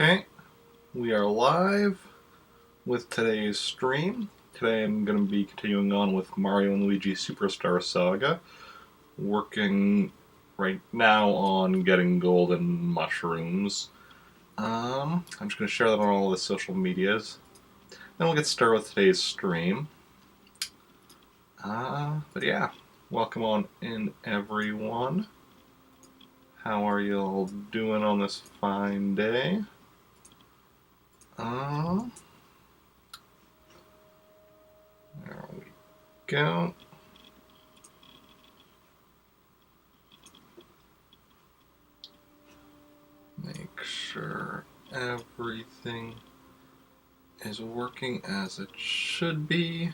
Okay, we are live with today's stream. Today I'm going to be continuing on with Mario and Luigi Superstar Saga, working right now on getting golden mushrooms. I'm just going to share that on all the social medias. Then we'll get started with today's stream. But yeah, welcome on in everyone. How are you all doing on this fine day? There we go. Make sure everything is working as it should be.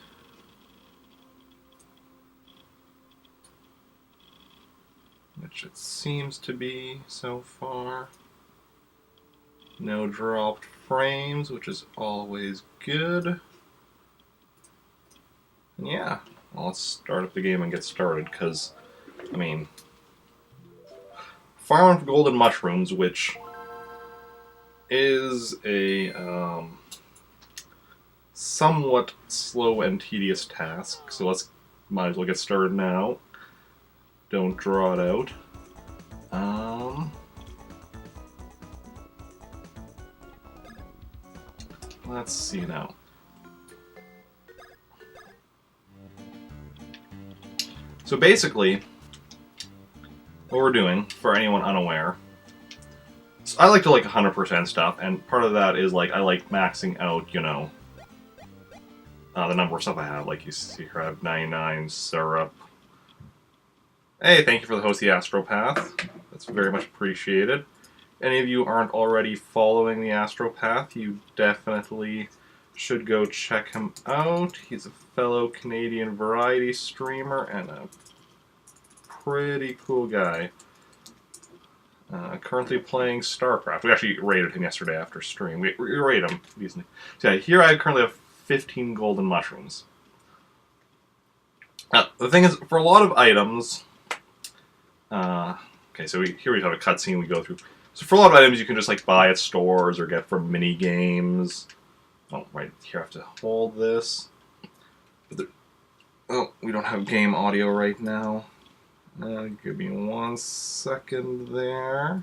Which it seems to be so far. No dropped frames, which is always good. And yeah, well, let's start up the game and get started, because, I mean, farming for golden mushrooms, which is a somewhat slow and tedious task, so might as well get started now. Don't draw it out. Let's see now. So basically, what we're doing, for anyone unaware, so I like to 100% stuff, and part of that is I like maxing out, the number of stuff I have. Like you see here, I have 99 syrup. Hey, thank you for the host, the Astropath. That's very much appreciated. Any of you aren't already following the Astropath, you definitely should go check him out. He's a fellow Canadian variety streamer and a pretty cool guy. Currently playing StarCraft. We actually raided him yesterday after stream. We raided him recently. So yeah, here I currently have 15 golden mushrooms. Now, the thing is, for a lot of items... okay, so here we have a cutscene we go through. So for a lot of items you can just buy at stores or get from mini games. Oh, right here I have to hold this. Oh, we don't have game audio right now. Give me 1 second there.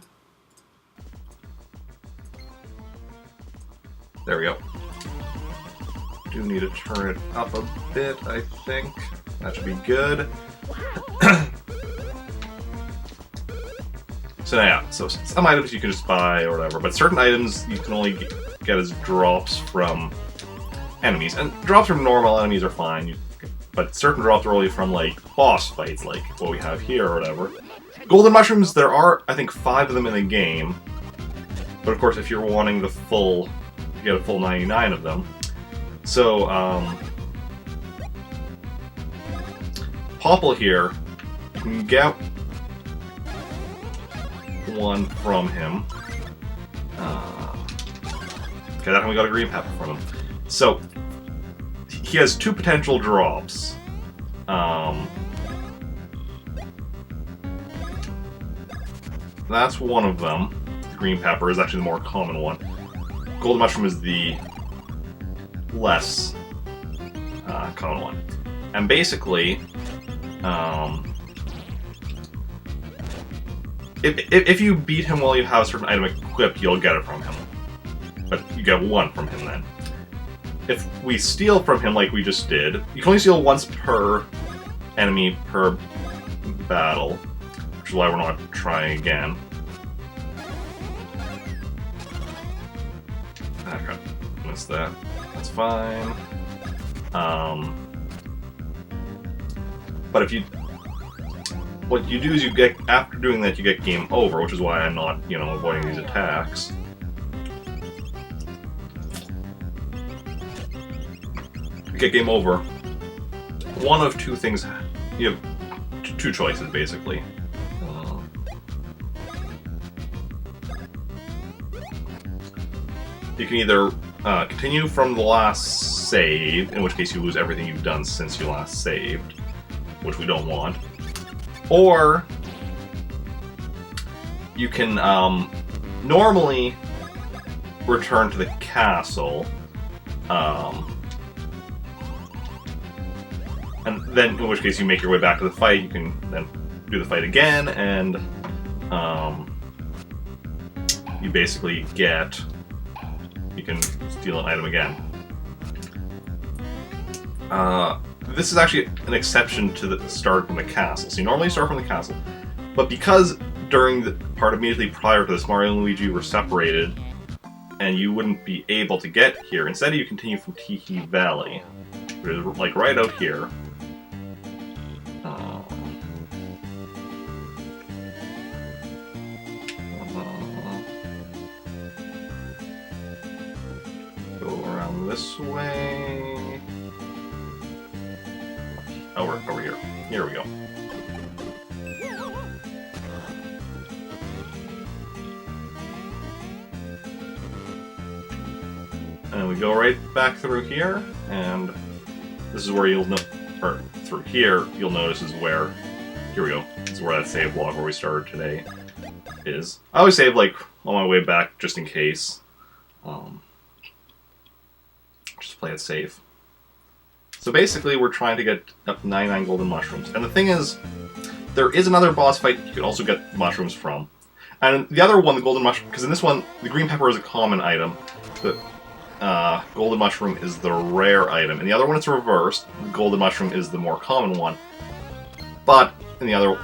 There we go. Do need to turn it up a bit, I think. That should be good. So yeah, so some items you can just buy or whatever, but certain items you can only get as drops from enemies. And drops from normal enemies are fine, but certain drops are only from boss fights, like what we have here or whatever. Golden mushrooms, there are, I think, 5 of them in the game. But of course, if you're wanting the full, you get a full 99 of them. So, Popple here, you can get one from him. Okay, that time we got a green pepper from him. So, he has 2 potential drops. That's one of them. The green pepper is actually the more common one. Golden mushroom is the less common one. And basically, if you beat him while you have a certain item equipped, you'll get it from him. But you get 1 from him then. If we steal from him like we just did, you can only steal once per enemy per battle, which is why we're not trying again. Okay, missed that. That's fine. But if you... What you do is you get... After doing that, you get game over, which is why I'm not, avoiding these attacks. You get game over. One of 2 things... You have 2 choices, basically. You can either continue from the last save, in which case you lose everything you've done since you last saved, which we don't want. Or you can normally return to the castle. And then, in which case, you make your way back to the fight. You can then do the fight again, and you basically get... You can steal an item again. This is actually an exception to the start from the castle. So you normally start from the castle, but because during the part immediately prior to this, Mario and Luigi were separated, and you wouldn't be able to get here, instead you continue from Tiki Valley, which is like right out here. Go around this way. Oh, we're over here. Here we go. And we go right back through here, and this is where you'll or through here, you'll notice is where, here we go, this is where that save log where we started today is. I always save, like, on my way back, just in case. Just play it safe. So basically, we're trying to get up 99 golden mushrooms. And the thing is, there is another boss fight you could also get mushrooms from. And the other one, the golden mushroom, because in this one, the green pepper is a common item. The golden mushroom is the rare item. And the other one, it's reversed. The golden mushroom is the more common one. But in the other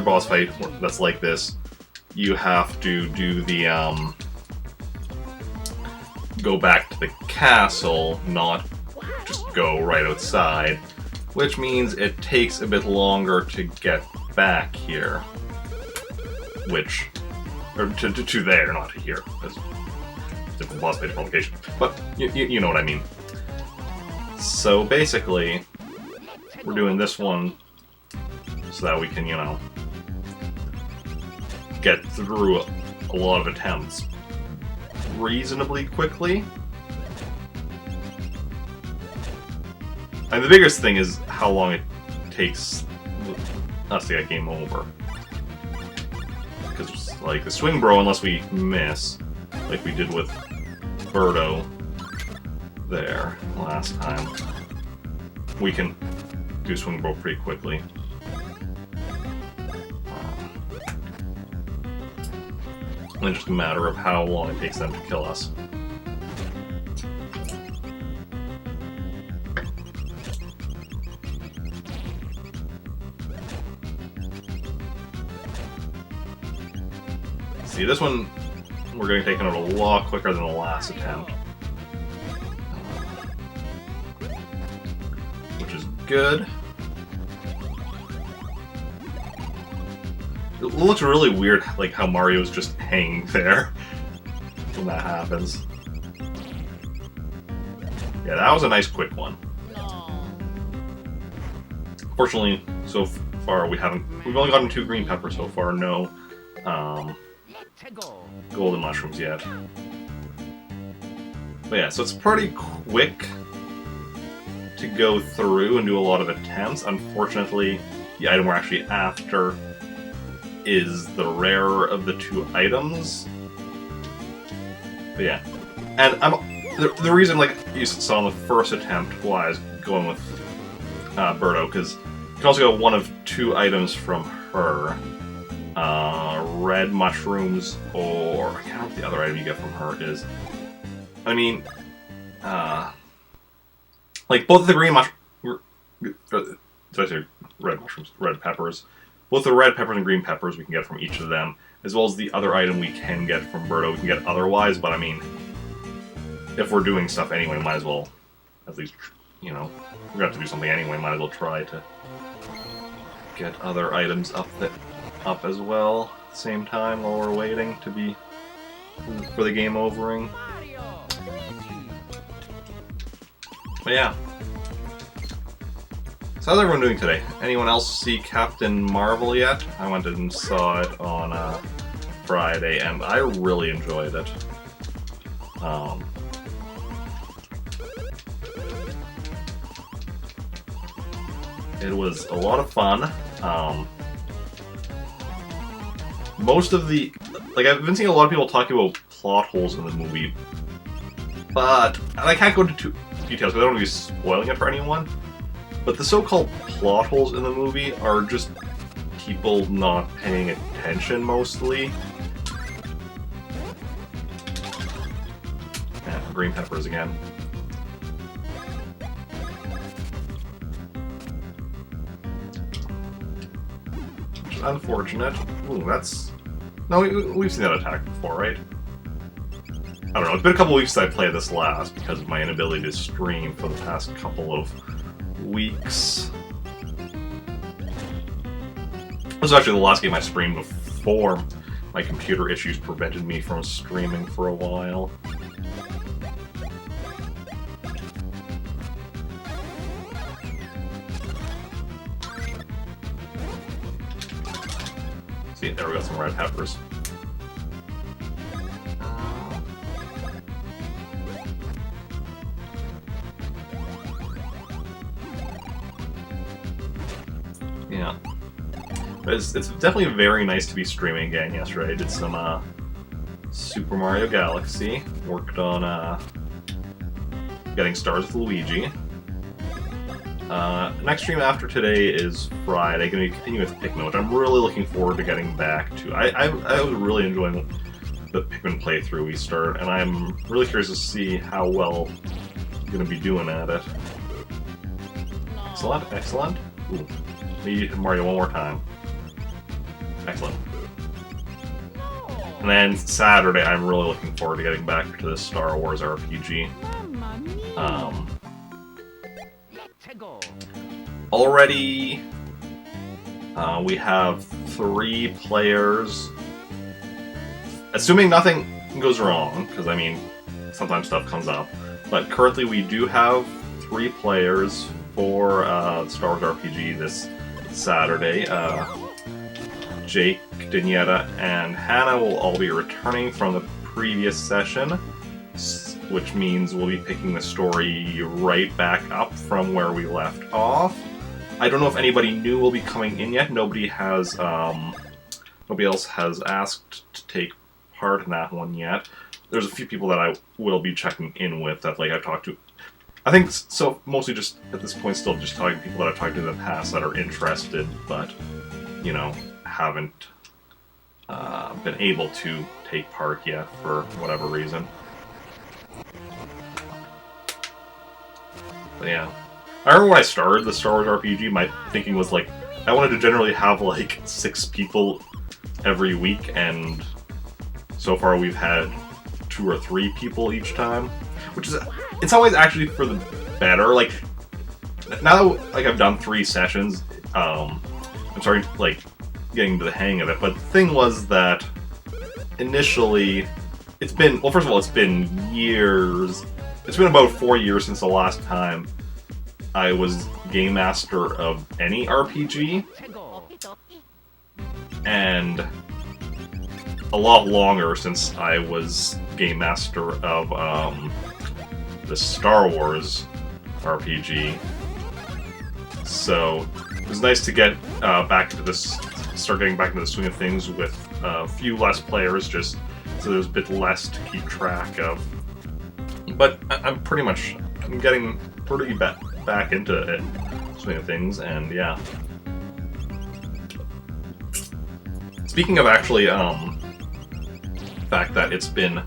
boss fight that's like this, you have to do the, go back to the castle, not just go right outside, which means it takes a bit longer to get back here. Which, or to there, not to here. That's different boss fight location. But you know what I mean. So basically, we're doing this one so that we can, you know, get through a lot of attempts reasonably quickly. And the biggest thing is how long it takes us to get game over. Because, like, the Swing Bro, unless we miss, like we did with Birdo there last time, we can do Swing Bro pretty quickly. And it's just a matter of how long it takes them to kill us. See, this one, we're going to take it out a lot quicker than the last attempt. Which is good. It looks really weird, like how Mario's just hanging there when that happens. Yeah, that was a nice quick one. Fortunately, so far we've only gotten 2 green peppers so far, no golden mushrooms yet. But yeah, so it's pretty quick to go through and do a lot of attempts. Unfortunately, the item we're actually after is the rarer of the 2 items. But yeah. And the reason, like you saw in the first attempt, why I was going with Birdo, because you can also get one of 2 items from her. Red mushrooms, or I can't remember what the other item you get from her is. I mean, like both of the green mushrooms, did I say red mushrooms? Red peppers. Both the red peppers and green peppers we can get from each of them, as well as the other item we can get from Birdo we can get otherwise, but I mean, if we're doing stuff anyway, might as well, at least, you know, we're gonna have to do something anyway, might as well try to get other items up as well at the same time while we're waiting to be for the game overing. But yeah. So how's everyone doing today? Anyone else see Captain Marvel yet? I went and saw it on Friday, and I really enjoyed it. It was a lot of fun. Most of the like, I've been seeing a lot of people talking about plot holes in the movie, but and I can't go into too details because I don't want to be spoiling it for anyone. But the so-called plot holes in the movie are just people not paying attention mostly. And green peppers again. Which is unfortunate. Ooh, that's... No, we've seen that attack before, right? I don't know, it's been a couple weeks since I played this last because of my inability to stream for the past couple of weeks. This was actually the last game I streamed before my computer issues prevented me from streaming for a while. See, there we go, some red peppers. Yeah. But it's definitely very nice to be streaming again yesterday. I did some Super Mario Galaxy. Worked on getting stars with Luigi. Next stream after today is Friday. Going to continue with Pikmin, which I'm really looking forward to getting back to. I was really enjoying the Pikmin playthrough we started, and I'm really curious to see how well I'm going to be doing at it. Excellent, excellent. Ooh. Need Mario one more time. Excellent. And then Saturday, I'm really looking forward to getting back to the Star Wars RPG. Already, we have 3 players. Assuming nothing goes wrong, because I mean, sometimes stuff comes up. But currently, we do have 3 players for Star Wars RPG this Saturday. Jake, Danietta, and Hannah will all be returning from the previous session, which means we'll be picking the story right back up from where we left off. I don't know if anybody new will be coming in yet. Nobody else has asked to take part in that one yet. There's a few people that I will be checking in with that I've talked to. I think so. Mostly just at this point, still just talking to people that I've talked to in the past that are interested, but haven't been able to take part yet for whatever reason. But yeah, I remember when I started the Star Wars RPG, my thinking was I wanted to generally have 6 people every week, and so far we've had 2 or 3 people each time, which is in some ways actually for the better. Now that I've done 3 sessions, I'm starting to getting to the hang of it. But the thing was that initially, it's been first of all, it's been years. It's been about 4 years since the last time I was game master of any RPG, and a lot longer since I was game master of the Star Wars RPG. So it was nice to get back into this, start getting back into the swing of things with a few less players, just so there's a bit less to keep track of. But I'm getting pretty back into it, swing of things, and yeah. Speaking of actually, the fact that it's been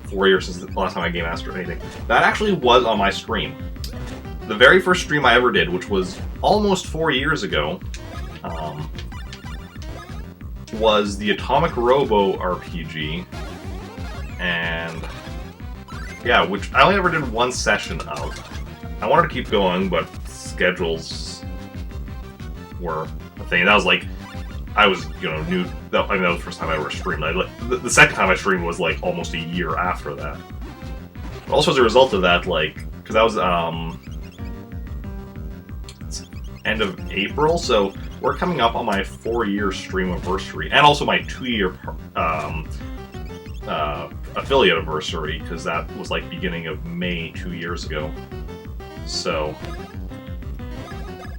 4 years since the last time I game mastered anything, that actually was on my stream. The very first stream I ever did, which was almost 4 years ago, was the Atomic Robo RPG, and yeah, which I only ever did 1 session of. I wanted to keep going, but schedules were a thing. That was I was, new. That was the first time I ever streamed. The second time I streamed was almost a year after that. But also as a result of that, because that was end of April, so we're coming up on my 4-year stream anniversary, and also my 2-year affiliate anniversary, because that was beginning of May 2 years ago. So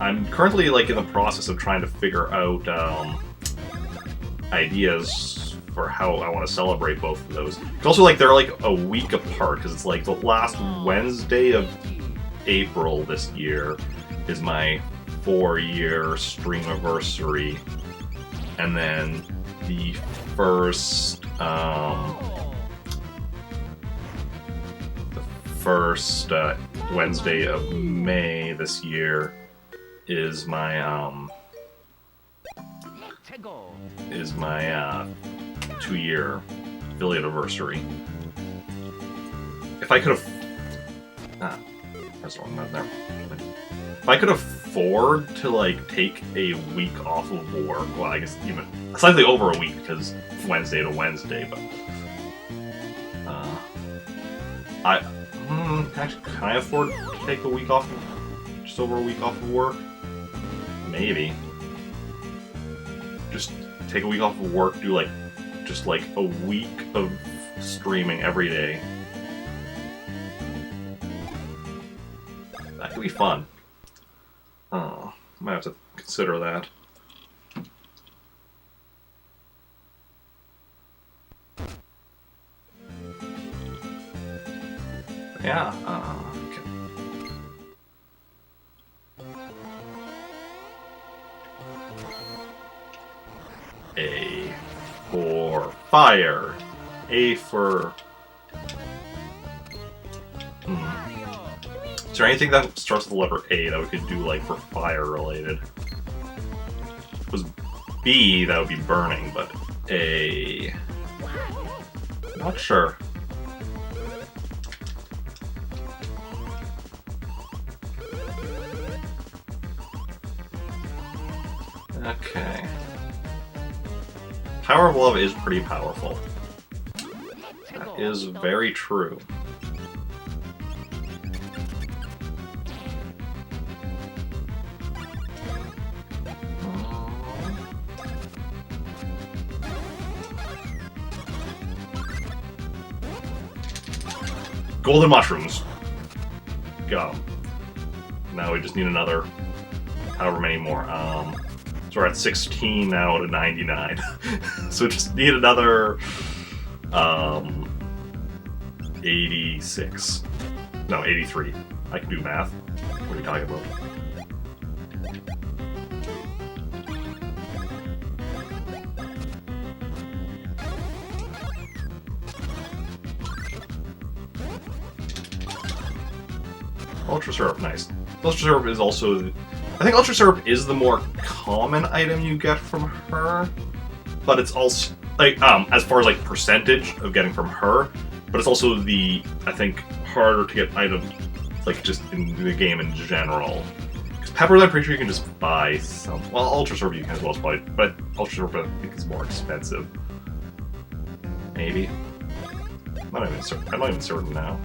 I'm currently in the process of trying to figure out ideas for how I want to celebrate both of those. It's also like they're like a week apart because it's like the last Wednesday of April this year is my 4-year streamiversary, and then the first Wednesday of May this year is my 2-year affiliate anniversary. If I could have, that's the wrong note there. If I could afford to like take a week off of work, well, I guess even slightly over a week because it's Wednesday to Wednesday, but actually, can I afford to take a week off, just over a week off of work? Maybe. Just take a week off of work, do like, just like a week of streaming every day. That could be fun. Oh, I might have to consider that. Yeah, okay. A for fire. A for... Is there anything that starts with the letter A that we could do, like, for fire-related? If it was B, that would be burning, but A... Not sure. Okay. Power of Love is pretty powerful. That is very true. Golden mushrooms. Go. Now we just need another, however many more. So we're at 16 now to 99. So we just need another 86. No, 83. I can do math. What are you talking about? Ultra Syrup, nice. Ultra Syrup is also... I think Ultra Syrup is the more common item you get from her, but it's also, like, as far as, like, percentage of getting from her, but it's also the, I think, harder to get item, like, just in the game in general. Because Peppers, I'm pretty sure you can just buy some... Well, Ultra Syrup you can as well as buy, but Ultra Syrup I think is more expensive. Maybe. I'm not even certain now.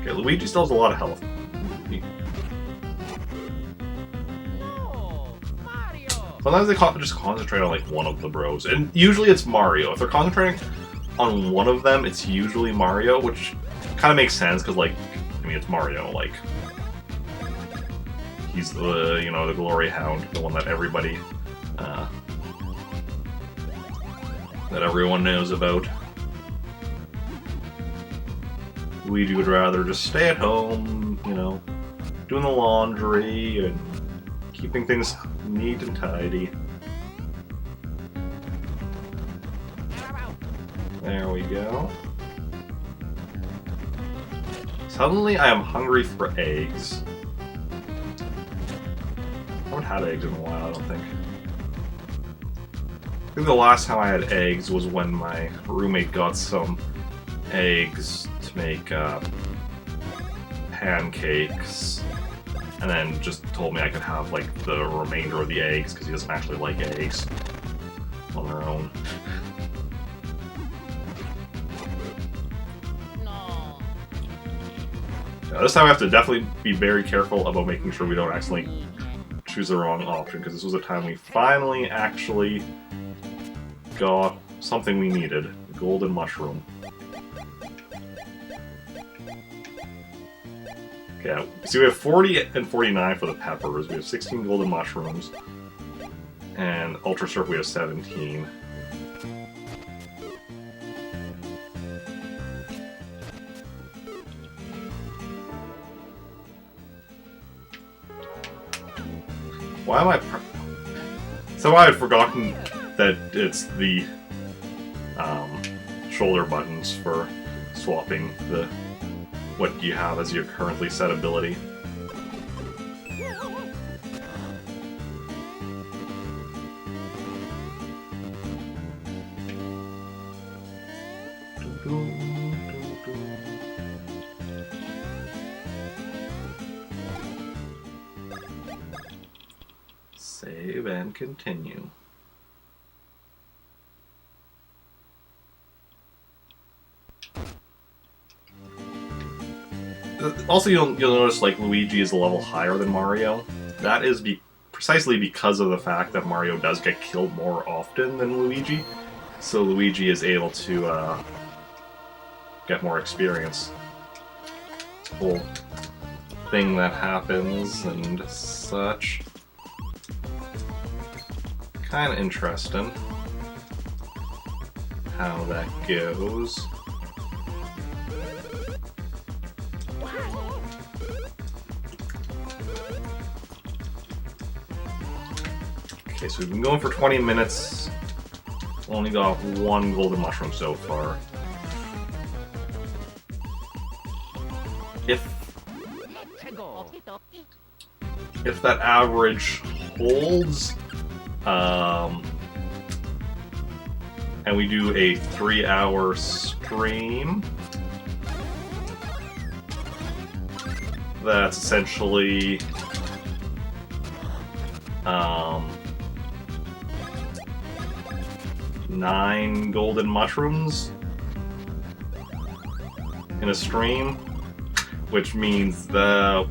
Okay, Luigi still has a lot of health. Sometimes they just concentrate on like one of the bros, and usually it's Mario. If they're concentrating on one of them, it's usually Mario, which kind of makes sense because, like, I mean, it's Mario. Like, he's the, you know, the glory hound, the one that everybody, that everyone knows about. Luigi would rather just stay at home, you know, doing the laundry and keeping things neat and tidy. There we go. Suddenly I am hungry for eggs. I haven't had eggs in a while, I don't think. I think the last time I had eggs was when my roommate got some eggs to make pancakes, and then just told me I could have like the remainder of the eggs because he doesn't actually like eggs on their own. No. This time I have to definitely be very careful about making sure we don't accidentally choose the wrong option, because this was a time we finally actually got something we needed, the golden mushroom. Yeah, so we have 40 and 49 for the peppers. We have 16 golden mushrooms. And ultra syrup, we have 17. Why am I... So I had forgotten that it's the shoulder buttons for swapping the what you have as your currently set ability. Save and continue. Also, you'll notice like Luigi is a level higher than Mario. That is precisely because of the fact that Mario does get killed more often than Luigi. So Luigi is able to get more experience. Whole thing that happens and such. Kind of interesting how that goes. Okay, so we've been going for 20 minutes. Only got one golden mushroom so far. If that average holds, and we do a 3-hour stream, that's essentially 9 golden mushrooms in a stream, which means a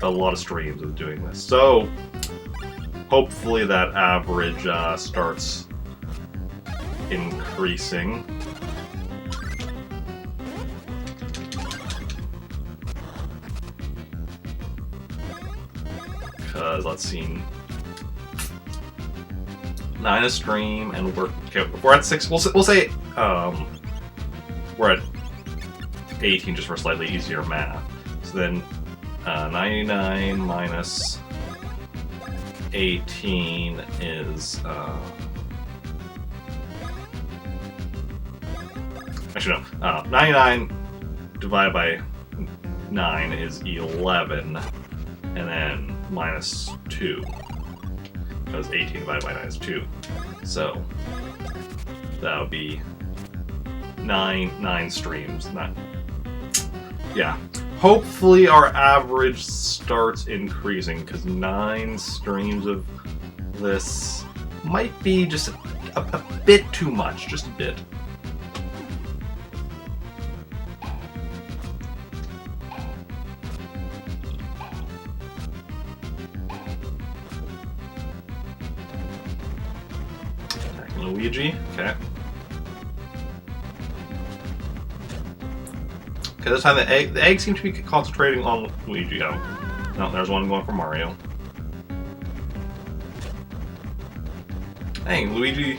lot of streams of doing this. So hopefully that average starts increasing. Because let's see, 9 a stream, and we're at 6. We'll say we're at 18 just for slightly easier math. So then 99 minus 18 is actually no, 99 divided by 9 is 11, and then minus 2, because 18 divided by 9 is 2. So that would be 9 streams. Yeah. Hopefully our average starts increasing, because 9 streams of this might be just a bit too much, just a bit. Luigi, okay. Okay, this time the egg seems to be concentrating on Luigi. Oh, no, there's one going for Mario. Hey, Luigi's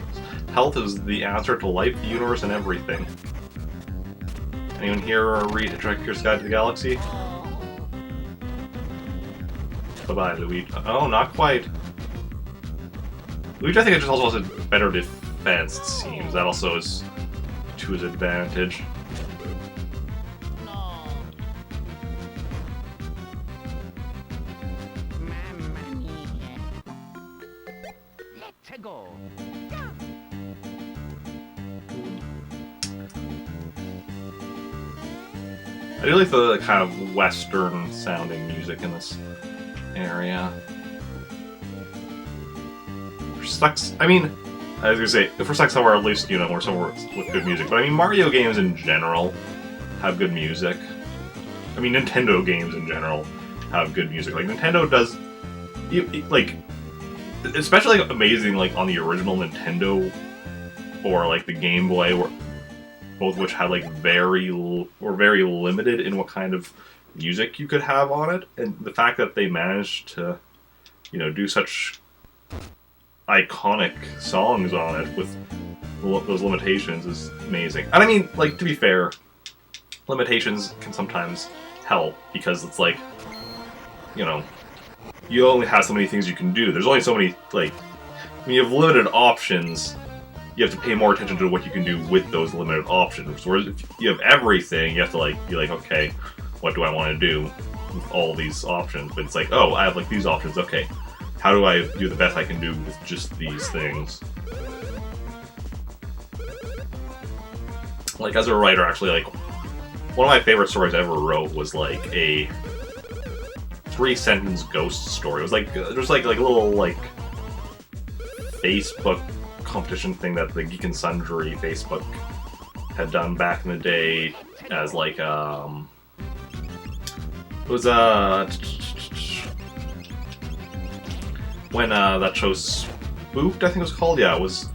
health is the answer to life, the universe, and everything. Anyone here read Hitchhiker's Guide to the Galaxy? Bye-bye, Luigi. Oh, not quite. Luigi, I think, it just also has a better defense, it seems. That also is to his advantage. I do like the kind of Western sounding music in this area. I mean, I was gonna say, if we're stuck somewhere, at least, we're somewhere with good music. But I mean, Mario games in general have good music. I mean, Nintendo games in general have good music. Like, Nintendo does, like, especially like, amazing, like, on the original Nintendo or, like, the Game Boy, both of which had, like, were very limited in what kind of music you could have on it, and the fact that they managed to, do such iconic songs on it with those limitations is amazing. And I mean, like, to be fair, limitations can sometimes help, because it's like, you only have so many things you can do. There's only so many, like, when you have limited options, you have to pay more attention to what you can do with those limited options. Whereas if you have everything, you have to, like, be like, okay, what do I want to do with all these options? But it's like, oh, I have, like, these options, okay. How do I do the best I can do with just these things? Like, as a writer, actually, like, one of my favorite stories I ever wrote was, like, a 3-sentence ghost story. It was like, there's like a little, like, Facebook competition thing that the Geek and Sundry Facebook had done back in the day as, like, it was, when, that show Spooked, I think it was called? Yeah, it was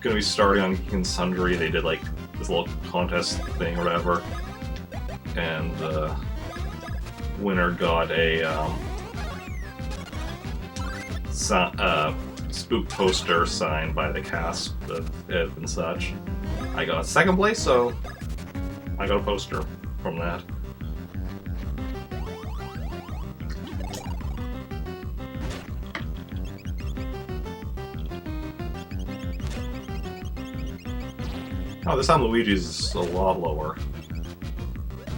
gonna be starting on Geek and Sundry. They did, like, this little contest thing or whatever, and the winner got a Spook poster signed by the cast and such. I got second place, so I got a poster from that. Oh, this time Luigi's a lot lower.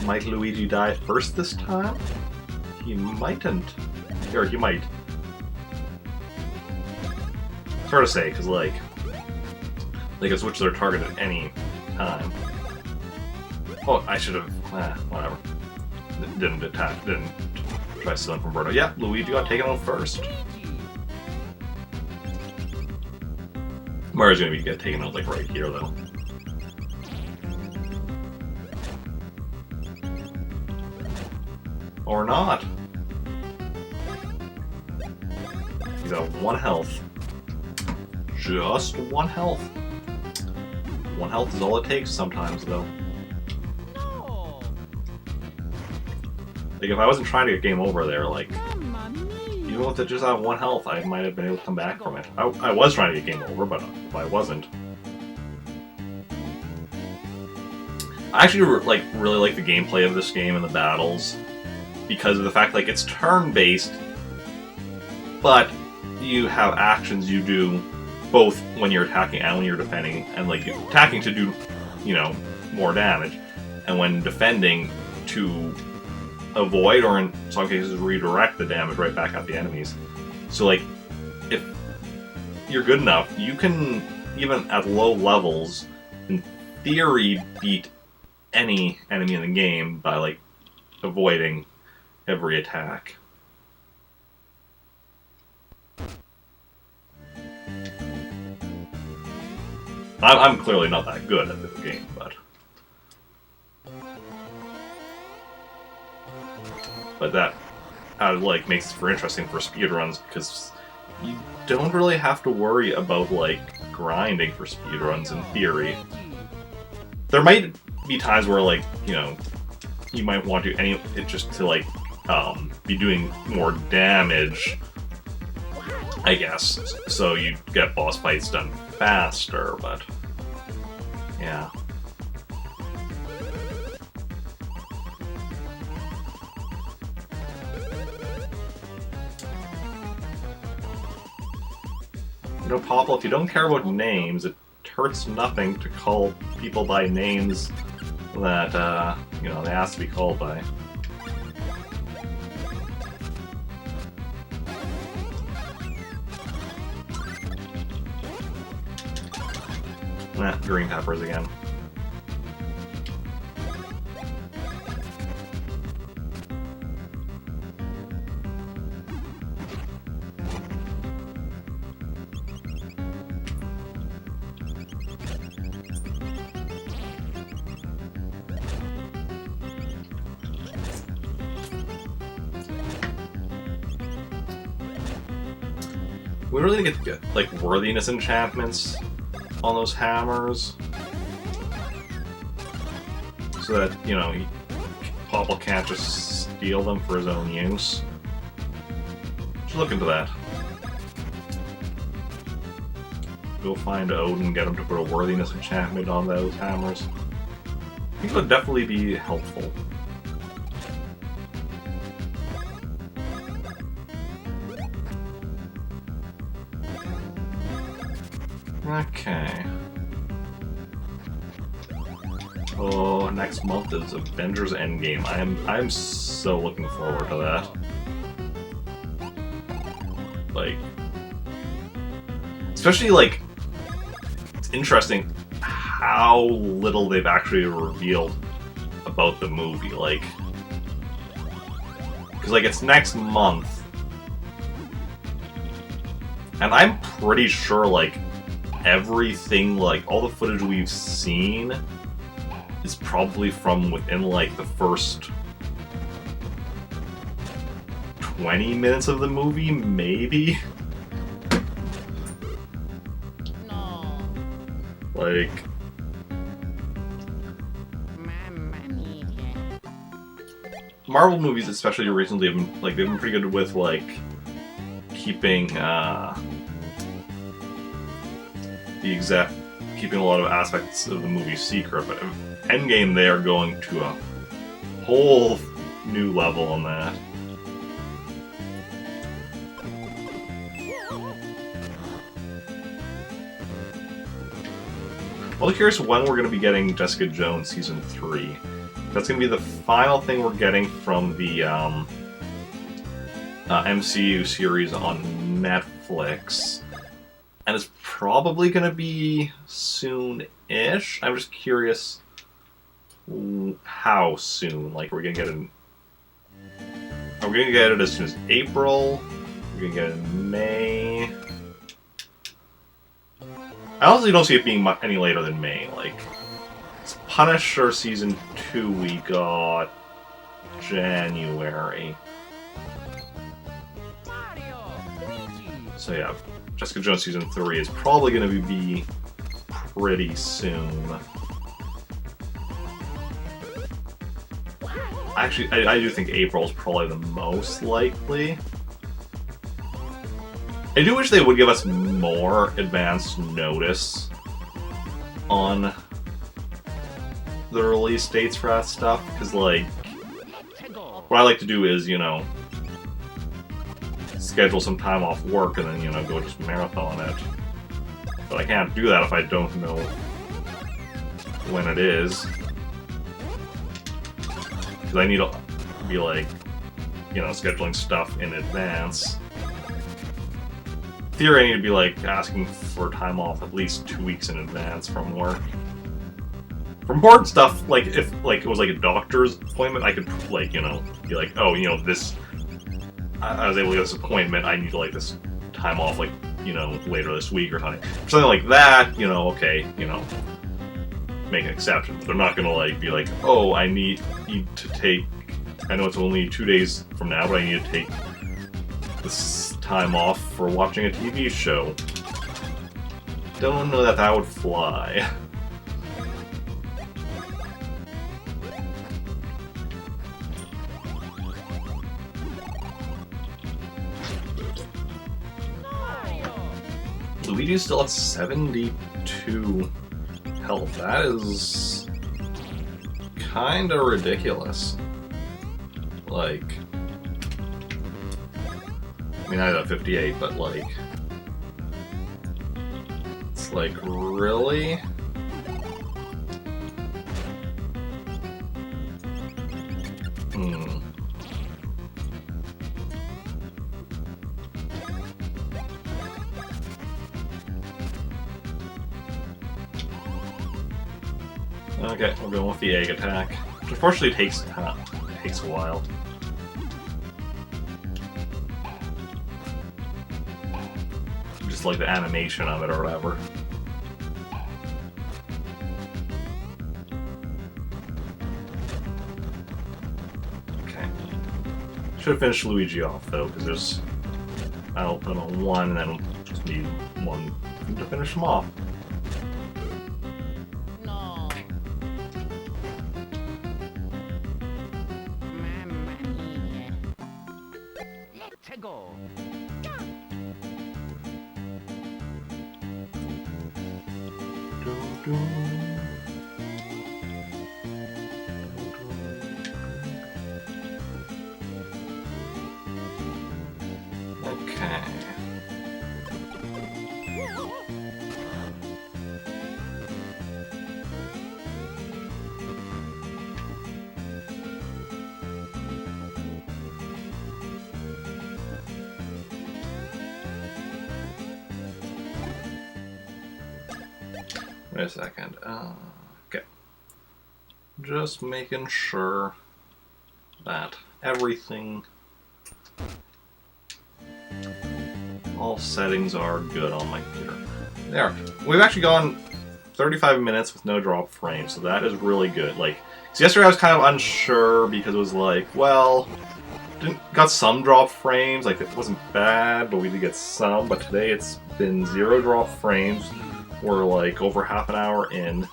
Might Luigi die first this time? He mightn't. Or he might. It's hard to say, because, like, they can switch their target at any time. Oh, I should have... whatever. Didn't try stealing from Birdo. Yeah, Luigi got taken out first. Mario's gonna get taken out, like, right here, though. Or not. He's at 1 health. Just 1 health. 1 health is all it takes sometimes, though. Like, if I wasn't trying to get game over there, like, even with it just at 1 health, I might have been able to come back from it. I was trying to get game over, but if I wasn't. I actually, really like the gameplay of this game and the battles, because of the fact, like, it's turn-based, but you have actions you do both when you're attacking and when you're defending, and, like, attacking to do, more damage, and when defending to avoid, or in some cases redirect the damage right back at the enemies. So, like, if you're good enough, you can, even at low levels, in theory, beat any enemy in the game by, like, avoiding every attack. I'm clearly not that good at this game, but that like makes it for interesting for speedruns, because you don't really have to worry about, like, grinding for speedruns in theory. There might be times where, like, you might want to just to, like, be doing more damage, I guess, so you get boss fights done faster, but yeah. Popple, if you don't care about names, it hurts nothing to call people by names that, they ask to be called by. Green peppers again. We really need to get, like, worthiness enchantments on those hammers, so that, Popple can't just steal them for his own use. Should look into that. Go find Odin, get him to put a worthiness enchantment on those hammers. I think it would definitely be helpful. Okay. Oh, next month is Avengers Endgame. I'm so looking forward to that. Like, especially like, it's interesting how little they've actually revealed about the movie. Like, because like it's next month, and I'm pretty sure like everything, like all the footage we've seen is probably from within like the first 20 minutes of the movie, maybe? No. Like, Marvel movies, especially recently, have been like they've been pretty good with like keeping keeping a lot of aspects of the movie secret, but Endgame, they are going to a whole new level on that. Well, I'm curious when we're going to be getting Jessica Jones Season 3. That's going to be the final thing we're getting from the MCU series on Netflix. And it's probably going to be soon-ish. I'm just curious how soon. Like, we're going to get it... Are we going to get it as soon as April? We're going to get it in May? I honestly don't see it being any later than May. Like, it's Punisher Season 2 we got January. So yeah, Jessica Jones Season 3 is probably going to be pretty soon. Actually, I do think April is probably the most likely. I do wish they would give us more advance notice on the release dates for that stuff, because, like, what I like to do is, you know, schedule some time off work and then, you know, go just marathon it. But I can't do that if I don't know when it is. Because I need to be, like, you know, scheduling stuff in advance. In theory, I need to be, like, asking for time off at least 2 weeks in advance from work. For important stuff, like, if, like, it was, like, a doctor's appointment, I could, like, you know, be like, oh, you know, this... I was able to get this appointment, I need to, like, this time off, like, you know, later this week or something. For something like that, you know, okay, you know, make an exception. But they're not gonna, like, be like, oh, I need to take... I know it's only 2 days from now, but I need to take this time off for watching a TV show. Don't know that that would fly. Luigi's still at 72 health. That is kinda ridiculous. Like, I mean, I have 58, but like, it's like, really? Okay, we're going with the egg attack. Which unfortunately takes a while. Just like the animation of it or whatever. Okay. Should have finished Luigi off though, because there's I'll put on one and then we'll just need one to finish him off. Okay. Wait a second. Okay. Just making sure that everything, all settings are good on my computer. There. We've actually gone 35 minutes with no drop frames, so that is really good. Like, so yesterday I was kind of unsure because it was like, well, got some drop frames, like it wasn't bad, but we did get some, but today it's been 0 drop frames. We're like over half an hour in.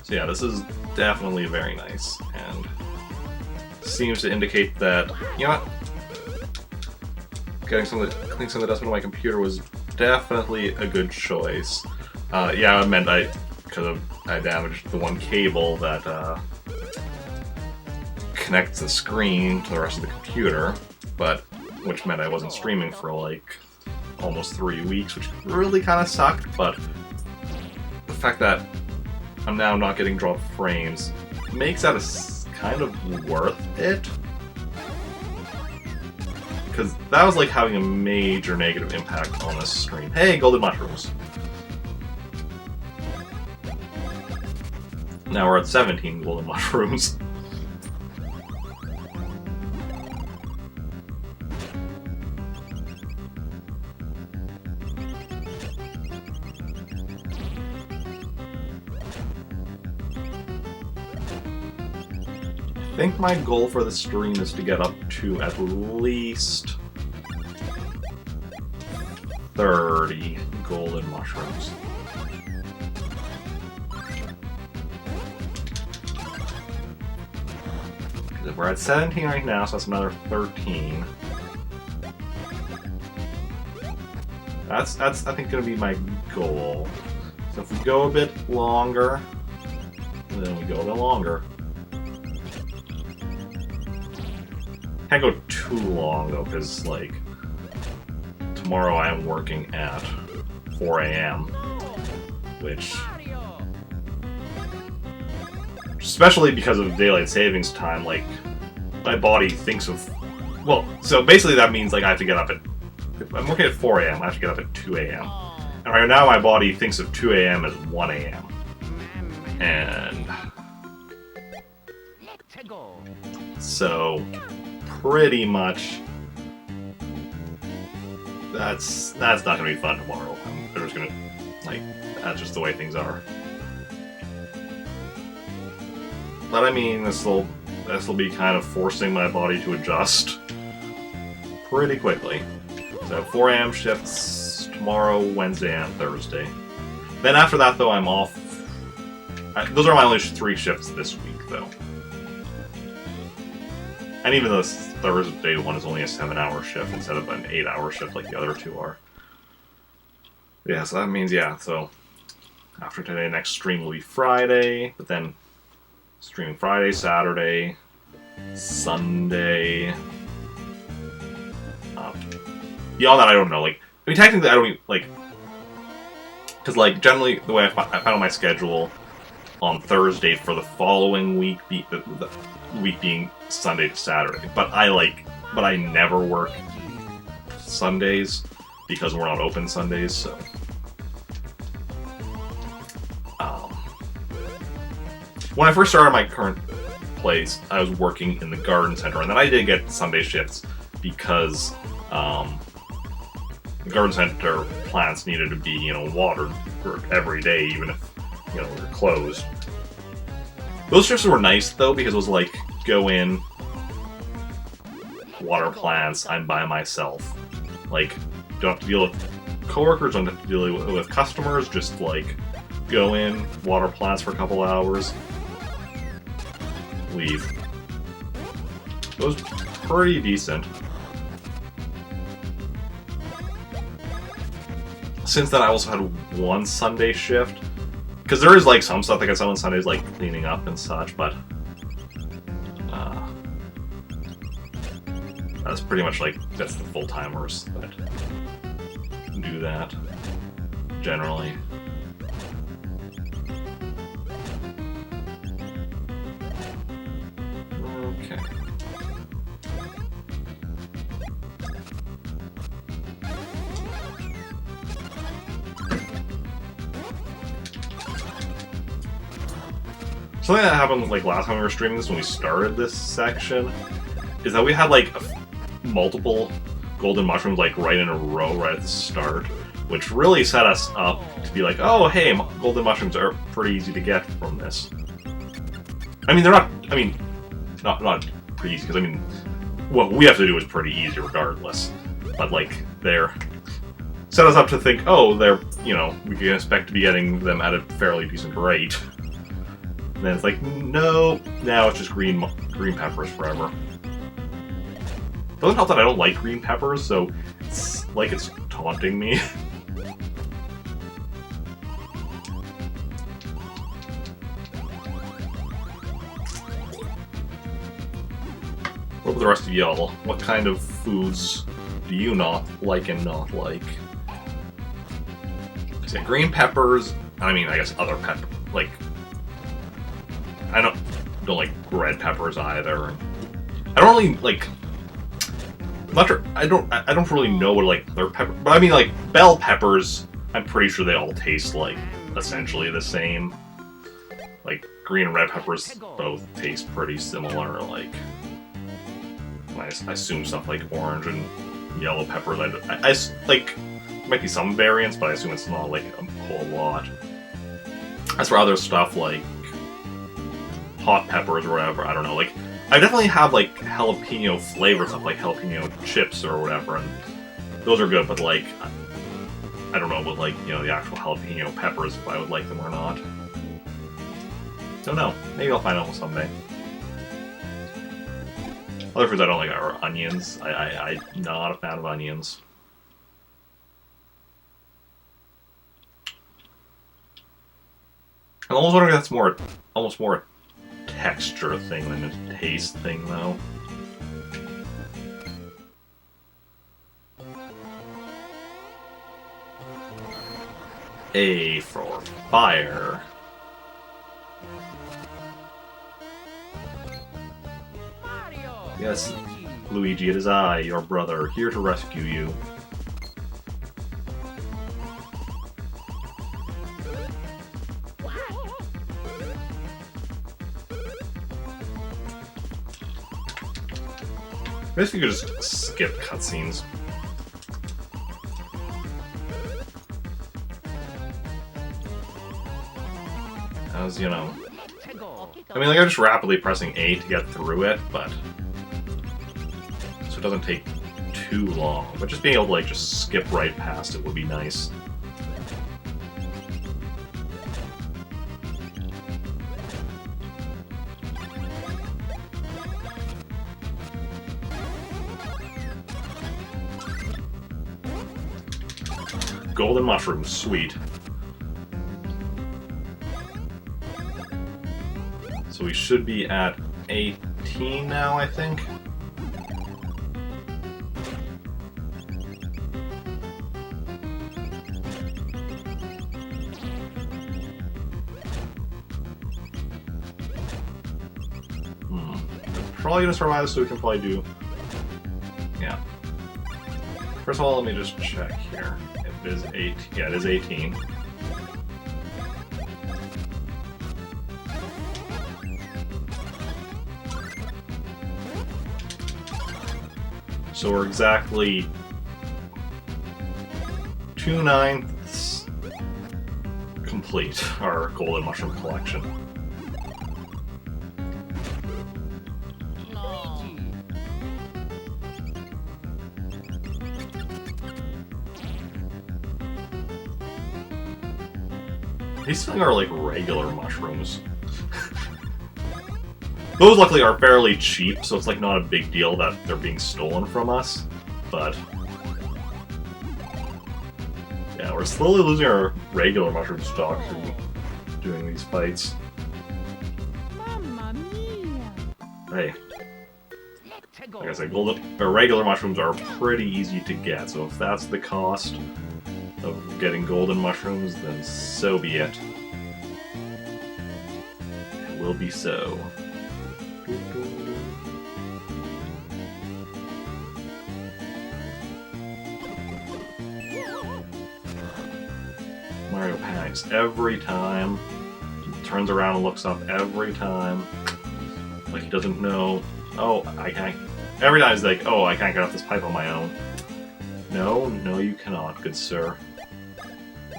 So yeah, this is definitely very nice, and seems to indicate that, you know what? Cleaning some of the dust out of my computer was definitely a good choice. Yeah, it meant because I damaged the one cable that connects the screen to the rest of the computer, which meant I wasn't streaming for like almost 3 weeks, which really kind of sucked, but the fact that I'm now not getting drop frames makes that kind of worth it. Because that was like having a major negative impact on this stream. Hey, golden mushrooms! Now we're at 17 golden mushrooms. I think my goal for the stream is to get up to at least 30 golden mushrooms. We're at 17 right now, so that's another 13. That's I think gonna be my goal. So if we go a bit longer, then we go a bit longer. Can't go too long though, because like tomorrow I am working at 4 a.m. which, especially because of daylight savings time, like my body thinks of, well, so basically that means like I have to get up at, if I'm working at 4 a.m. I have to get up at 2 a.m. And right now my body thinks of 2 a.m. as 1 a.m. And so pretty much that's not gonna be fun tomorrow. They're just gonna, like, that's just the way things are. But I mean, this will be kind of forcing my body to adjust pretty quickly. So 4 a.m. shifts tomorrow, Wednesday, and Thursday. Then after that, though, I'm off. Those are my only 3 shifts this week, though. And even though this Thursday one is only a 7-hour shift instead of an 8-hour shift like the other 2 are. Yeah, so that means, yeah, so after today, next stream will be Friday, but then streaming Friday, Saturday, Sunday. Beyond that, I don't know. Like, I mean, technically, I don't even, like, because, like, generally, the way I found my schedule on Thursday for the following week, the week being Sunday to Saturday. But I never work Sundays because we're not open Sundays, so. When I first started my current place, I was working in the garden center, and then I did get Sunday shifts because the garden center plants needed to be, you know, watered for every day, even if, you know, they're closed. Those shifts were nice though, because it was like, go in, water plants, I'm by myself. Like, don't have to deal with coworkers, don't have to deal with customers, just like, go in, water plants for a couple hours, leave. It was pretty decent. since then, I also had one Sunday shift. Because there is, like, some stuff that gets done on Sundays, like cleaning up and such, but that's pretty much, like, that's the full-timers that do that, generally. Okay. Something that happened like last time we were streaming this when we started this section is that we had like multiple golden mushrooms like right in a row right at the start, which really set us up to be like, oh hey, golden mushrooms are pretty easy to get from this. I mean, they're not. I mean, not pretty easy because I mean, what we have to do is pretty easy regardless. But like they're set us up to think, oh, they're we can expect to be getting them at a fairly decent rate. And then it's like, no, now it's just green peppers forever. Doesn't help that I don't like green peppers, so it's like it's taunting me. What about the rest of y'all? What kind of foods do you not like and not like? So green peppers, I mean, I guess other pepper, like, I don't like red peppers either. I don't really like. I'm not sure. I don't really know what like their pepper, but I mean like bell peppers. I'm pretty sure they all taste like essentially the same. Like green and red peppers both taste pretty similar. Like I assume stuff like orange and yellow peppers. I like there might be some variants, but I assume it's not like a whole lot. As for other stuff like hot peppers or whatever, I don't know, like, I definitely have, like, jalapeno flavor stuff, like jalapeno chips or whatever, and those are good, but, like, I don't know about, like, the actual jalapeno peppers, if I would like them or not. Don't know. Maybe I'll find out someday. Other foods I don't like are onions. I'm not a fan of onions. I'm almost wondering if that's almost more texture thing than a taste thing, though. A for fire. Yes, Luigi, it is I, your brother, here to rescue you. I guess you could just skip cutscenes. As I mean, like, I'm just rapidly pressing A to get through it, but so it doesn't take too long. But just being able to, like, just skip right past it would be nice. Golden mushrooms, sweet. So we should be at 18 now, I think. Probably gonna survive this, so we can probably do. Yeah. First of all, let me just check here. It is 8. Yeah, it is 18. So we're exactly 2/9 complete our golden mushroom collection. These things are like regular mushrooms. Those luckily are fairly cheap, so it's like not a big deal that they're being stolen from us, but Yeah, we're slowly losing our regular mushroom stock through doing these fights. Mamma mia. Hey. Like I said, regular mushrooms are pretty easy to get, so if that's the cost of getting golden mushrooms, then so be it. It will be so. Mario panics every time. He turns around and looks up every time. Like he doesn't know. Oh, I can't. Every time he's like, oh, I can't get off this pipe on my own. No, no you cannot, good sir.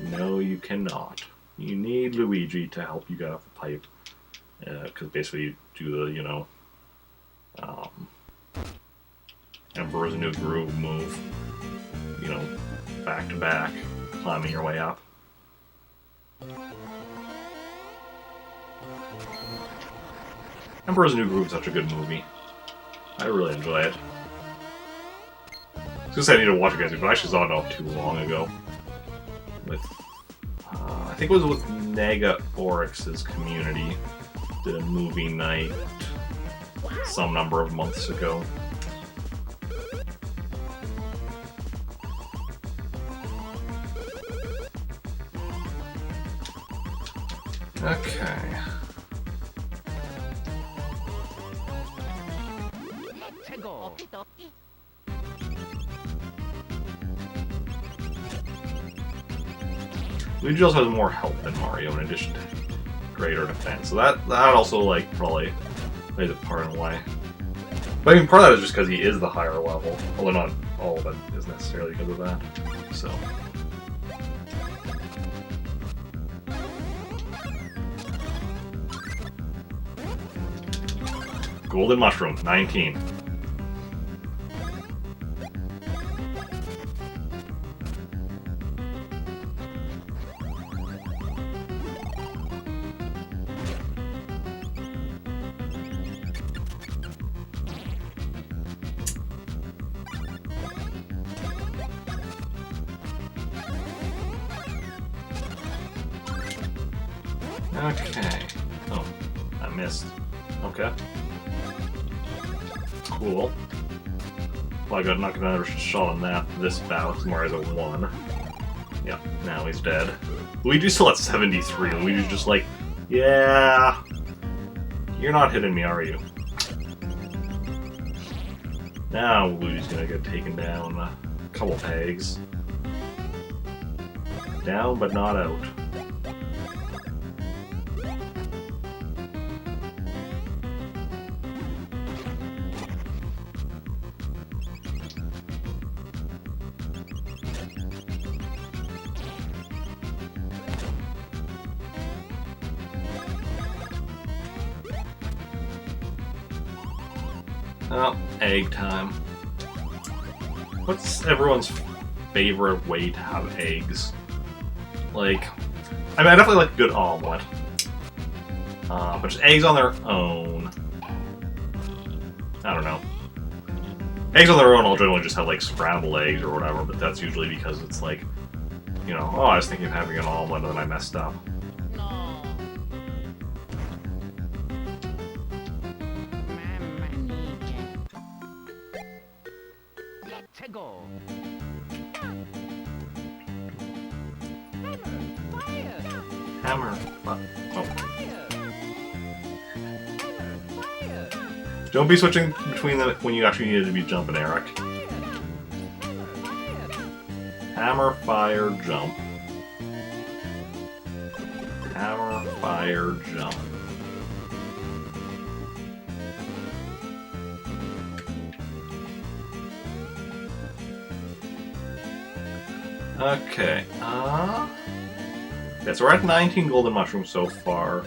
No, you cannot. You need Luigi to help you get off the pipe. Because basically you do the, you know, Emperor's New Groove move. You know, back to back, climbing your way up. Emperor's New Groove is such a good movie. I really enjoy it. I was gonna say I need to watch it again, but I actually saw it not too long ago. With, I think it was with Nega Oryx's community. Did a movie night some number of months ago. Okay. Luigi also has more health than Mario in addition to greater defense, so that also like probably plays a part in why. But I mean, part of that is just because he is the higher level, although not all of it is necessarily because of that. So. Golden Mushroom, 19. Okay. Oh, I missed. Okay. Cool. Well, I got not another shot on that this bout. Mario's a 1. Yep, now he's dead. Luigi's still at 73. Luigi's just like, yeah, you're not hitting me, are you? Now Luigi's gonna get taken down a couple pegs. Down, but not out. Oh, egg time. What's everyone's favorite way to have eggs? Like, I mean, I definitely like a good omelet. But just eggs on their own. I don't know. Eggs on their own, I'll generally just have like scrambled eggs or whatever, but that's usually because it's like, you know, oh, I was thinking of having an omelet and then I messed up. No. Mamma mia. Let's go. Fire. Hammer. Oh. Fire. Fire. Don't be switching between them when you actually needed to be jumping, Eric. Hammer, fire, jump. Hammer, fire, jump. Okay, yeah, so we're at 19 golden mushrooms so far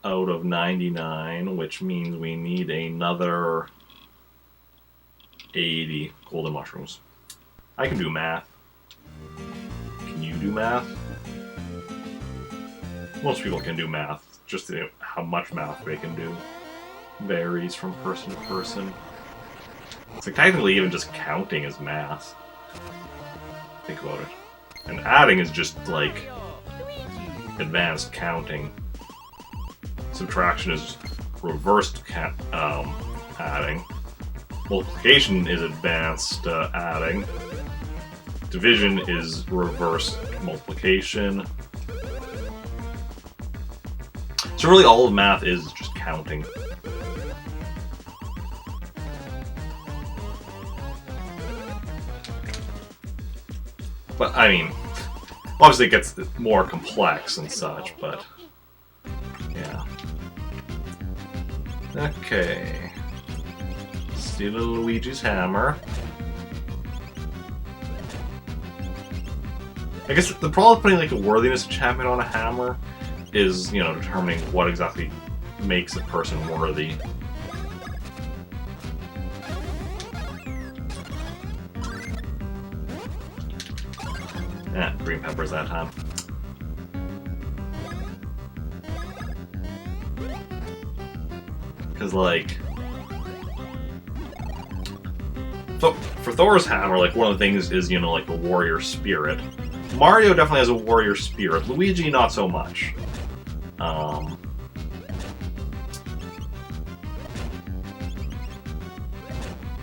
out of 99, which means we need another 80 golden mushrooms. I can do math. Can you do math? Most people can do math, just how much math they can do varies from person to person. It's like technically even just counting is math. Think about it. And adding is just like Luigi. advanced counting. Subtraction is reversed adding. Multiplication is advanced adding. Division is reversed multiplication. So really all of math is just counting. But, I mean, obviously it gets more complex and such, but yeah. Okay. Stealing Luigi's hammer. I guess the problem with putting like a worthiness enchantment on a hammer is, you know, determining what exactly makes a person worthy. Green peppers that time. Because, like, for Thor's hammer, like, one of the things is, you know, like, the warrior spirit. Mario definitely has a warrior spirit. Luigi, not so much.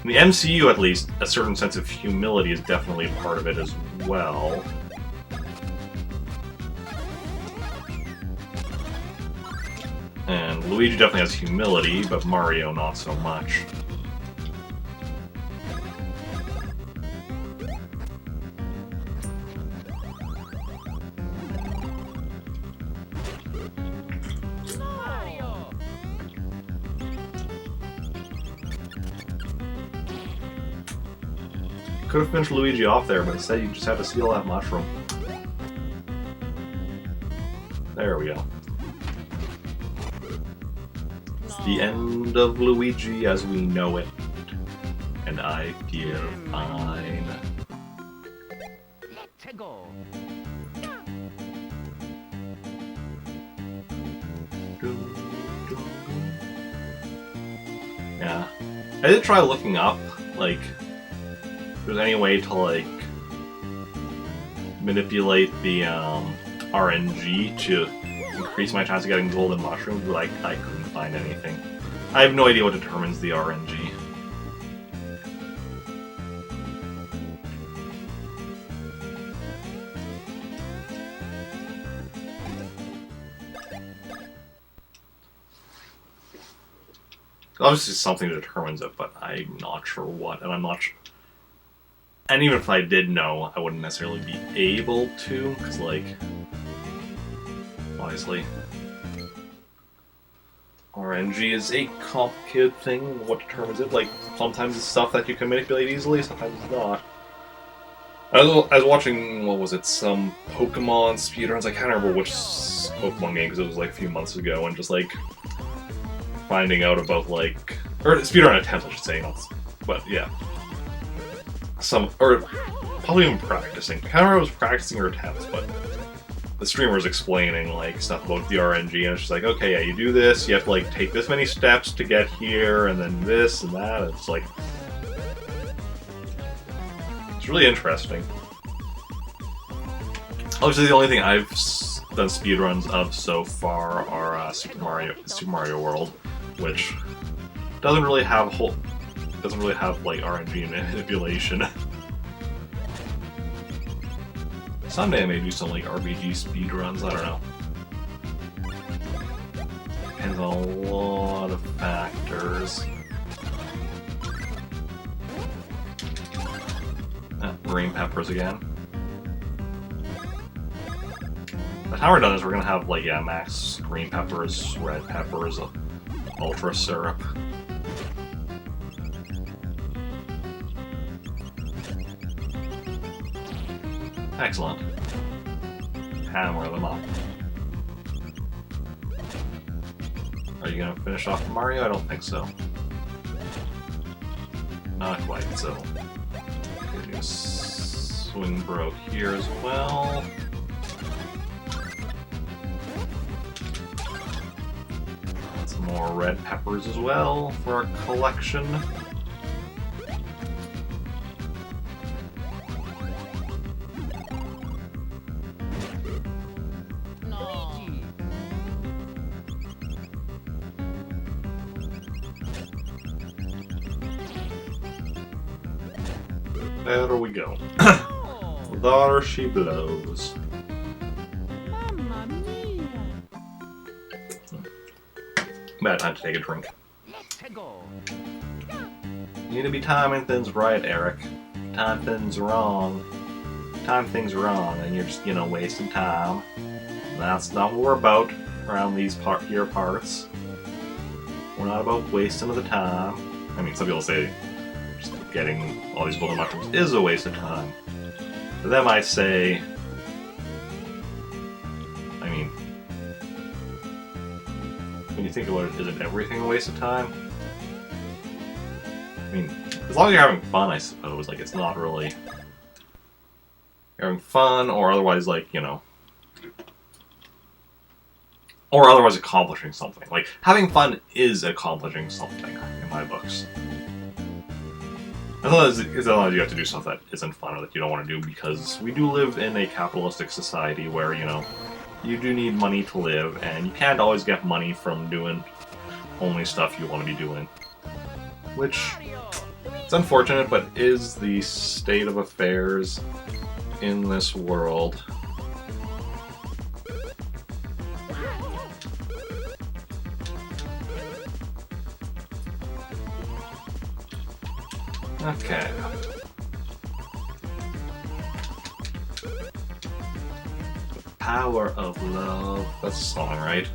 In the MCU, at least, a certain sense of humility is definitely a part of it as well. And Luigi definitely has humility, but Mario not so much. Mario. Could have finished Luigi off there, but instead you just had to steal that mushroom. There we go. It's the end of Luigi as we know it. And I feel fine. Let's go. Yeah. I did try looking up, like, if there's any way to, like, manipulate the RNG to increase my chance of getting golden mushrooms, but I couldn't find anything. I have no idea what determines the RNG. Obviously something determines it, but I'm not sure what, and I'm not sure. And even if I did know, I wouldn't necessarily be able to, because, like, obviously, RNG is a complicated thing. What determines it? Like, sometimes it's stuff that you can manipulate easily, sometimes it's not. I was watching, what was it, some Pokemon speedruns. I can't remember which Pokemon game, because it was like a few months ago, and just like finding out about, like, or speedrun attempts, I should say, not, but yeah. Or probably even practicing. I can't remember if it was practicing or attempts, but the streamer was explaining, like, stuff about the RNG, and it's just like, okay, yeah, you do this, you have to, like, take this many steps to get here, and then this and that, and it's like, it's really interesting. Obviously, the only thing I've done speedruns of so far are Super Mario World, which doesn't really have like RNG manipulation. Someday I may do some like RPG speedruns, I don't know. Depends on a lot of factors. Green peppers again. By the time we're done this, we're gonna have like, yeah, max green peppers, red peppers, ultra syrup. Excellent. Hammer them up. Are you gonna finish off Mario? I don't think so. Not quite, so. Gonna do a swing bro here as well. Some more red peppers as well for our collection. There we go. Oh, There she blows. mamma mia. Bad time to take a drink. Let's go. You need to be timing things right, Eric. Time things wrong. Time things wrong, and you're just, wasting time. That's not what we're about around these here parts. We're not about wasting of the time. I mean, some people say just getting all these golden mushrooms is a waste of time. But them I say, I mean, when you think about it, isn't everything a waste of time? I mean, as long as you're having fun, I suppose. Like, it's not really having fun, or otherwise, like, or otherwise accomplishing something. Like, having fun is accomplishing something, in my books. As long as you have to do stuff that isn't fun or that you don't want to do, because we do live in a capitalistic society where, you do need money to live, and you can't always get money from doing only stuff you want to be doing. Which, it's unfortunate, but is the state of affairs in this world. Okay. The power of love. That's a song, right?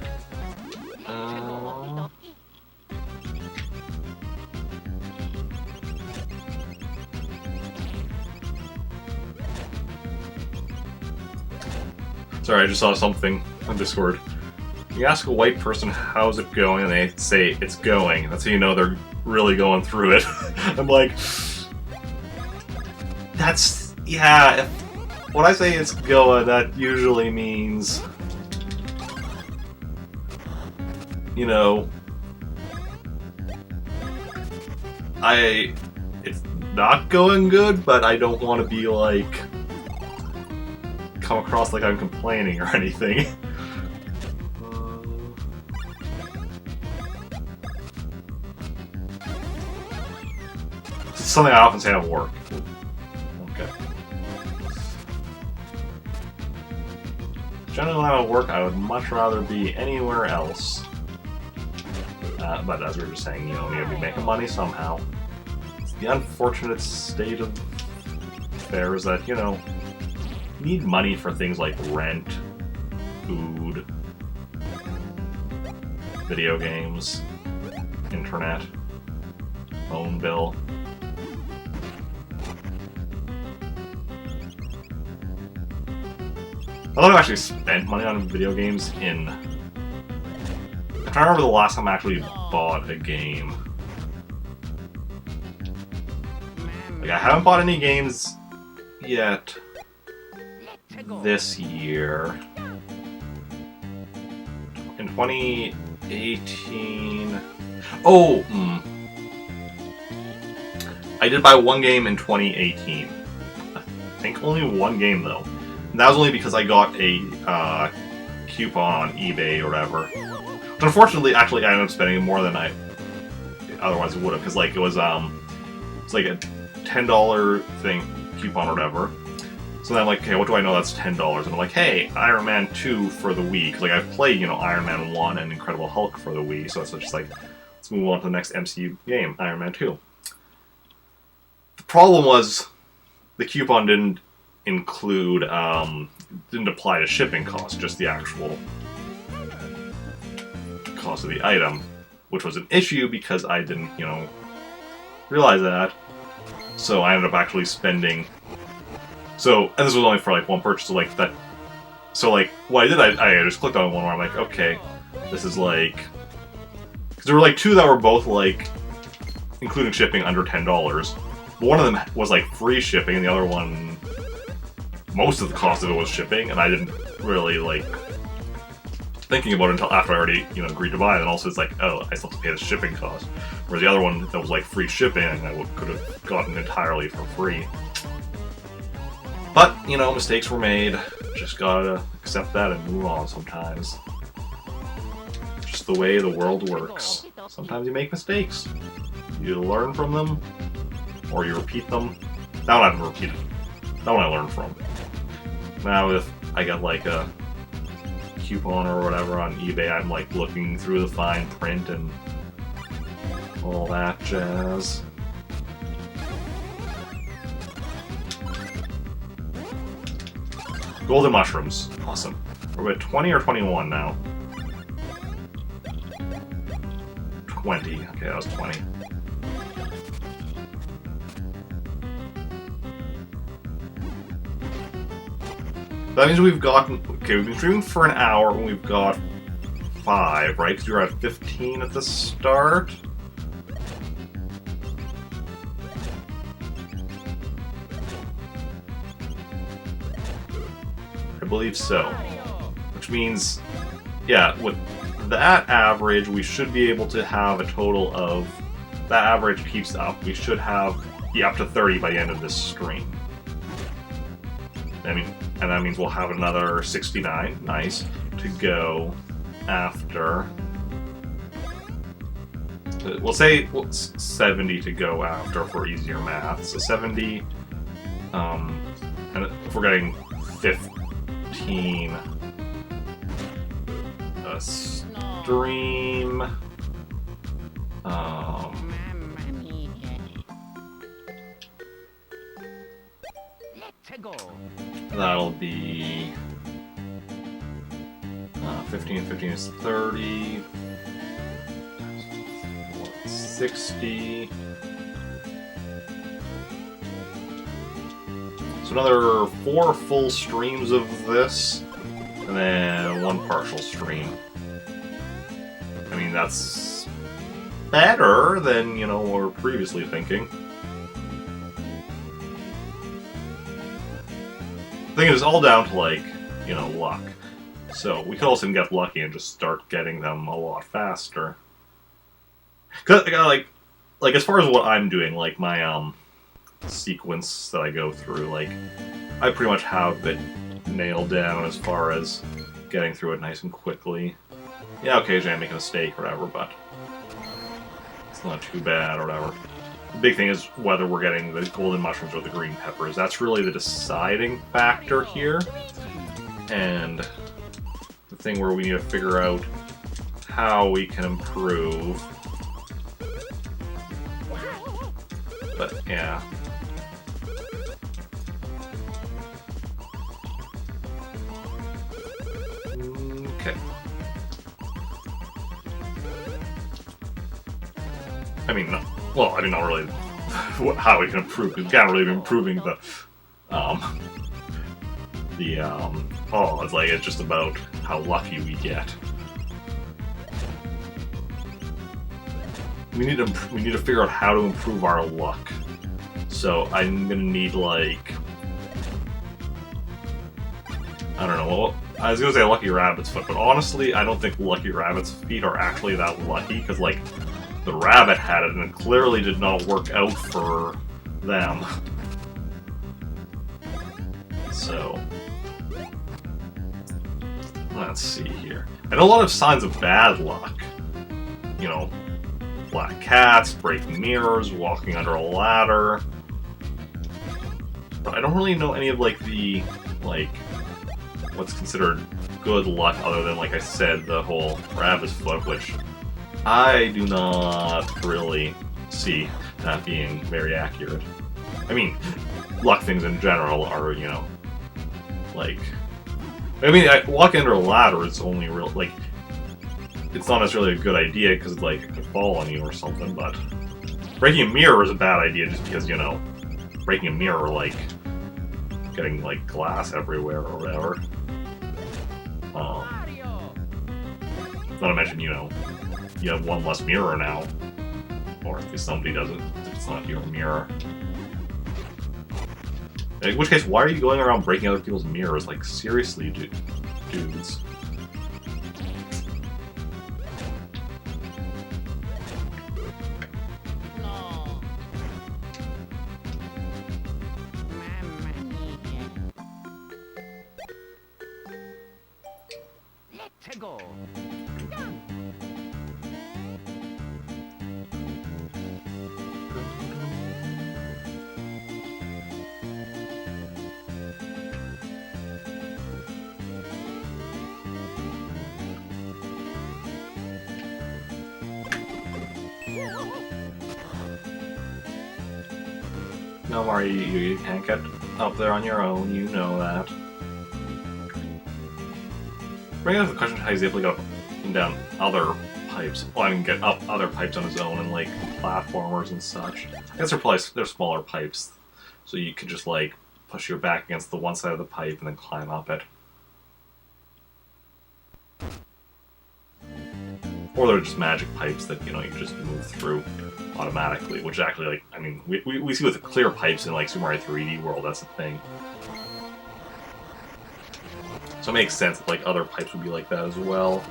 Sorry, I just saw something on Discord. You ask a white person how's it going, and they say it's going. That's how you know they're really going through it. I'm like, yeah. When I say it's going, that usually means, it's not going good, but I don't want to be like, come across like I'm complaining or anything. It's something I often say at work. Okay. Generally, when I'm at work, I would much rather be anywhere else. But as we were just saying, you need to be making money somehow. It's the unfortunate state of affairs that, you need money for things like rent, food, video games, internet, phone bill. I thought I've actually spent money on video games in... I'm trying to remember the last time I actually bought a game. Like, I haven't bought any games yet this year. In 2018... Oh! I did buy one game in 2018. I think only one game, though. And that was only because I got a coupon on eBay or whatever. But unfortunately, actually, I ended up spending more than I otherwise would have, because like it was like a $10 thing coupon or whatever. So then I'm like, okay, what do I know that's $10? And I'm like, hey, Iron Man 2 for the Wii. Like I've played, Iron Man 1 and Incredible Hulk for the Wii, so it's just like, let's move on to the next MCU game, Iron Man 2. The problem was the coupon didn't include, didn't apply to shipping costs, just the actual cost of the item, which was an issue because I didn't, realize that. So I ended up actually spending. So, and this was only for like one purchase, so like that. So like, what I did, I just clicked on one where I'm like, okay, this is like, because there were like two that were both like, including shipping, under $10. But one of them was like free shipping, and the other one, most of the cost of it was shipping, and I didn't really like thinking about it until after I already, agreed to buy it. And also it's like, oh, I still have to pay the shipping cost. Whereas the other one that was like free shipping, I could have gotten entirely for free. But, mistakes were made. Just gotta accept that and move on sometimes. Just the way the world works. Sometimes you make mistakes. You learn from them, or you repeat them, That one I haven't repeated. That one I learned from. Now if I get like a coupon or whatever on eBay, I'm like looking through the fine print and all that jazz. Golden mushrooms. Awesome. We're at 20 or 21 now? 20. Okay, that was 20. That means we've gotten... Okay, we've been streaming for an hour and we've got 5, right? Because we were at 15 at the start. I believe so. Which means, yeah, with that average, we should be able to have a total of... That average keeps up. We should have up to 30 by the end of this stream. I mean, and that means we'll have another 69, nice, to go after. We'll say 70 to go after for easier math. So 70, and if we're getting 15 a stream, that'll be 15 is 30, 60. So another 4 full streams of this, and then 1 partial stream. I mean, that's better than, you know, what we were previously thinking. The thing is, it's all down to, like, you know, luck. So we could also get lucky and just start getting them a lot faster. Cause like as far as what I'm doing, like my sequence that I go through, like I pretty much have it nailed down as far as getting through it nice and quickly. Yeah, occasionally I make a mistake or whatever, but it's not too bad or whatever. The big thing is whether we're getting the golden mushrooms or the green peppers. That's really the deciding factor here. And the thing where we need to figure out how we can improve. But, yeah. Okay. I mean, no. Well, I mean, not really how we can improve, because we can't really be improving the odds. Like, it's just about how lucky we get. We need to figure out how to improve our luck. So I'm gonna need, like, I don't know. Well, I was gonna say Lucky Rabbit's foot, but honestly, I don't think Lucky Rabbit's feet are actually that lucky, because like the rabbit had it, and it clearly did not work out for them. So let's see here. I know a lot of signs of bad luck. You know, black cats, breaking mirrors, walking under a ladder. But I don't really know any of, like, the, like, what's considered good luck other than, like I said, the whole rabbit's foot, which I do not really see that being very accurate. I mean, luck things in general are, you know, like... I mean, walking under a ladder is only real, like... It's not necessarily a good idea because, like, it could fall on you or something, but... Breaking a mirror is a bad idea just because, you know, breaking a mirror, like, getting, like, glass everywhere or whatever. Not to mention, you know, you have one less mirror now. Or if somebody doesn't, if it's not your mirror. In which case, why are you going around breaking other people's mirrors? Like, seriously, dudes. No, Mario, you can't get up there on your own, you know that. Bringing up the question of how he's able to get up and down other pipes. Well, I mean, get up other pipes on his own and, like, platformers and such. I guess they're smaller pipes, so you could just, like, push your back against the one side of the pipe and then climb up it. Or they're just magic pipes that, you know, you just move through automatically, which actually, like, I mean, we see with the clear pipes in, like, Super Mario 3D World, that's the thing. So it makes sense that, like, other pipes would be like that as well.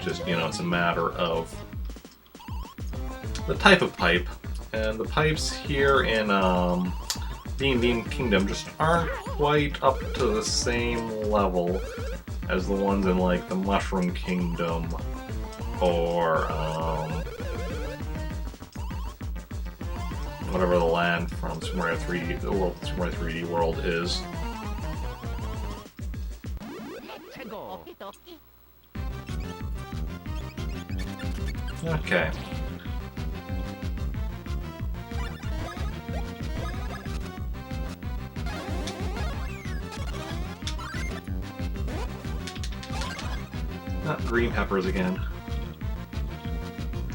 Just, you know, it's a matter of the type of pipe. And the pipes here in Beam Kingdom just aren't quite up to the same level as the ones in, like, the Mushroom Kingdom or whatever the land from Super Mario 3D, the world Super Mario 3D World is. Okay. Not green peppers again.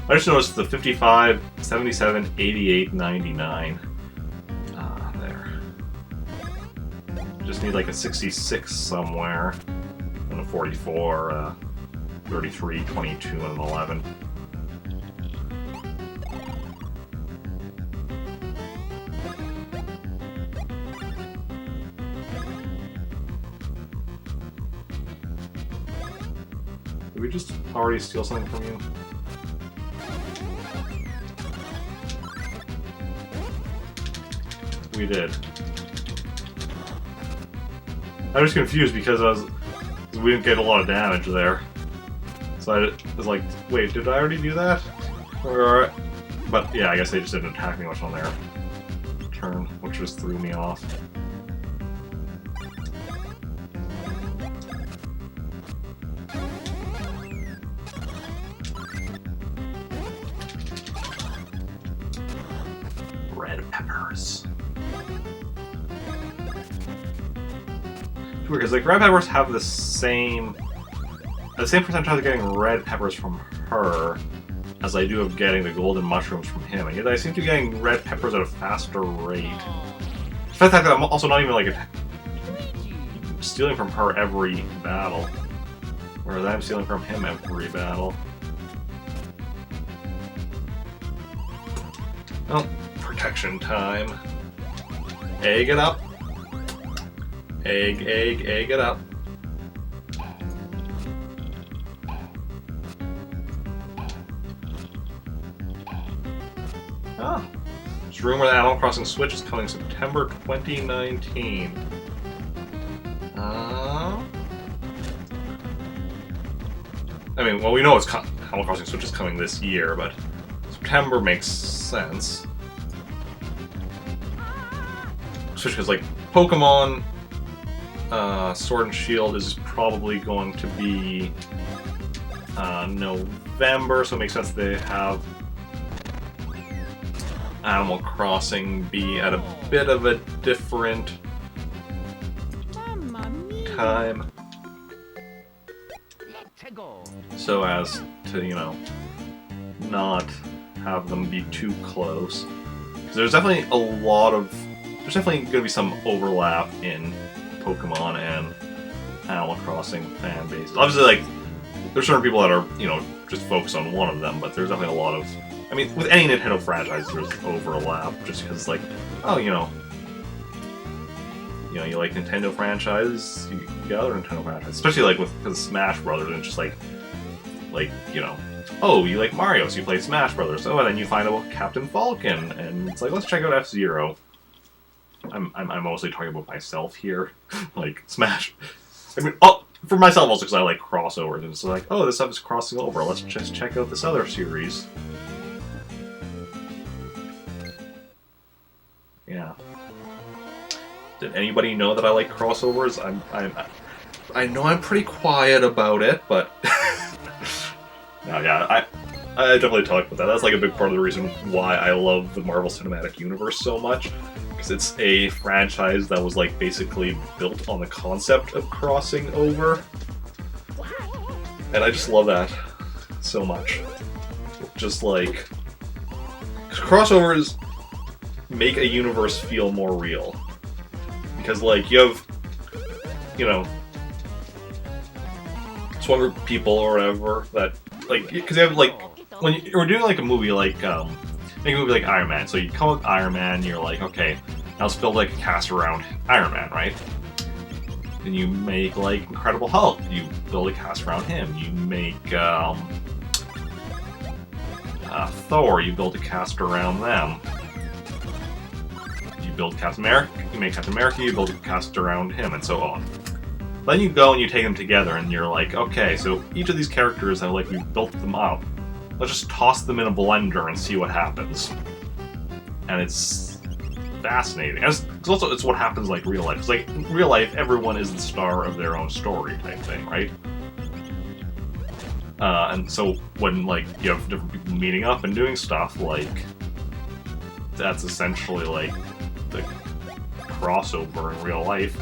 I just noticed the 55, 77, 88, 99. There. Just need like a 66 somewhere. And a 44, 33, 22, and an 11. Did we just already steal something from you? We did. I was confused because we didn't get a lot of damage there. So I was like, wait, did I already do that? But yeah, I guess they just didn't attack me much on their turn, which just threw me off. Red peppers. It's weird, because like red peppers have the same percentage of getting red peppers from her as I do of getting the golden mushrooms from him, and yet I seem to be getting red peppers at a faster rate. The fact that I'm also not even like stealing from her every battle, whereas I'm stealing from him every battle. Oh, protection time. Egg it up. Egg it up. Ah. There's a rumor that Animal Crossing Switch is coming September 2019. I mean, well, we know Animal Crossing Switch is coming this year, but September makes sense. Especially because, like, Pokemon Sword and Shield is probably going to be November, so it makes sense they have Animal Crossing be at a bit of a different time. So as to, you know, not have them be too close. Because there's definitely there's definitely going to be some overlap in Pokemon and Animal Crossing fan bases. Obviously, like, there's certain people that are, you know, just focused on one of them, but there's definitely a lot of... I mean, with any Nintendo franchise, there's overlap, just because, like, oh, you like Nintendo franchises, you got other Nintendo franchises. Especially, like, because Smash Brothers, and it's just, like, you know, oh, you like Mario, so you play Smash Brothers. Oh, and then you find out Captain Falcon, and it's like, let's check out F-Zero. I'm mostly talking about myself here. Like, Smash. I mean, for myself also, because I like crossovers, and it's like, oh, this stuff is crossing over, let's just check out this other series. Yeah. Did anybody know that I like crossovers? I know I'm pretty quiet about it, but no, yeah, I definitely talked about that. That's like a big part of the reason why I love the Marvel Cinematic Universe so much. Because it's a franchise that was like basically built on the concept of crossing over. And I just love that so much. Just like... crossovers make a universe feel more real. Because like, you have, you know, one group of people or whatever that, like, because you have like, when you're doing like a movie like, make a movie like Iron Man, so you come up with Iron Man, you're like, okay, now let's build like a cast around Iron Man, right? Then you make like Incredible Hulk, you build a cast around him. You make Thor, you build a cast around them. You build Captain America, you make Captain America, you build a cast around him, and so on. Then you go and you take them together, and you're like, okay, so each of these characters have like, we've built them up. Let's just toss them in a blender and see what happens. And it's fascinating. And it's also, it's what happens like real life. It's like, in real life, everyone is the star of their own story type thing, right? And so when like, you have different people meeting up and doing stuff, like, that's essentially like the crossover in real life.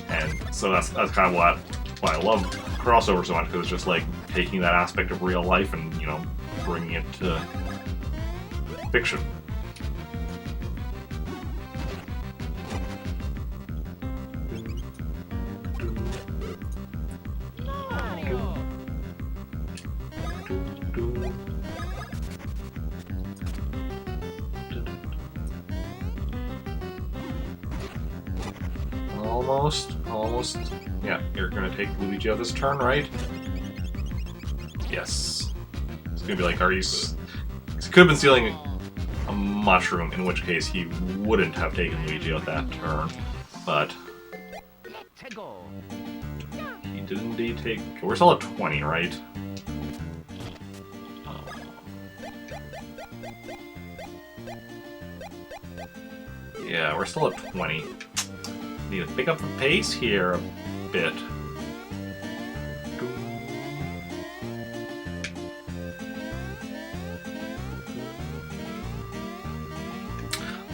And so that's kind of why I love crossover so much, because it's just like taking that aspect of real life and, you know, bringing it to fiction. Almost. Yeah, you're gonna take Luigi out this turn, right? Yes. It's gonna be like, are you... He could have been stealing a mushroom, in which case he wouldn't have taken Luigi out that turn, but... He did indeed take... Okay, we're still at 20, right? Yeah, we're still at 20. Need to pick up the pace here a bit.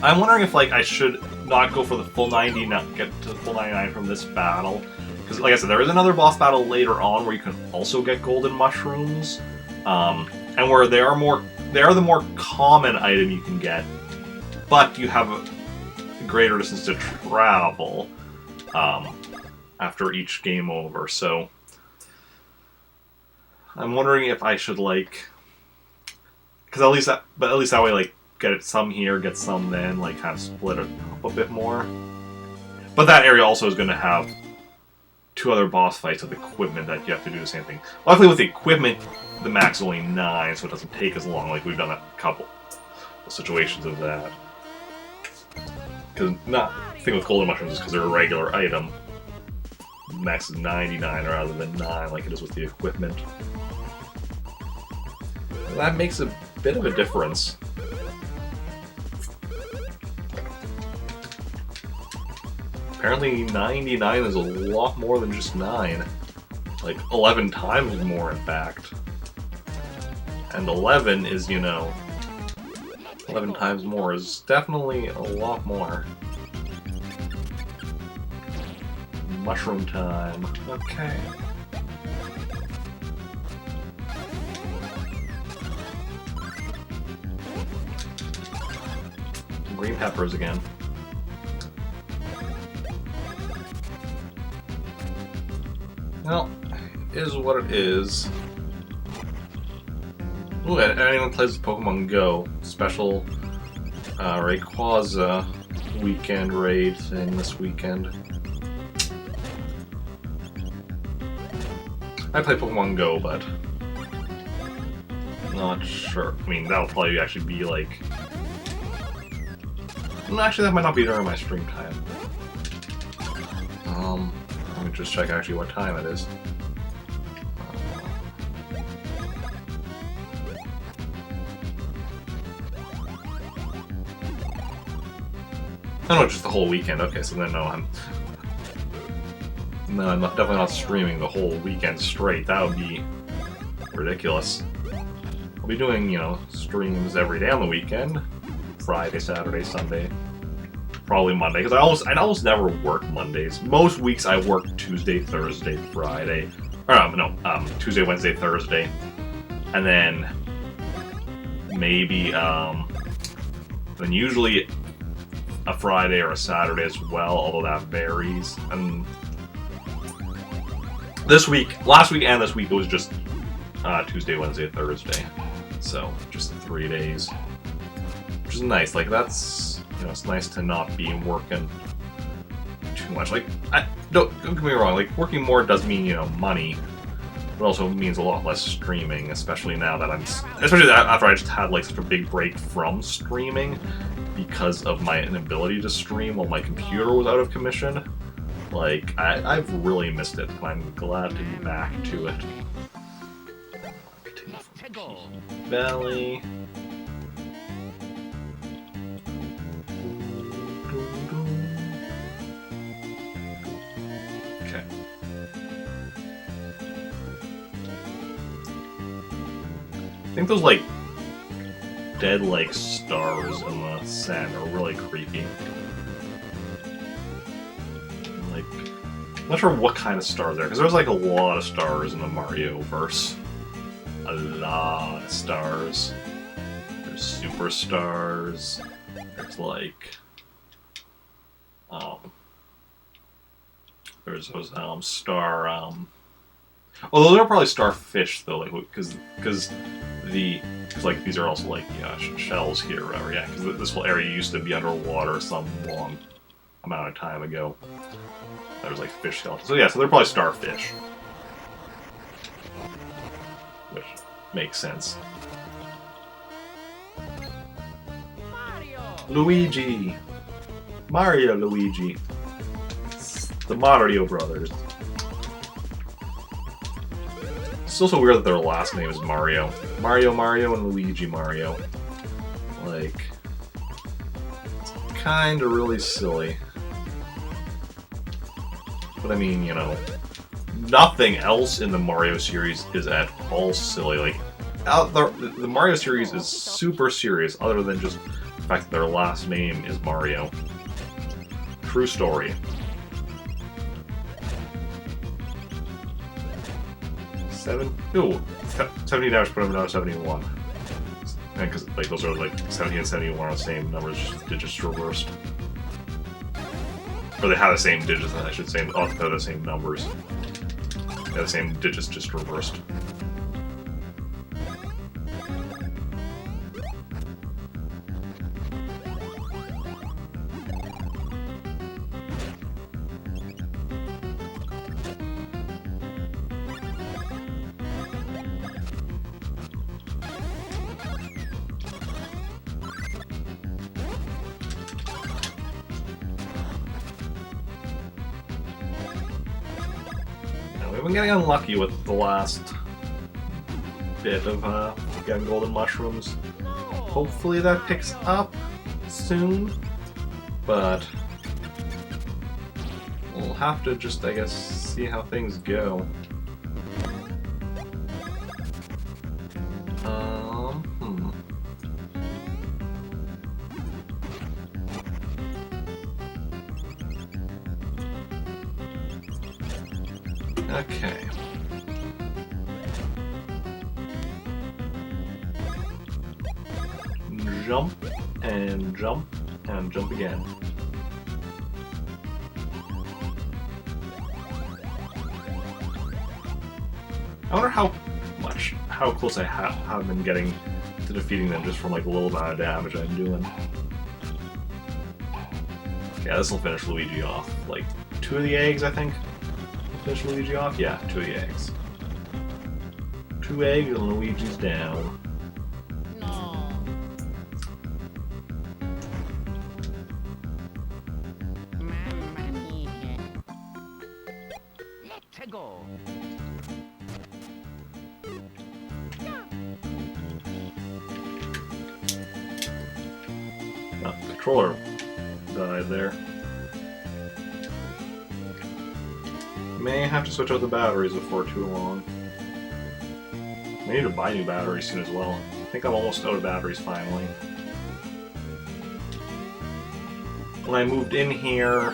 I'm wondering if like I should not go for the full 90, not get to the full 99 from this battle. Because like I said, there is another boss battle later on where you can also get golden mushrooms. And where they are the more common item you can get, but you have a greater distance to travel after each game over, so I'm wondering if I should like, because at least that way, like, get some here, get some then, like kind of split it up a bit more. But that area also is going to have 2 other boss fights with equipment that you have to do the same thing. Luckily with the equipment, the max is only 9, so it doesn't take as long. Like, we've done a couple of situations of that. Because the thing with golden mushrooms is because they're a regular item. Max is 99 rather than 9, like it is with the equipment. And that makes a bit of a difference. Apparently 99 is a lot more than just 9. Like 11 times more, in fact. And 11 is, you know, 11 times more is definitely a lot more. Mushroom time. Okay. Green peppers again. Well, it is what it is. Ooh, anyone plays Pokemon Go, special Rayquaza weekend raid thing this weekend. I play Pokemon Go, but not sure. I mean, that'll probably actually be like... No, actually, that might not be during my stream time. Let me just check actually what time it is. Oh no, just the whole weekend. Okay, so then no, I'm definitely not streaming the whole weekend straight. That would be ridiculous. I'll be doing, you know, streams every day on the weekend. Friday, Saturday, Sunday. Probably Monday, because I almost never work Mondays. Most weeks I work Tuesday, Thursday, Friday. Or Tuesday, Wednesday, Thursday. And then maybe, then usually a Friday or a Saturday as well, although that varies. And last week and this week, it was just Tuesday, Wednesday, Thursday. So, just 3 days. Which is nice. Like, that's, you know, it's nice to not be working too much. Like, don't get me wrong, like, working more does mean, you know, money. But also means a lot less streaming, especially now that especially after I just had, like, such a big break from streaming because of my inability to stream while my computer was out of commission. Like, I've really missed it, and I'm glad to be back to it. Valley. Okay. I think those, like, dead, like, stars in the sand are really creepy. Like, I'm not sure what kind of stars there, because there's, like, a lot of stars in the Mario-verse. A lot of stars. There's superstars. There's like, there's those star. Although they're probably starfish though, like because like these are also like shells here, or whatever. Yeah, because this whole area used to be underwater some long amount of time ago. There was like fish skeletons. So yeah, so they're probably starfish. Which makes sense. Luigi! Mario Luigi. It's the Mario brothers. It's also weird that their last name is Mario. Mario and Luigi Mario. Like, it's kinda really silly. But I mean, you know, nothing else in the Mario series is at all silly. Like, the Mario series is super serious, other than just the fact that their last name is Mario. True story. 70 damage, put them down to 71. And because like those are like 70 and 71 are the same numbers, just digits reversed. Or they have the same digits, I should say. Oh, they're the same numbers. They have the same digits, just reversed. We've been getting unlucky with the last bit of getting golden mushrooms. Hopefully that picks up soon, but we'll have to just, I guess, see how things go. Okay. Jump, and jump, and jump again. I wonder how close I have been getting to defeating them just from like a little amount of damage I'm doing. Yeah, this will finish Luigi off. Like 2 of the eggs, I think. Finish Luigi off? Yeah, 2 of the eggs. 2 eggs and Luigi's down. No. Mamma mia. Let's go. Oh, the controller died there. May have to switch out the batteries before too long. I need to buy new batteries soon as well. I think I'm almost out of batteries finally. When I moved in here,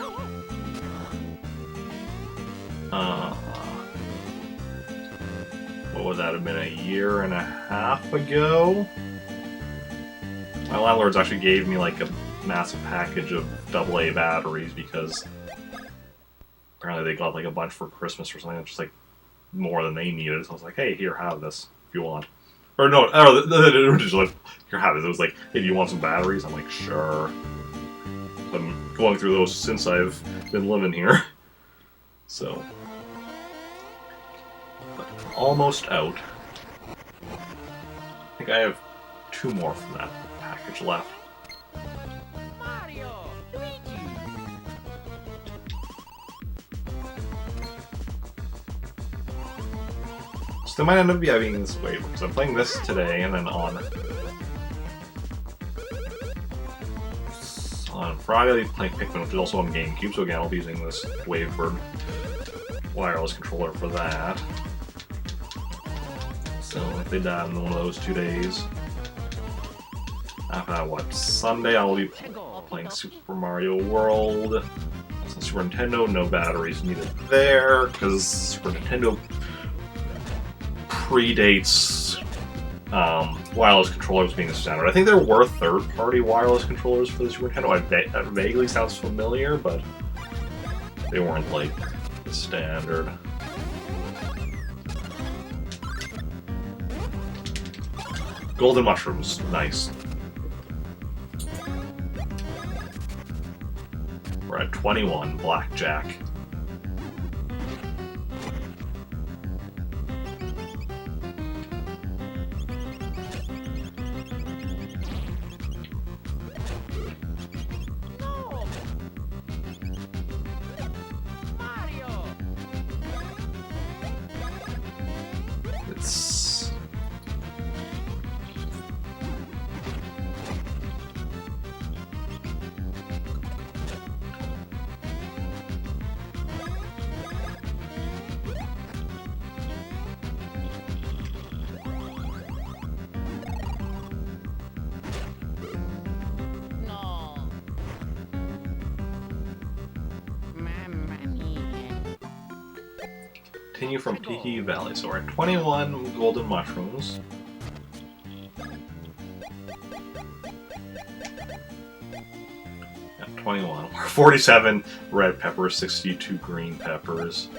what would that have been, a year and a half ago? My landlords actually gave me like a massive package of AA batteries because apparently they got like a bunch for Christmas or something, just like more than they needed. So I was like, hey, here, have this if you want. Or no, they were just like, here, have this. It was like, hey, do you want some batteries? I'm like, sure. I'm going through those since I've been living here. So, but almost out. I think I have 2 more from that package left. Mario, Luigi. So they might end up having this wave because I'm playing this today, and then on Friday I'll be playing Pikmin, which is also on GameCube. So again, I'll be using this Wavebird wireless controller for that. So if they die in one of those 2 days, after that, what, Sunday I'll be playing Super Mario World. On Super Nintendo, no batteries needed there because Super Nintendo predates wireless controllers being the standard. I think there were third-party wireless controllers for the Super Nintendo. That vaguely sounds familiar, but they weren't like the standard. Golden mushrooms, nice. We're at 21, blackjack. No. Mario. It's... No. Mamma mia. Continue from Tiki Valley. So we're at 21 golden mushrooms. At 21. We're 47 red peppers, 62 green peppers,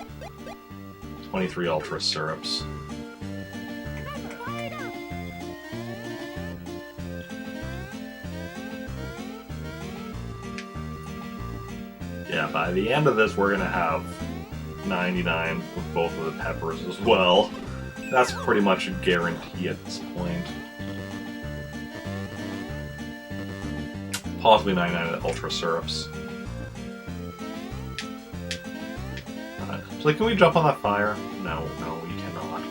23 ultra syrups. Yeah, by the end of this, we're gonna have 99 with both of the peppers as well. That's pretty much a guarantee at this point. Possibly 99 ultra syrups. So, can we jump on that fire? No, we cannot.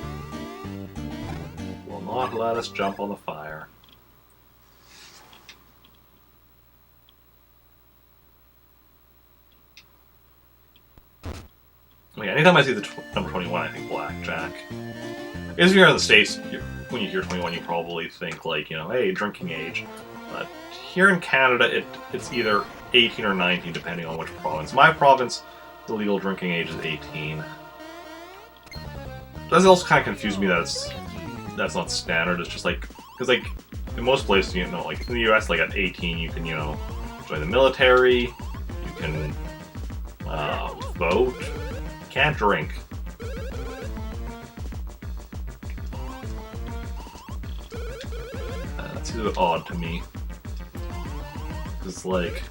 Will not let us jump on the fire. Yeah, anytime I see the number 21, I think blackjack. If you're in the States, when you hear 21, you probably think, like, you know, hey, drinking age. But here in Canada, it's either 18 or 19, depending on which province. My province, the legal drinking age is 18. That also kind of confused me that that's not standard. It's just like, because like, in most places, you know, like in the US, like at 18, you can, you know, join the military, you can vote. Can't drink. That seems a bit odd to me. Because, like,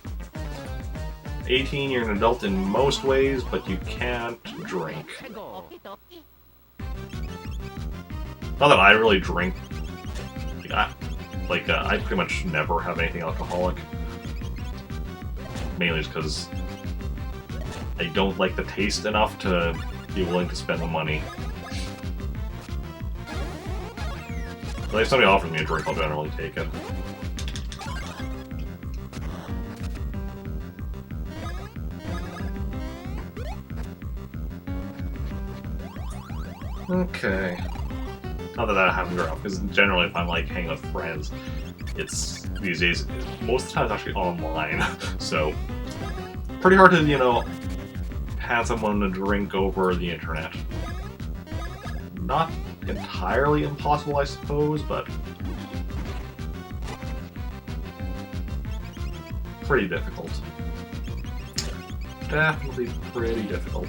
18, you're an adult in most ways, but you can't drink. Not that I really drink. I pretty much never have anything alcoholic. Mainly just because I don't like the taste enough to be willing to spend the money. But if somebody offers me a drink, I'll generally take it. Okay. Not that I haven't grown up, because generally if I'm like hanging with friends, it's these days most of the time it's actually online. So pretty hard to, you know, hand someone a drink over the internet. Not entirely impossible, I suppose, but pretty difficult. Definitely pretty difficult.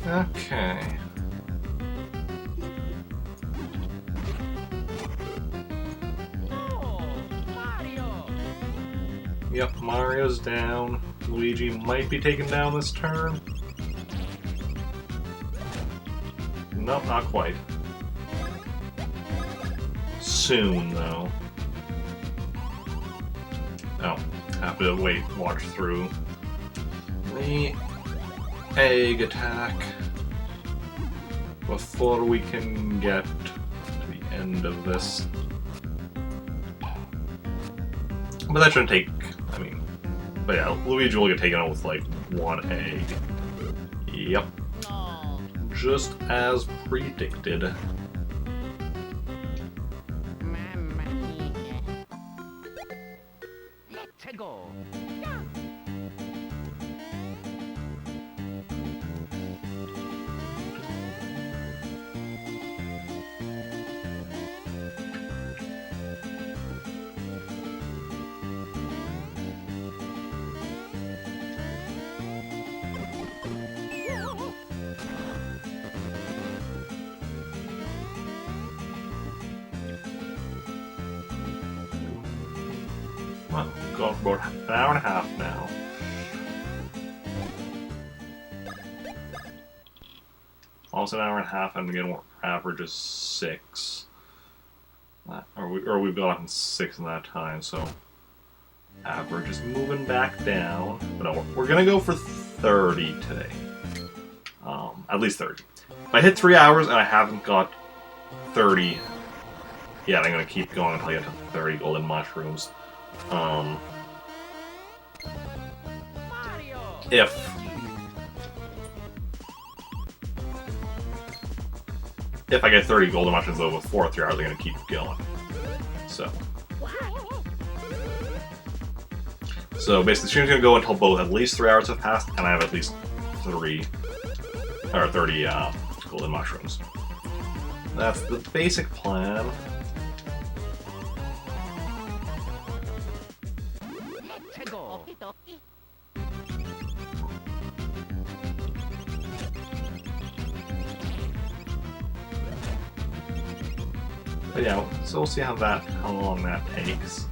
Okay. No, Mario. Yep, Mario's down. Luigi might be taken down this turn. Nope, not quite. Soon, though. Oh, have to wait, watch through the egg attack before we can get to the end of this. But that shouldn't take, I mean, but yeah, Luigi will get taken out with like one egg. Yep, No. just as predicted. Mamma mia. Let's go. Well, going for about an hour and a half now. Almost an hour and a half, and again, our average is 6. Or we've gotten 6 in that time, so average is moving back down. But no, we're gonna go for 30 today. At least 30. If I hit 3 hours and I haven't got 30 yet, I'm gonna keep going until I get to 30 golden mushrooms. Mario. If I get 30 golden mushrooms though before 3 hours, I'm gonna keep going. So basically, the stream's gonna go until both at least 3 hours have passed, and I have at least 30 golden mushrooms. That's the basic plan. Let's go. But yeah, so we'll see how long that takes.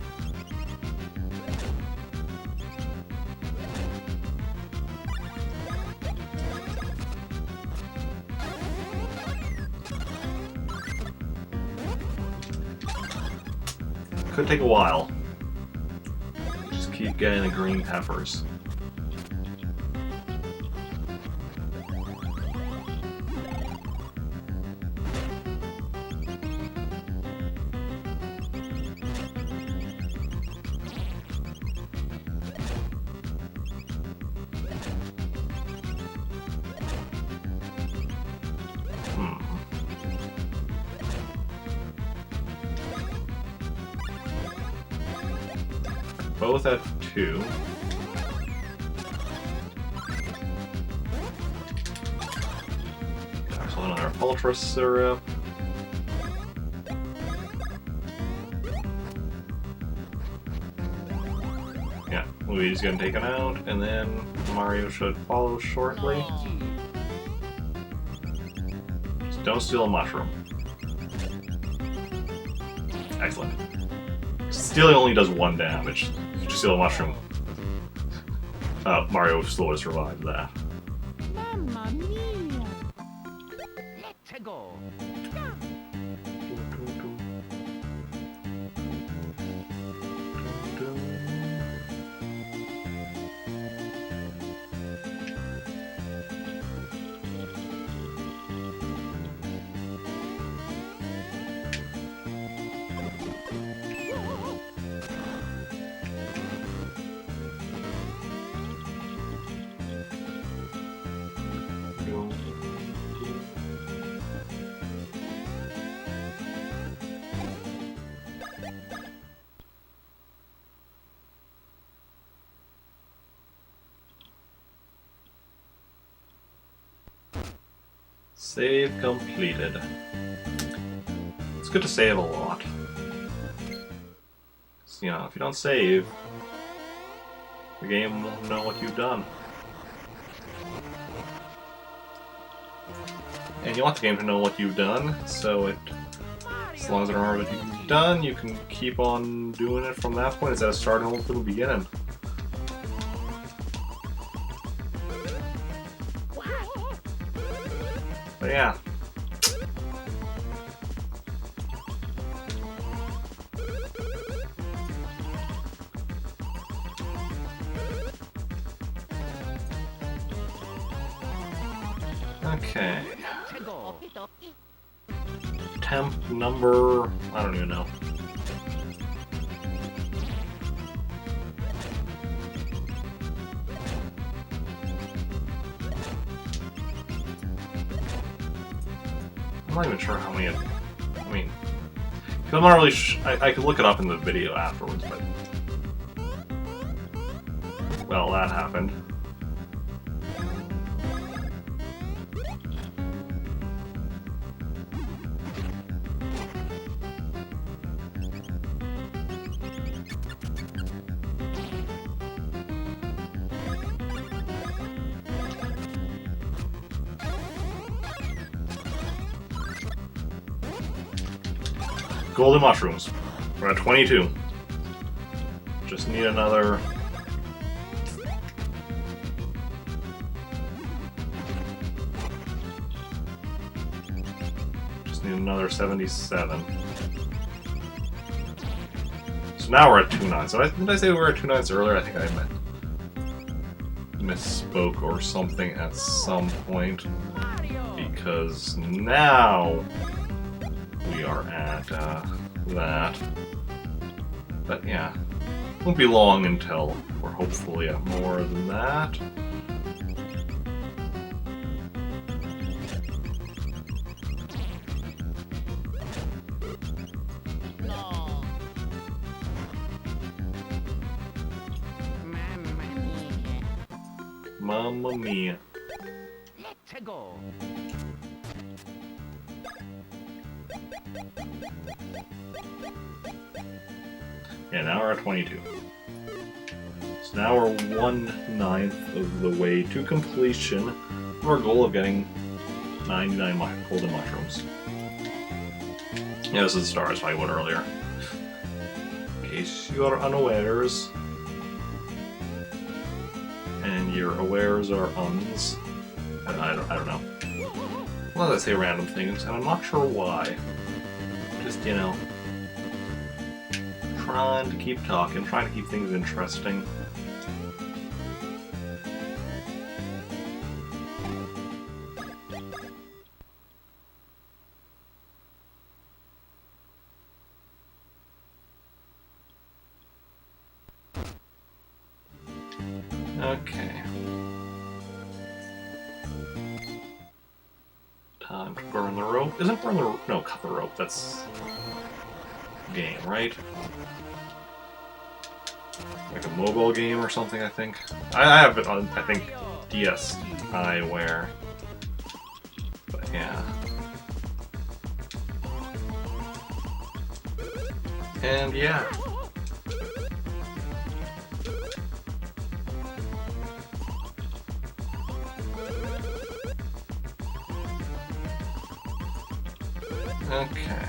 Could take a while. Just keep getting the green peppers. Both at 2. There's another ultra syrup. Yeah, Luigi's gonna take him out, and then Mario should follow shortly. Just don't steal a mushroom. Excellent. Stealing only does 1 damage. If you just steal a mushroom, Mario will slowly survive that. Mamma mia. Let's go. Save completed. It's good to save a lot. So, you know, if you don't save, the game won't know what you've done. And you want the game to know what you've done, so as long as it remembers what you've done, you can keep on doing it from that point instead of starting over from the beginning. But yeah. Okay. Temp number... I don't even know. I'm not even sure how many... I mean... Cause I'm not really I could look it up in the video afterwards, but... Well, that happened. Golden mushrooms. We're at 22. Just need another... Just need another 77. So now we're at 2.9. So did I say we were at 2.9 earlier? I think I misspoke or something at some point. Because now... we are at that. But yeah, won't be long until we're hopefully at more than that. No. Mamma mia. Let's go. Yeah, now we're at 22. So now we're 1/9 of the way to completion of our goal of getting 99 golden mushrooms. Yeah, this is the star as I would earlier. In case you are unawares. And your awares are uns. I don't know. Well, let's say random things, and I'm not sure why. Just, you know, trying to keep talking, trying to keep things interesting. Okay. Time to burn the rope. Isn't burn the rope? No, cut the rope. That's game, right? Like a mobile game or something, I think. I have it on, I think, DSiWare. But yeah. And yeah. Okay.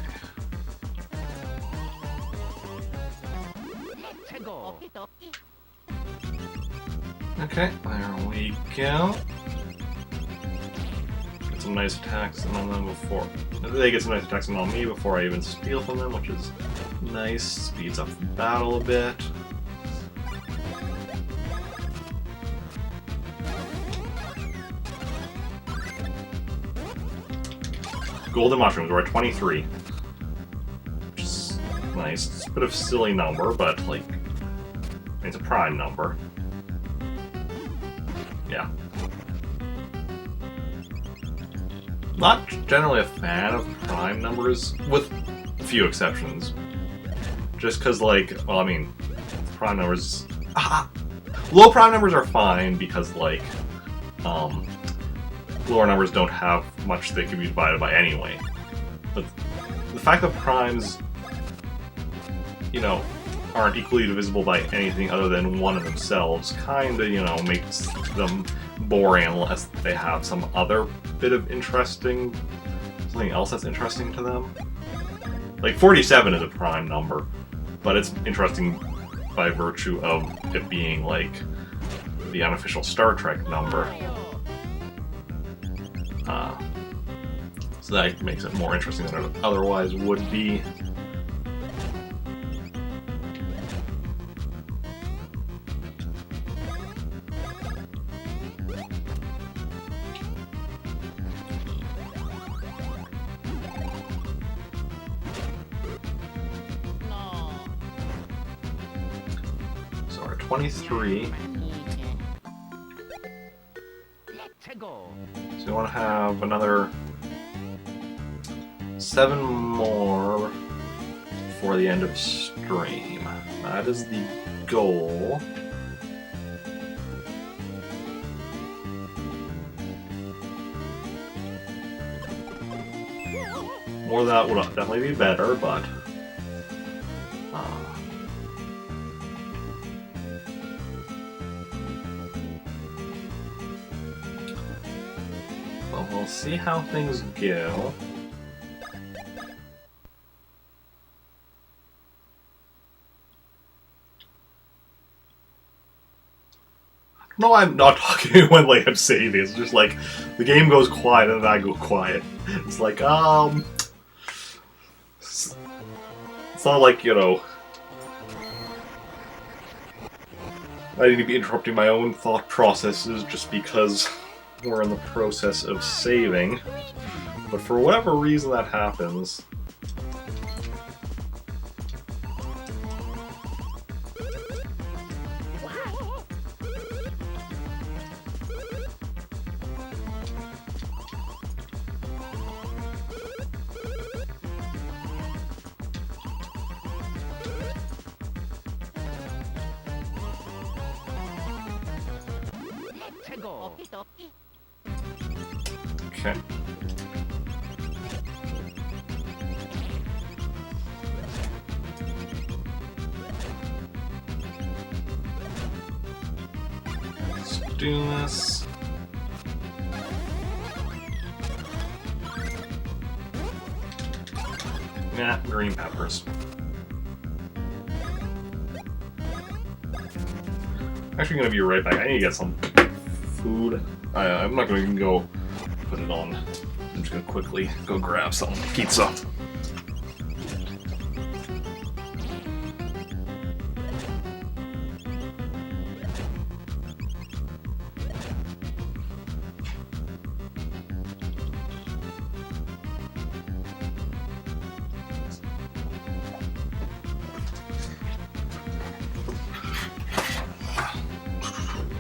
Let's go. Okay, there we go. Get some nice attacks on them before... They get some nice attacks on me before I even steal from them, which is nice. Speeds up the battle a bit. Golden mushrooms, we're at 23. Which is nice. It's a bit of a silly number, but, like, it's a prime number. Yeah. Not generally a fan of prime numbers, with a few exceptions. Just because, like, well, I mean, prime numbers... Low prime numbers are fine because, like, lower numbers don't have much they can be divided by anyway. But the fact that primes, you know, aren't equally divisible by anything other than one of themselves kinda, you know, makes them boring unless they have some other bit of something else that's interesting to them. Like 47 is a prime number, but it's interesting by virtue of it being like the unofficial Star Trek number. So that makes it more interesting than it otherwise would be. No. So our 23. Let's go. So we want to have another 7 more before the end of stream. That is the goal. More of that would definitely be better, but well, we'll see how things go. No, I'm not talking when like I'm saving. It's just like the game goes quiet and then I go quiet. It's like it's not like, you know, I need to be interrupting my own thought processes just because we're in the process of saving. But for whatever reason that happens. Let's go. Okay. Let's do this. Nah, green peppers. Actually gonna be right back. I need to get some food. I'm not gonna even go put it on. I'm just gonna quickly go grab some pizza.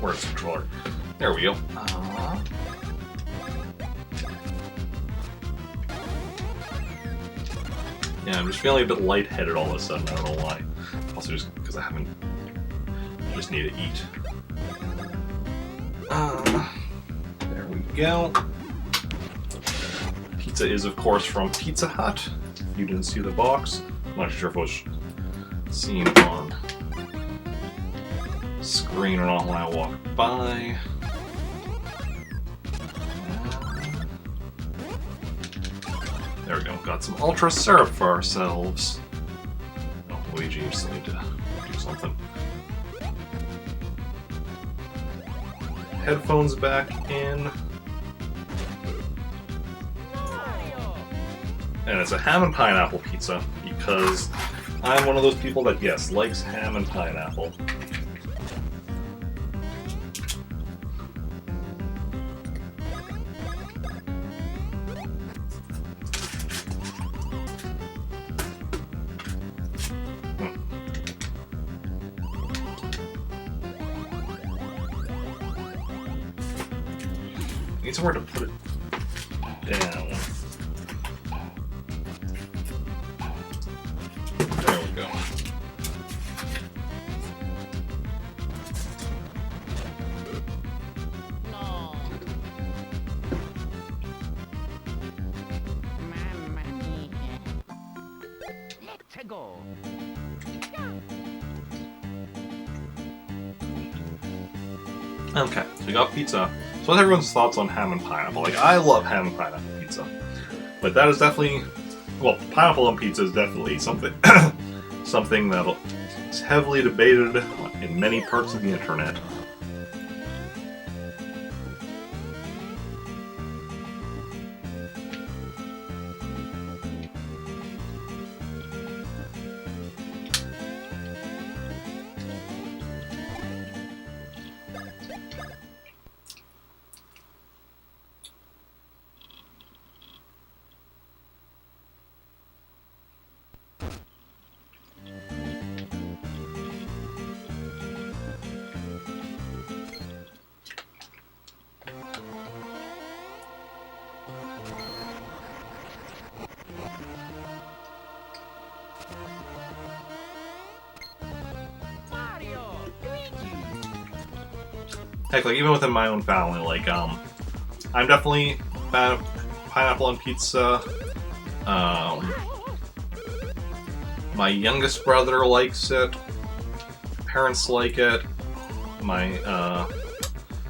Where's the controller? There we go. Yeah, I'm just feeling a bit lightheaded all of a sudden. I don't know why. Also, just because I just need to eat. There we go. Pizza is, of course, from Pizza Hut. If you didn't see the box, I'm not sure if it was seen on screen or not when I walked by. There we go, got some ultra syrup for ourselves. Oh, Luigi, you still need to do something. Headphones back in. And it's a ham and pineapple pizza because I'm one of those people that, yes, likes ham and pineapple. Need somewhere to put it down. There we go. No. 최고. Okay, so we got pizza. So what's everyone's thoughts on ham and pineapple? Like, I love ham and pineapple pizza. But that is definitely... Well, pineapple on pizza is definitely something something that is heavily debated in many parts of the internet. Mario, Luigi. Heck, like, even within my own family, like, I'm definitely a fan of pineapple on pizza. My youngest brother likes it. Parents like it. My,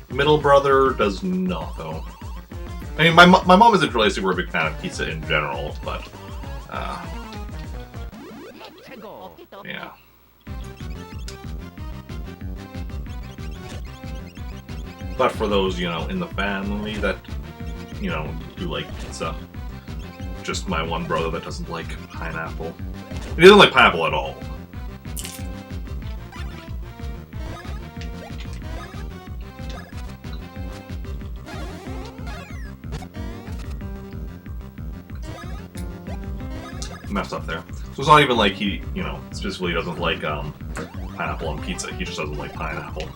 middle brother does not, though. I mean, my mom isn't really a super big fan of pizza in general, but, 최고. yeah. But for those, you know, in the family that, you know, do like pizza. Just my one brother that doesn't like pineapple. He doesn't like pineapple at all. Messed up there. So it's not even like he, you know, specifically doesn't like pineapple on pizza. He just doesn't like pineapple.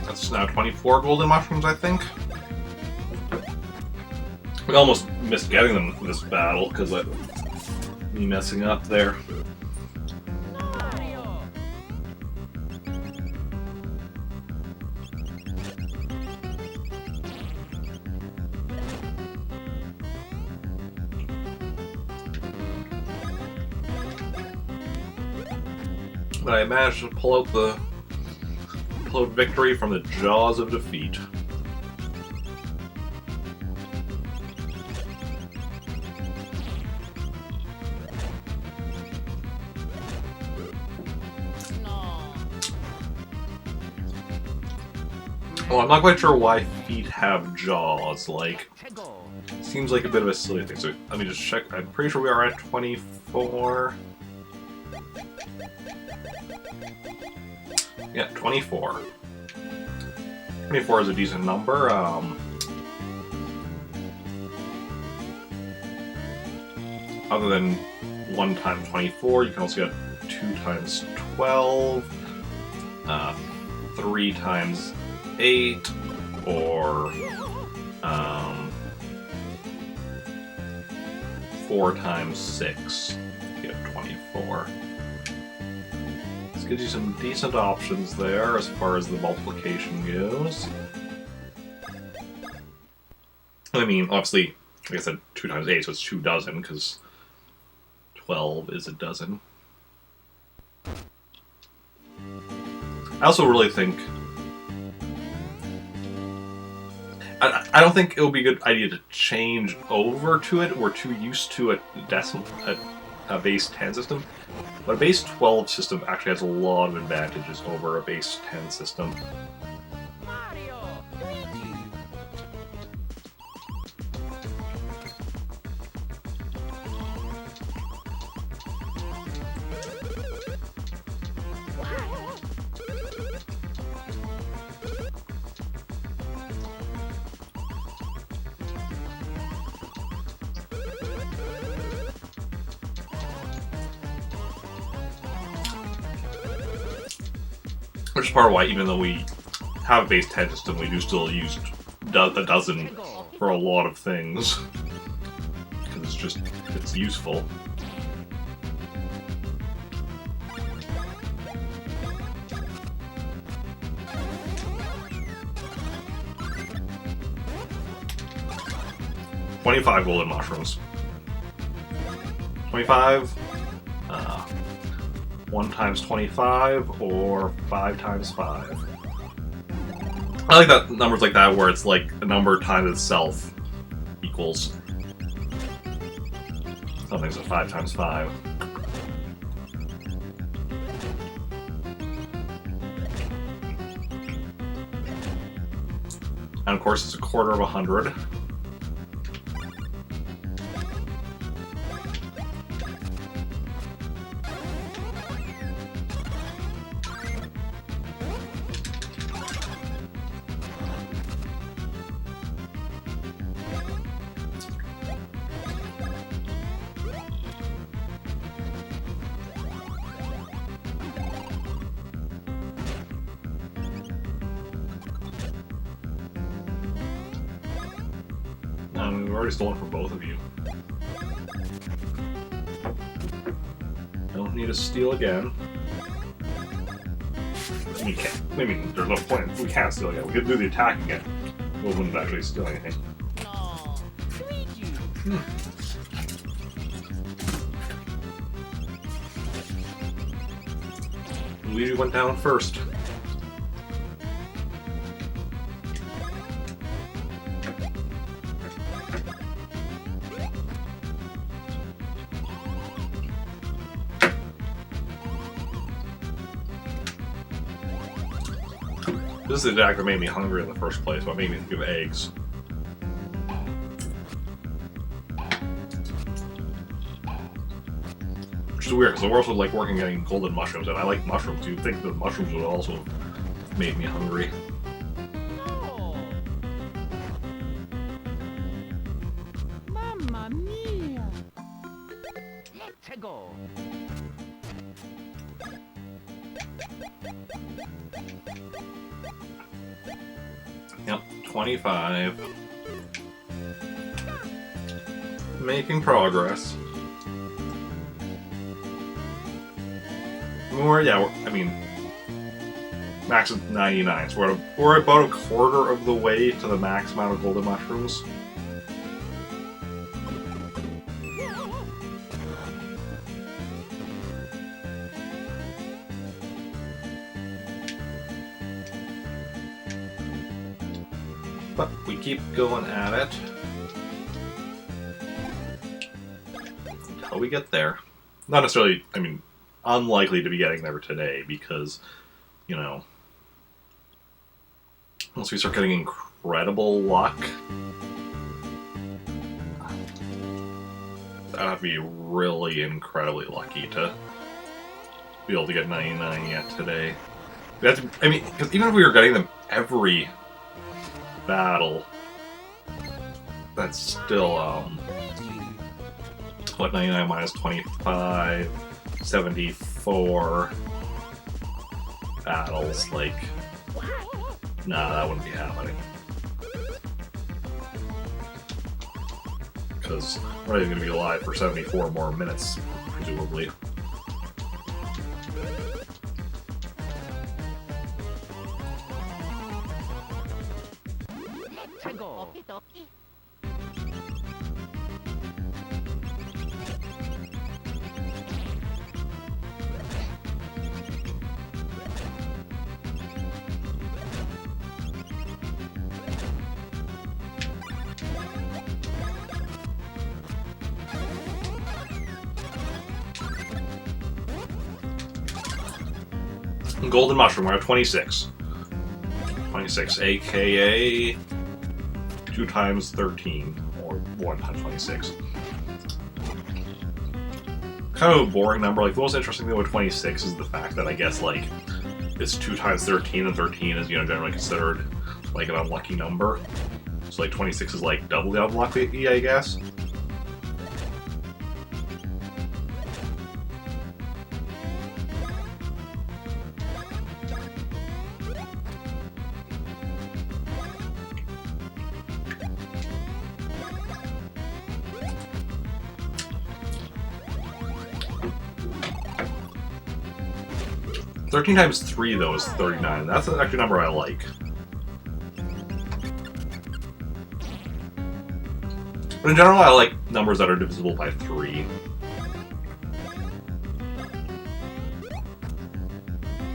That's now 24 golden mushrooms, I think. We almost missed getting them for this battle because of me messing up there. Mario. But I managed to pull out victory from the jaws of defeat. No. Oh, I'm not quite sure why feet have jaws. Like, 최고. seems like a bit of a silly thing. So let me just check. I'm pretty sure we are at 24. Yeah, 24. 24 is a decent number. Other than 1 times 24, you can also get 2 times 12, 3 times 8, or 4 times 6. You get 24. This gives you some decent options there as far as the multiplication goes. I mean, obviously, like I said, 2 times 8, so it's 2 dozen, because 12 is a dozen. I also really think... I don't think it would be a good idea to change over to it. We're too used to a base 10 system. But a base 12 system actually has a lot of advantages over a base 10 system. Mario, Luigi. Which is part of why, even though we have a base 10 system, we do still use a dozen for a lot of things. Because it's useful. $25 golden mushrooms. 25, 1 times 25, or 5 times 5. I like that numbers like that where it's like a number times itself equals something's at 5 times 5. And of course it's a quarter of 100. We've already stolen from both of you. Don't need to steal again. We can't. I mean, there's no point. We can't steal again. We could do the attack again. We wouldn't actually steal anything. No. Luigi. Luigi went down first. This is the attack that made me hungry in the first place, but made me think of eggs. Which is weird, because we're also like working getting golden mushrooms, and I like mushrooms. You'd think the mushrooms would also have made me hungry. No. Mamma mia. Let's go. Yep, 25. Making progress. I mean, max is 99, so we're about a quarter of the way to the max amount of golden mushrooms. But we keep going at it until we get there. Not necessarily, I mean, unlikely to be getting there today because, you know, once we start getting incredible luck, I'd have to be really incredibly lucky to be able to get 99 yet today. That's, I mean, because even if we were getting them every battle, that's still, what, 99 minus 25, 74 battles, like, nah, that wouldn't be happening. Because we're not even going to be alive for 74 more minutes, presumably. Let's go. Golden mushroom, we're at 26. 26, aka 2 times 13, or 1 times 26. Kind of a boring number. Like, the most interesting thing with 26 is the fact that I guess, like, it's 2 times 13, and 13 is, you know, generally considered, like, an unlucky number. So, like, 26 is, like, double the unlucky, I guess. 13 times 3, though, is 39. That's actually a number I like. But in general, I like numbers that are divisible by 3.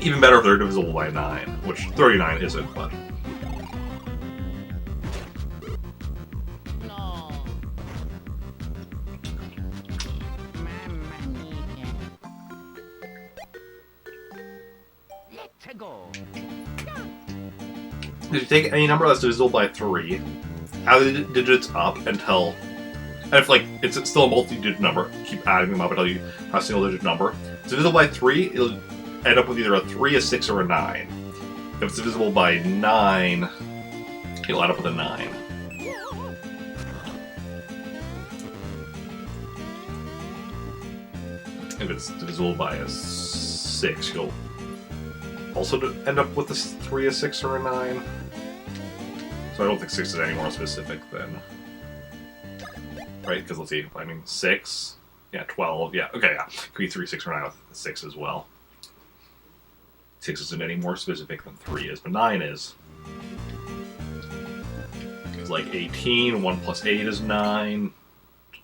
Even better if they're divisible by 9, which 39 isn't, but... No. Mamma mia. Let's go. If you take any number that's divisible by 3, add the digits up until... And if, like, it's still a multi-digit number, keep adding them up until you have a single-digit number. If it's divisible by 3, it'll end up with either a 3, a 6, or a 9. If it's divisible by 9, you'll end up with a 9. If it's divisible by a 6, you'll also end up with a 3, a 6, or a 9. So I don't think 6 is any more specific than... Right? Because let's see, I mean 6, yeah, 12, yeah, okay, yeah. Could be 3, 6, or 9 with 6 as well. 6 isn't any more specific than 3 is, but 9 is. It's like 18, 1 plus 8 is 9.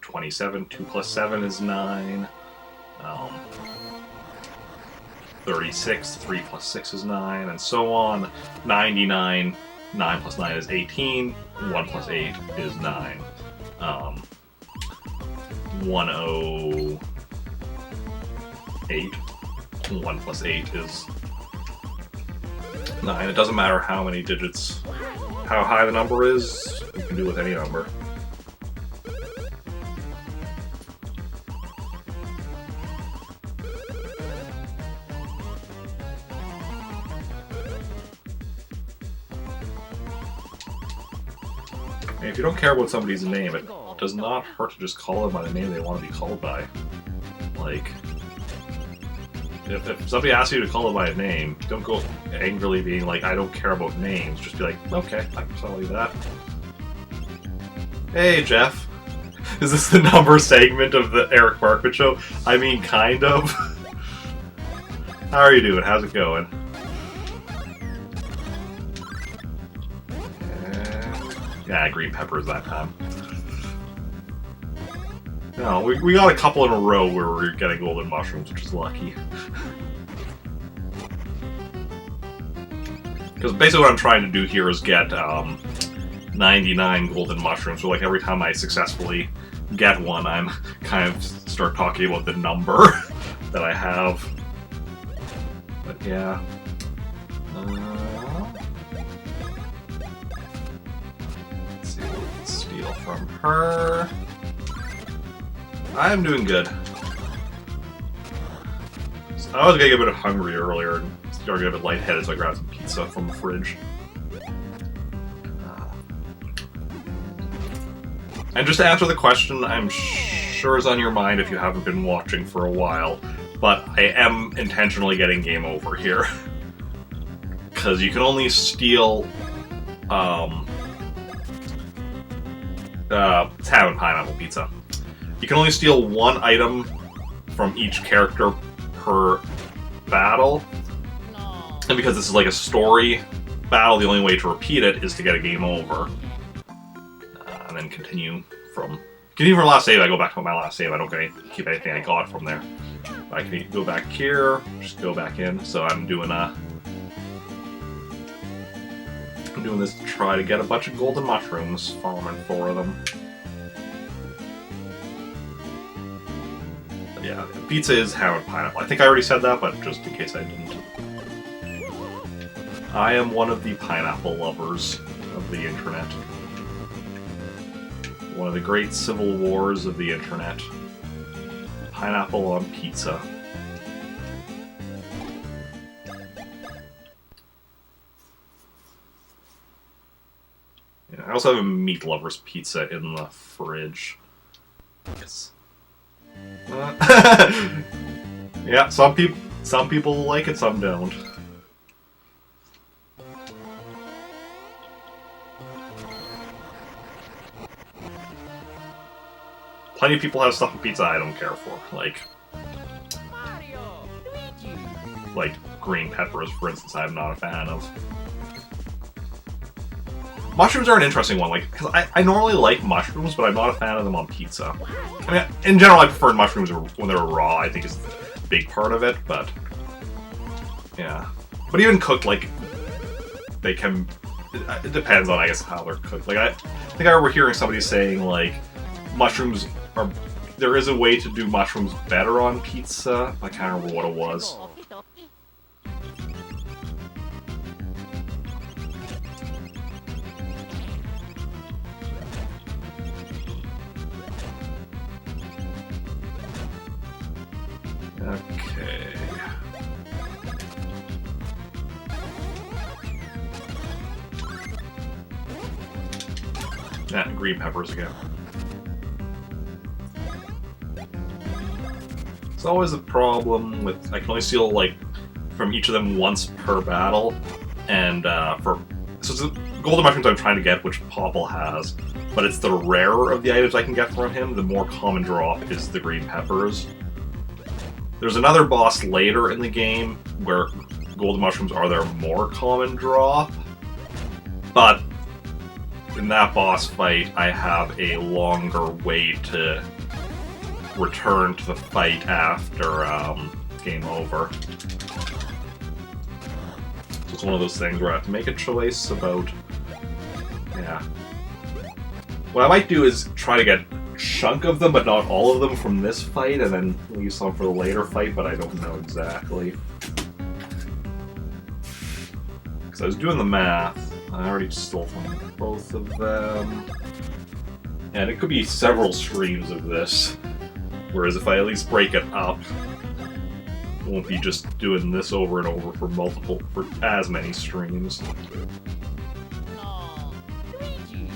27, 2 plus 7 is 9. 36, 3 plus 6 is 9, and so on. 99, 9 plus 9 is 18. 1 plus 8 is 9. 108. 1 plus 8 is 9. It doesn't matter how many digits, how high the number is, you can do it with any number. And if you don't care about somebody's name, it does not hurt to just call them by the name they want to be called by. Like, if somebody asks you to call them by a name, don't go angrily being like, I don't care about names. Just be like, okay, I can tell you that. Hey, Jeff. Is this the number segment of the Eric Barkman show? I mean, kind of. How are you doing? How's it going? Yeah, green peppers that time. No, we got a couple in a row where we were getting golden mushrooms, which is lucky. Because basically what I'm trying to do here is get 99 golden mushrooms, so like every time I successfully get one, I'm kind of start talking about the number that I have. But yeah. Let's see what we can steal from her. I'm doing good. So I was getting a bit hungry earlier and started getting a bit lightheaded, so I grabbed some pizza from the fridge. And just to answer the question, I'm sure is on your mind if you haven't been watching for a while, but I am intentionally getting game over here. Because you can only steal ham and pineapple pizza. You can only steal one item from each character per battle. No. And because this is like a story battle, the only way to repeat it is to get a game over. And then continue from last save. I go back to my last save. I don't keep anything I got from there. I can go back here, just go back in. So I'm doing this to try to get a bunch of golden mushrooms, farming 4 of them. But yeah, pizza is ham and pineapple. I think I already said that, but just in case I didn't. I am one of the pineapple lovers of the internet. One of the great civil wars of the internet. Pineapple on pizza. Yeah, I also have a meat lover's pizza in the fridge. Yes. Yeah, some people like it, some don't. Plenty of people have stuff in pizza I don't care for, like... Mario, Luigi. like green peppers, for instance, I'm not a fan of. Mushrooms are an interesting one, like, because I normally like mushrooms, but I'm not a fan of them on pizza. I mean, in general, I prefer mushrooms when they're raw, I think is a big part of it, but yeah. But even cooked, like, they can, it depends on, I guess, how they're cooked. Like, I think I remember hearing somebody saying, like, mushrooms are, there is a way to do mushrooms better on pizza. I can't remember what it was. Okay. Green peppers again. It's always a problem with, I can only steal like from each of them once per battle, and so it's the golden mushrooms I'm trying to get, which Popple has, but it's the rarer of the items I can get from him. The more common drop is the green peppers. There's another boss later in the game where golden mushrooms are their more common drop, but in that boss fight I have a longer way to return to the fight after game over. So it's one of those things where I have to make a choice about, yeah. What I might do is try to get a chunk of them, but not all of them from this fight, and then leave some for the later fight, but I don't know exactly. Because I was doing the math, I already stole from both of them. And it could be several streams of this. Whereas if I at least break it up, I won't be just doing this over and over for as many streams. No, Luigi.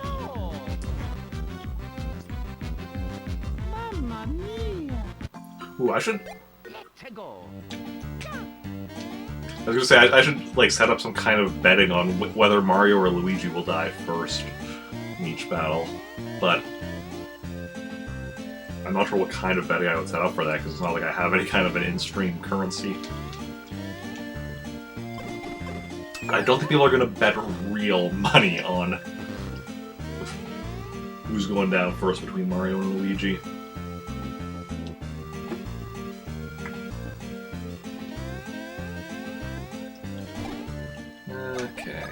No. Mamma mia. Ooh, I should... Let's go. I was gonna say, I should like set up some kind of betting on whether Mario or Luigi will die first in each battle, but I'm not sure what kind of betting I would set up for that, because it's not like I have any kind of an in-stream currency. I don't think people are gonna bet real money on who's going down first between Mario and Luigi. Okay.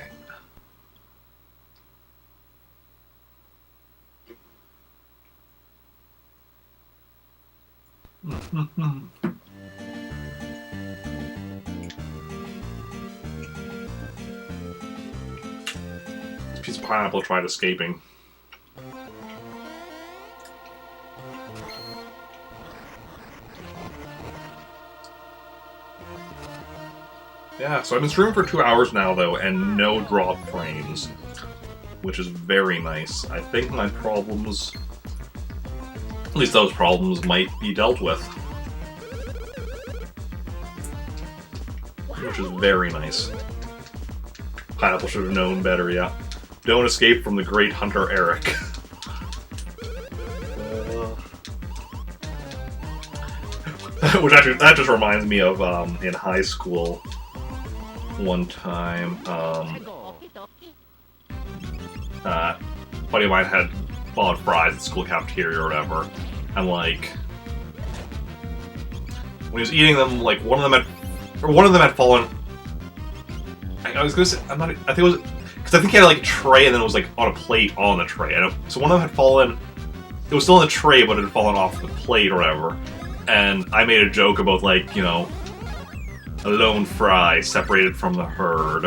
This piece of pineapple tried escaping. Yeah, so I've been streaming for 2 hours now, though, and no drop frames, which is very nice. I think my problems, at least those problems, might be dealt with. Which is very nice. Pineapple should have known better, yeah. Don't escape from the great hunter Eric. Which actually, that just reminds me of, in high school, one time, a buddy of mine had bought fries at the school cafeteria or whatever, and like, when he was eating them, like one of them had fallen. I was gonna say, I think it was, because I think he had like a tray and then it was like on a plate on the tray. So one of them had fallen, it was still in the tray, but it had fallen off the plate or whatever. And I made a joke about, like, you know, a lone fry separated from the herd.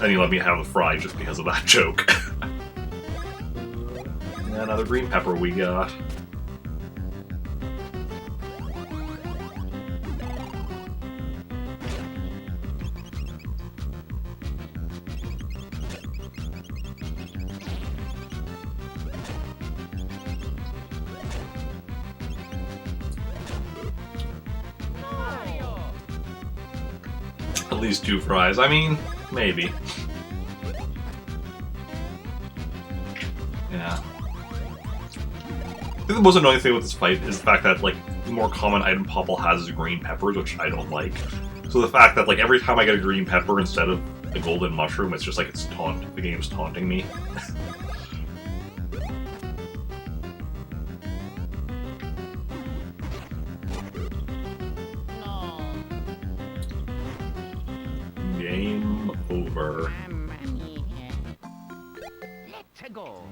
And he let me have the fry just because of that joke. And another green pepper we got. At least 2 fries. I mean, maybe. Yeah. I think the most annoying thing with this fight is the fact that, like, the more common item Popple has is green peppers, which I don't like. So the fact that, like, every time I get a green pepper instead of a golden mushroom, it's just like the game's taunting me. Game over. Mamma mia. Let's go.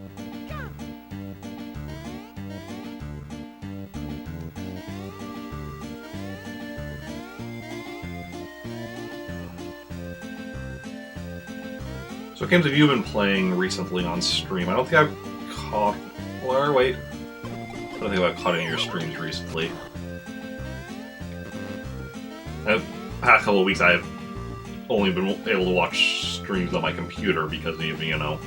So what games have you been playing recently on stream? I don't think I've caught... Or wait. I don't think I've caught any of your streams recently. The past couple of weeks I've only been able to watch streams on my computer because of, you know...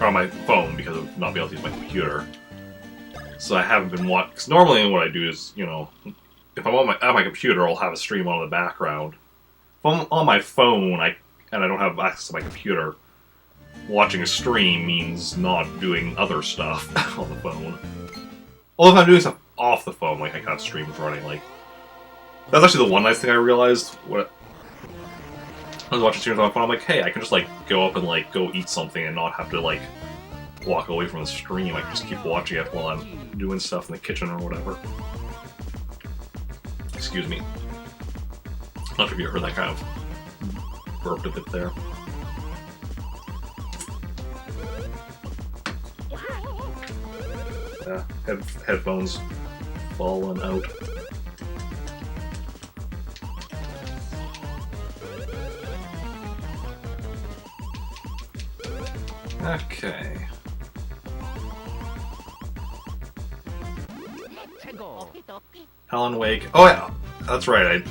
or on my phone because of not being able to use my computer. So I haven't been watching... Because normally what I do is, you know... If I'm at my computer, I'll have a stream on in the background. If I'm on my phone and I don't have access to my computer, watching a stream means not doing other stuff on the phone. Well, if I'm doing stuff off the phone, like I can have streams running, like... That's actually the one nice thing I realized. What I was watching streams on my phone, I'm like, hey, I can just, like, go up and, like, go eat something and not have to, like, walk away from the stream. I can just keep watching it while I'm doing stuff in the kitchen or whatever. Excuse me. Not sure if you heard that kind of burped a bit there. Yeah, headphones falling out. Okay. Let's go. Alan Wake. Oh yeah, that's right.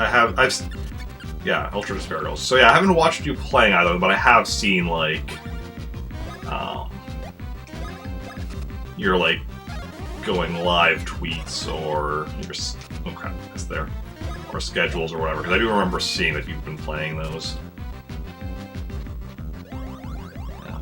Yeah, Ultra Despair Girls. So yeah, I haven't watched you playing either, but I have seen like, your like going live tweets or your it's there or schedules or whatever. Because I do remember seeing that you've been playing those. Yeah.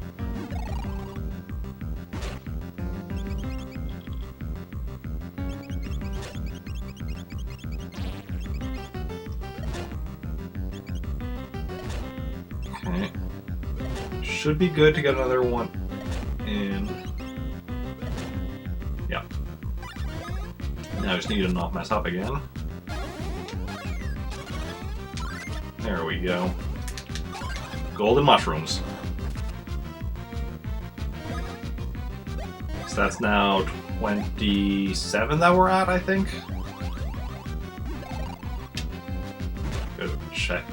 Okay. Should be good to get another one in. Yeah. Now I just need to not mess up again. There we go. Golden mushrooms. So that's now 27 that we're at, I think. Good check.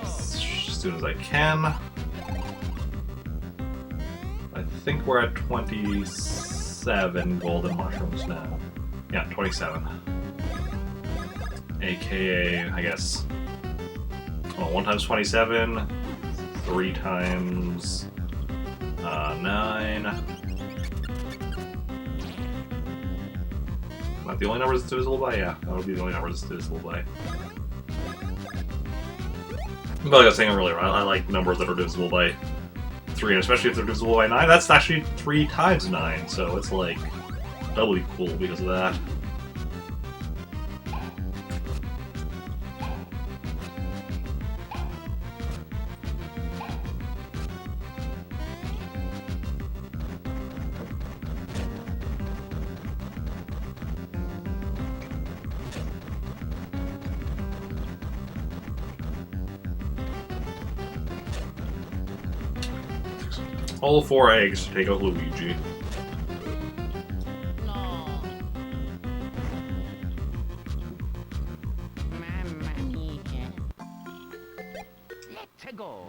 As soon as I can. I think we're at 27 golden mushrooms now. Yeah, 27. AKA, I guess. Oh, 1 times 27, 3 times 9. Not the only number that's divisible by? Yeah, that would be the only number that's divisible by. But like I was saying earlier, I like numbers that are divisible by 3, and especially if they're divisible by 9. That's actually 3 times 9, so it's like doubly cool because of that. All 4 eggs to take out Luigi. No. Mamma mia. Let's go.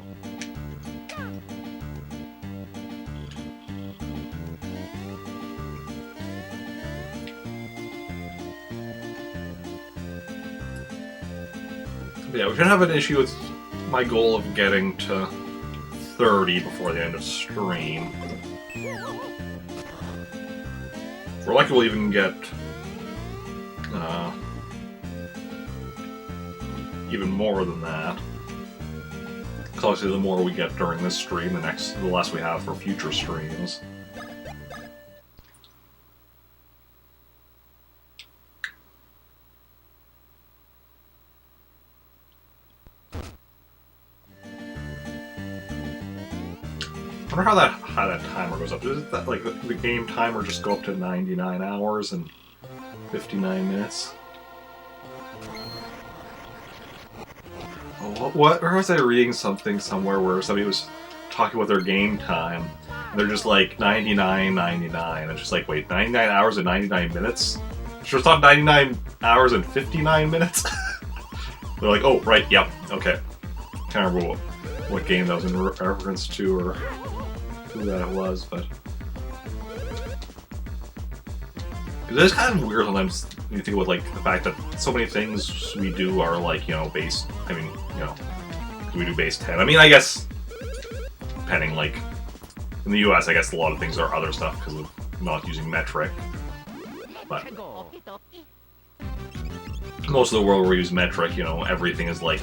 Yeah, we shouldn't have an issue with my goal of getting to 30 before the end of stream. We're lucky we'll even get even more than that. Because obviously the more we get during this stream, the less we have for future streams. I wonder how that timer goes up. Does that, like, the game timer just go up to 99 hours and 59 minutes? Oh, what? Or was I reading something somewhere where somebody was talking about their game time, and they're just like 99.99. It's just like, wait, 99 hours and 99 minutes? Sure, it's not 99 hours and 59 minutes? They're like, oh, right, yep, okay. Can't remember what game that was in reference to or who that was, but it is kind of weird sometimes when you think about, like, the fact that so many things we do are, like, you know, based, I mean, you know, we do base 10. I mean, I guess, depending, like, in the US, I guess a lot of things are other stuff because of not using metric, but most of the world we use metric, you know, everything is, like,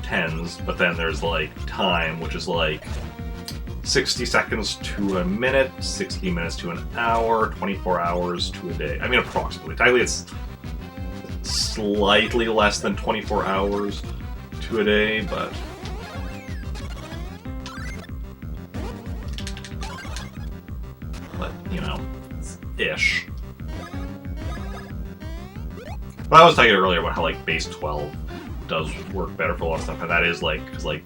tens, but then there's, like, time, which is, like, 60 seconds to a minute, 60 minutes to an hour, 24 hours to a day. I mean, approximately. Technically, it's slightly less than 24 hours to a day, but... you know, ish. But I was talking earlier about how, like, base 12 does work better for a lot of stuff, and that is, like, because, like,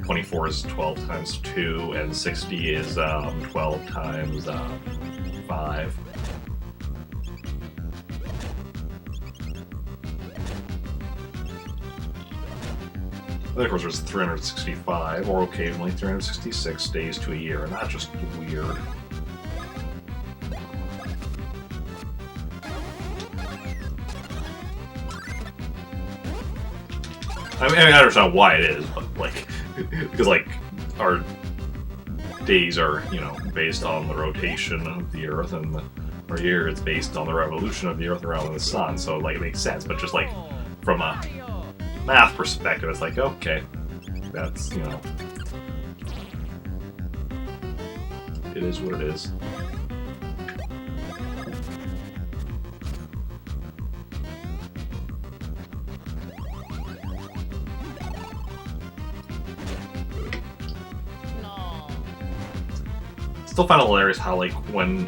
24 is 12 times 2, and 60 is 12 times 5. Then, of course, there's 365, or occasionally 366 days to a year, and that's just weird. I mean, I understand why it is, but, like, because, like, our days are, you know, based on the rotation of the Earth, and our year is based on the revolution of the Earth around the Sun, so, like, it makes sense, but just, like, from a math perspective, it's like, okay, that's, you know, it is what it is. Still find it hilarious how, like, when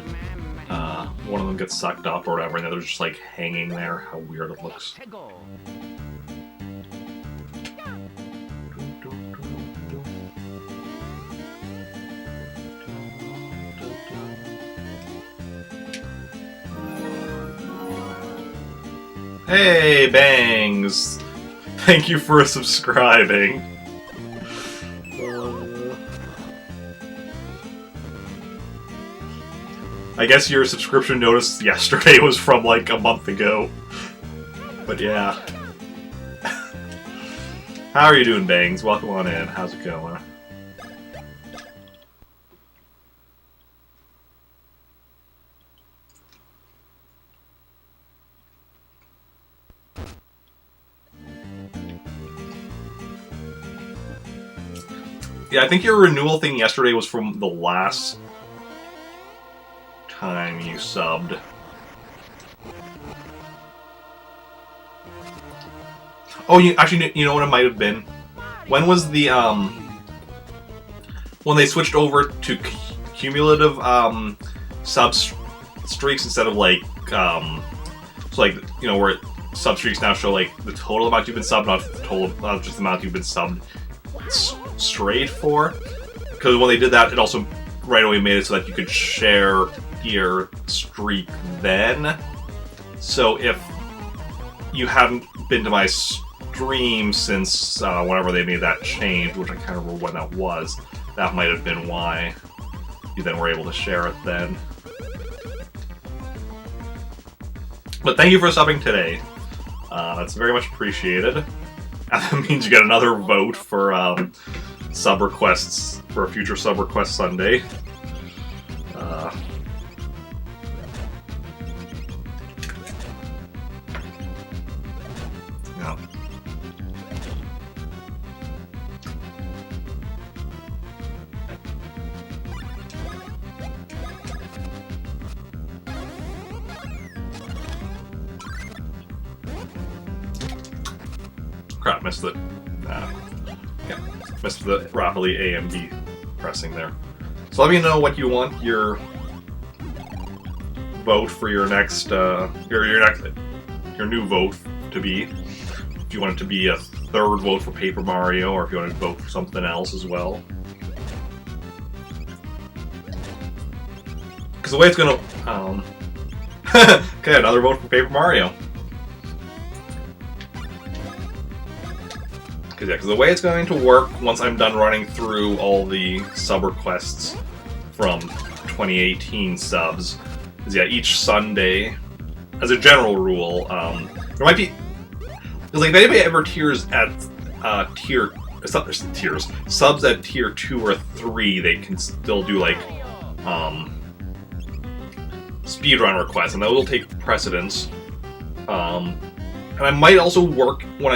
one of them gets sucked up or whatever, and the other's just, like, hanging there, how weird it looks. Hey, Bangs! Thank you for subscribing. I guess your subscription notice yesterday was from, like, a month ago. But yeah. How are you doing, Bangs? Welcome on in. How's it going? Yeah, I think your renewal thing yesterday was from the last time you subbed. Oh, you actually, you know what it might have been? When was the when they switched over to cumulative sub streaks instead of, like, so, like, you know, where sub streaks now show, like, the total amount you've been subbed, not the total, not just the amount you've been subbed straight for. Because when they did that, it also right away made it so that you could share your streak then. So if you hadn't been to my stream since whenever they made that change, which I can't remember when that was, that might have been why you then were able to share it then. But thank you for subbing today. That's very much appreciated. And that means you get another vote for sub requests for a future sub request Sunday. Yeah. Crap, missed the... yeah, missed the rapidly A and B pressing there. So let me know what you want your vote for your next, your new vote to be. If you want it to be a third vote for Paper Mario, or if you want to vote for something else as well. Because the way it's gonna, okay, another vote for Paper Mario. Because the way it's going to work once I'm done running through all the sub requests from 2018 subs is, yeah, each Sunday, as a general rule, there might be, because like if anybody ever tiers at subs at tier 2 or 3, they can still do like speedrun requests, and that will take precedence. And I might also work what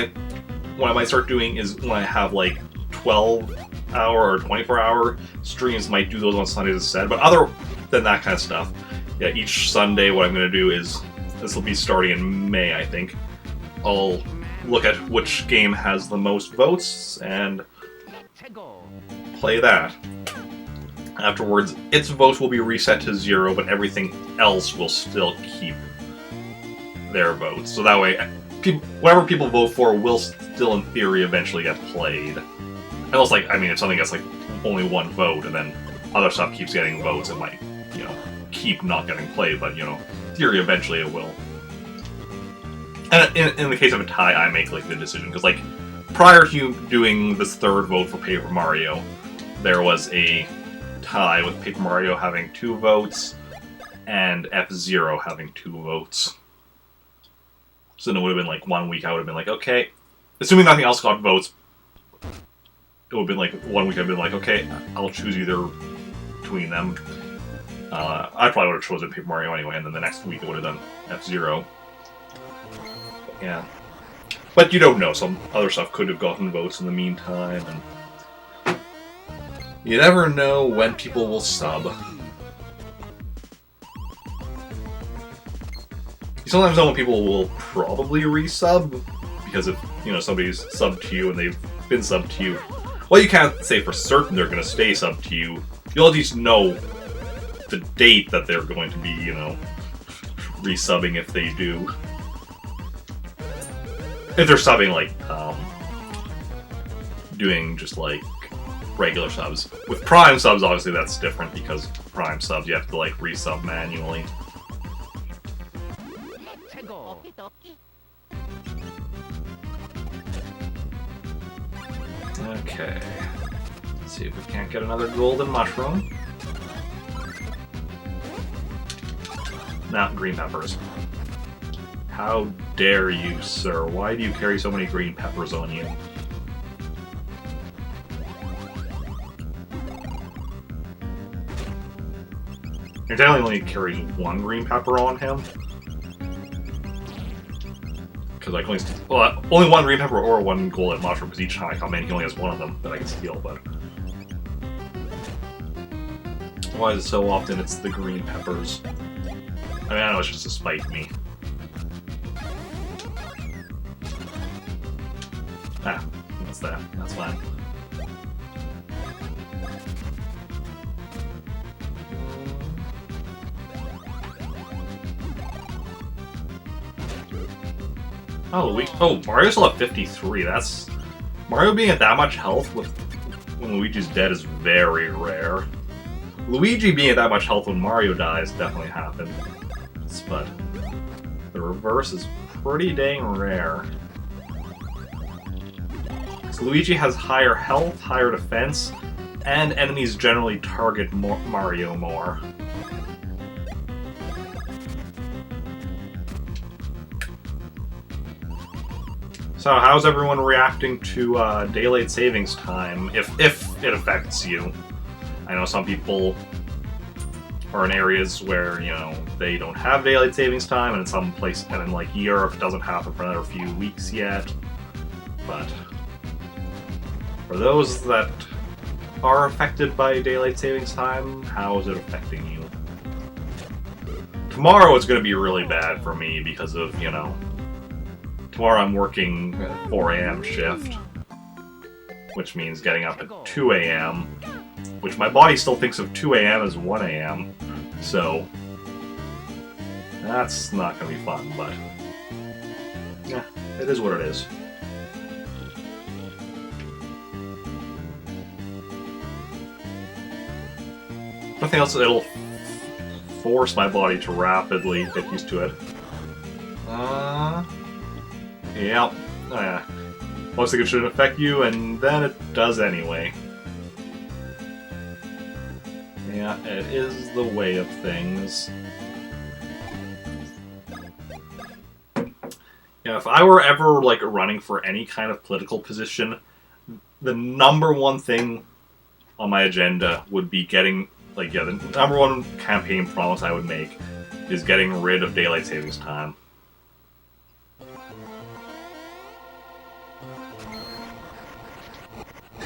I might start doing is when I have like 12-hour or 24-hour streams, might do those on Sundays instead. But other than that kind of stuff, yeah, each Sunday what I'm going to do is, this will be starting in May, I think, I'll look at which game has the most votes and play that. Afterwards, its votes will be reset to 0, but everything else will still keep their votes. So that way, whatever people vote for will still, in theory, eventually get played. Unless, like, I mean, if something gets, like, only one vote, and then other stuff keeps getting votes, it might, you know, keep not getting played, but, you know, in theory, eventually it will. And in the case of a tie, I make, like, the decision, because, like, prior to doing this third vote for Paper Mario, there was a tie with Paper Mario having 2 votes, and F-Zero having 2 votes. So then it would have been like 1 week I would have been like, okay, assuming nothing else got votes, it would have been like 1 week I'd been like, okay, I'll choose either between them. I probably would have chosen Paper Mario anyway, and then the next week I would have done F-Zero. Yeah. But you don't know, some other stuff could have gotten votes in the meantime, and you never know when people will sub. You sometimes know when people will probably resub, because if, you know, somebody's subbed to you and they've been subbed to you, well, you can't say for certain they're going to stay subbed to you. You'll at least know the date that they're going to be, you know, resubbing if they do. If they're subbing, like, doing just, like, regular subs. With Prime subs, obviously that's different, because Prime subs you have to, like, resub manually. Okay. Let's see if we can't get another golden mushroom. Not green peppers. How dare you, sir? Why do you carry so many green peppers on you? He definitely only carries 1 green pepper on him. Because I can only 1 green pepper or 1 golden mushroom, because each time I come in he only has 1 of them that I can steal, but... Why is it so often it's the green peppers? I mean, I know it's just to spite me. Ah, that's that. That's fine. Oh, Mario's still at 53. That's... Mario being at that much health when Luigi's dead is very rare. Luigi being at that much health when Mario dies definitely happened. But the reverse is pretty dang rare. So Luigi has higher health, higher defense, and enemies generally target Mario more. So how's everyone reacting to daylight savings time, if it affects you? I know some people are in areas where, you know, they don't have daylight savings time, and in some places, and in like Europe, it doesn't happen for another few weeks yet. But for those that are affected by daylight savings time, how is it affecting you? Tomorrow it's going to be really bad for me because of, you know, tomorrow I'm working 4 a.m. shift, which means getting up at 2 a.m., which my body still thinks of 2 a.m. as 1 a.m., so that's not going to be fun, but yeah, it is what it is. Nothing else, it'll force my body to rapidly get used to it. Yep. Oh, yeah. Looks like it shouldn't affect you, and then it does anyway. Yeah, it is the way of things. Yeah, if I were ever, like, running for any kind of political position, the number one thing on my agenda would be getting, like, yeah, the number one campaign promise I would make is getting rid of daylight savings time.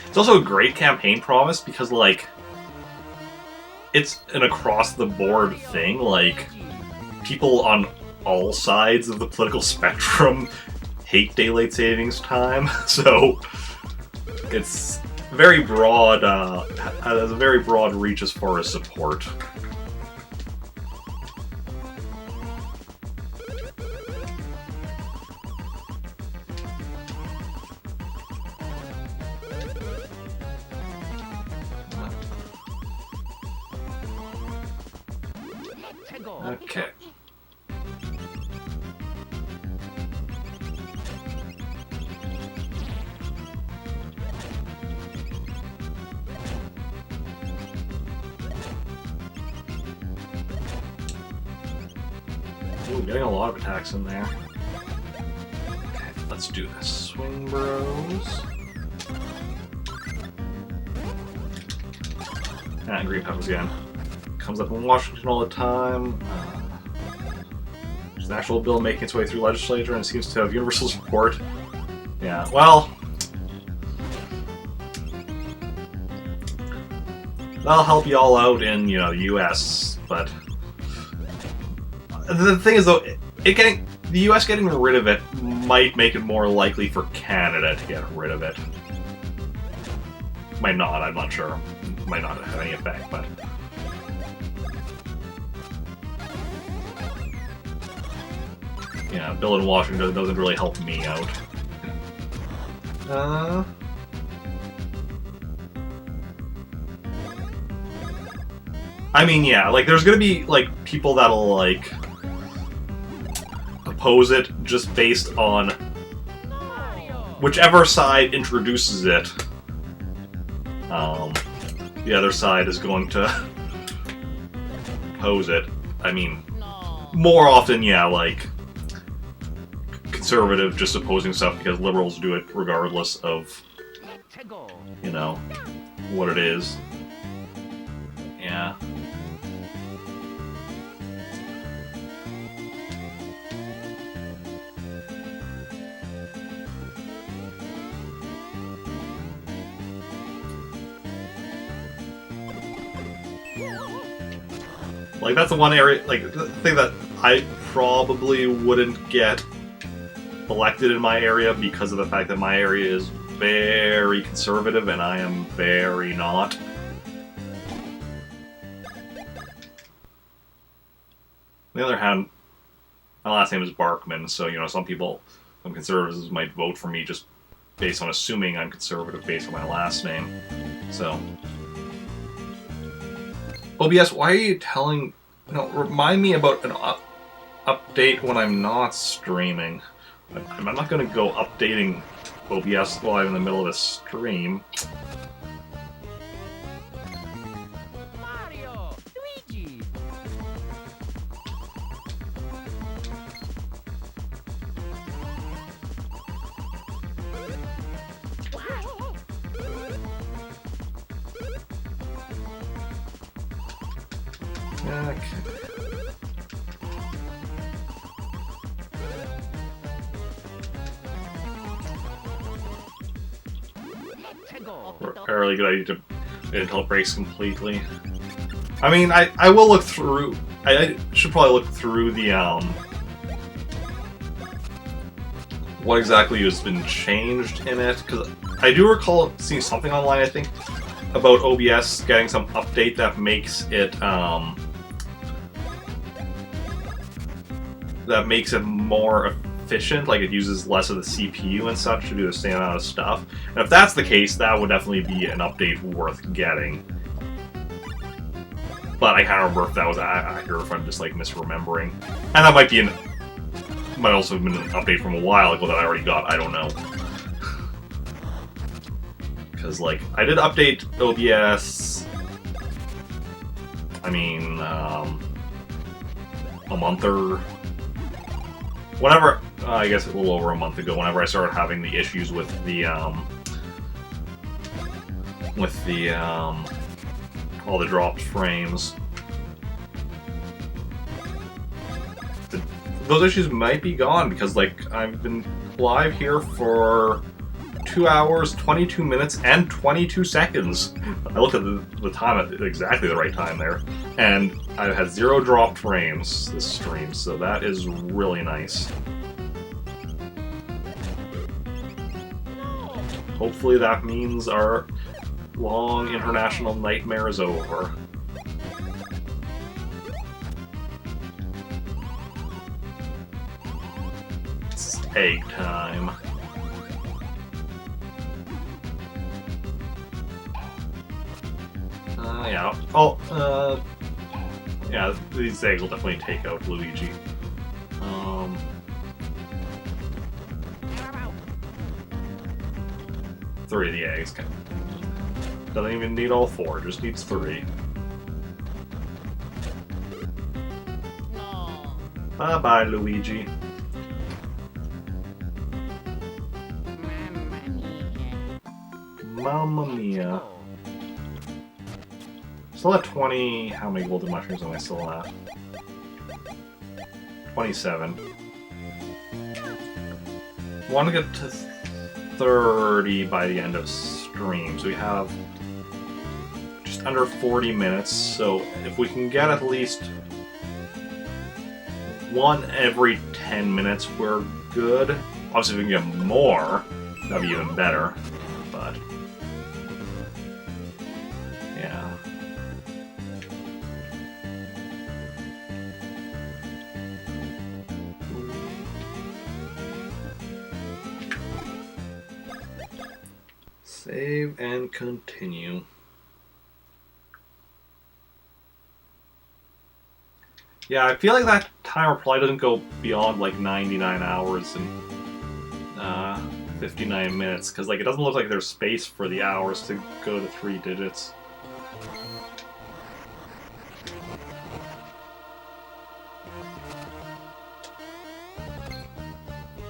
It's also a great campaign promise because, like, it's an across-the-board thing. Like, people on all sides of the political spectrum hate daylight savings time, so it's very broad, has a very broad reach as far as support. Okay. Ooh, getting a lot of attacks in there. Okay, let's do this. Swing Bros. And green peppers again. Comes up in Washington all the time. There's an actual bill making its way through legislature and seems to have universal support. Yeah, well, that'll help you all out in, the U.S., but the thing is, though, the U.S. getting rid of it might make it more likely for Canada to get rid of it. Might not, I'm not sure. Might not have any effect, but yeah, bill in Washington doesn't really help me out. I mean, yeah, like, there's gonna be, like, people that'll, like, oppose it just based on whichever side introduces it. The other side is going to oppose it. I mean, more often, yeah, like, conservative just opposing stuff because liberals do it regardless of, what it is. Yeah. Like, that's the one area, like, the thing that I probably wouldn't get elected in my area because of the fact that my area is very conservative and I am very not. On the other hand, my last name is Barkman, so, some people, some conservatives might vote for me just based on assuming I'm conservative based on my last name. So OBS, why are you telling... remind me about an update when I'm not streaming. I'm not going to go updating OBS while I'm in the middle of a stream. Mario, Luigi. Okay. Really good idea to wait until it breaks completely. I mean, I will look through... I should probably look through the what exactly has been changed in it, because I do recall seeing something online, I think, about OBS getting some update that makes it more efficient, like it uses less of the CPU and such to do the same amount of stuff. And if that's the case, that would definitely be an update worth getting. But I can't remember if that was accurate, if I'm just like misremembering. And that might also have been an update from a while ago that I already got, I don't know. Because, like, I did update OBS, I mean, a month or... whenever, I guess a little over a month ago, whenever I started having the issues with the, all the dropped frames. Those issues might be gone, because, like, I've been live here for 2 hours, 22 minutes, and 22 seconds. I looked at the time at exactly the right time there, and I've had 0 dropped frames this stream, so that is really nice. Hopefully that means our long international nightmare is over. It's egg time. Yeah. Oh, yeah, these eggs will definitely take out Luigi. Three of the eggs. Doesn't even need all 4, just needs 3. No. Bye-bye, Luigi. Mamma mia. Mamma mia. Oh. Still at 20... how many golden mushrooms am I still at? 27. Want to get to 30 by the end of stream, so we have just under 40 minutes, so if we can get at least one every 10 minutes, we're good. Obviously, if we can get more, that'd be even better, but... yeah. Save and continue. Yeah, I feel like that timer probably doesn't go beyond like 99 hours and 59 minutes, because like it doesn't look like there's space for the hours to go to 3 digits.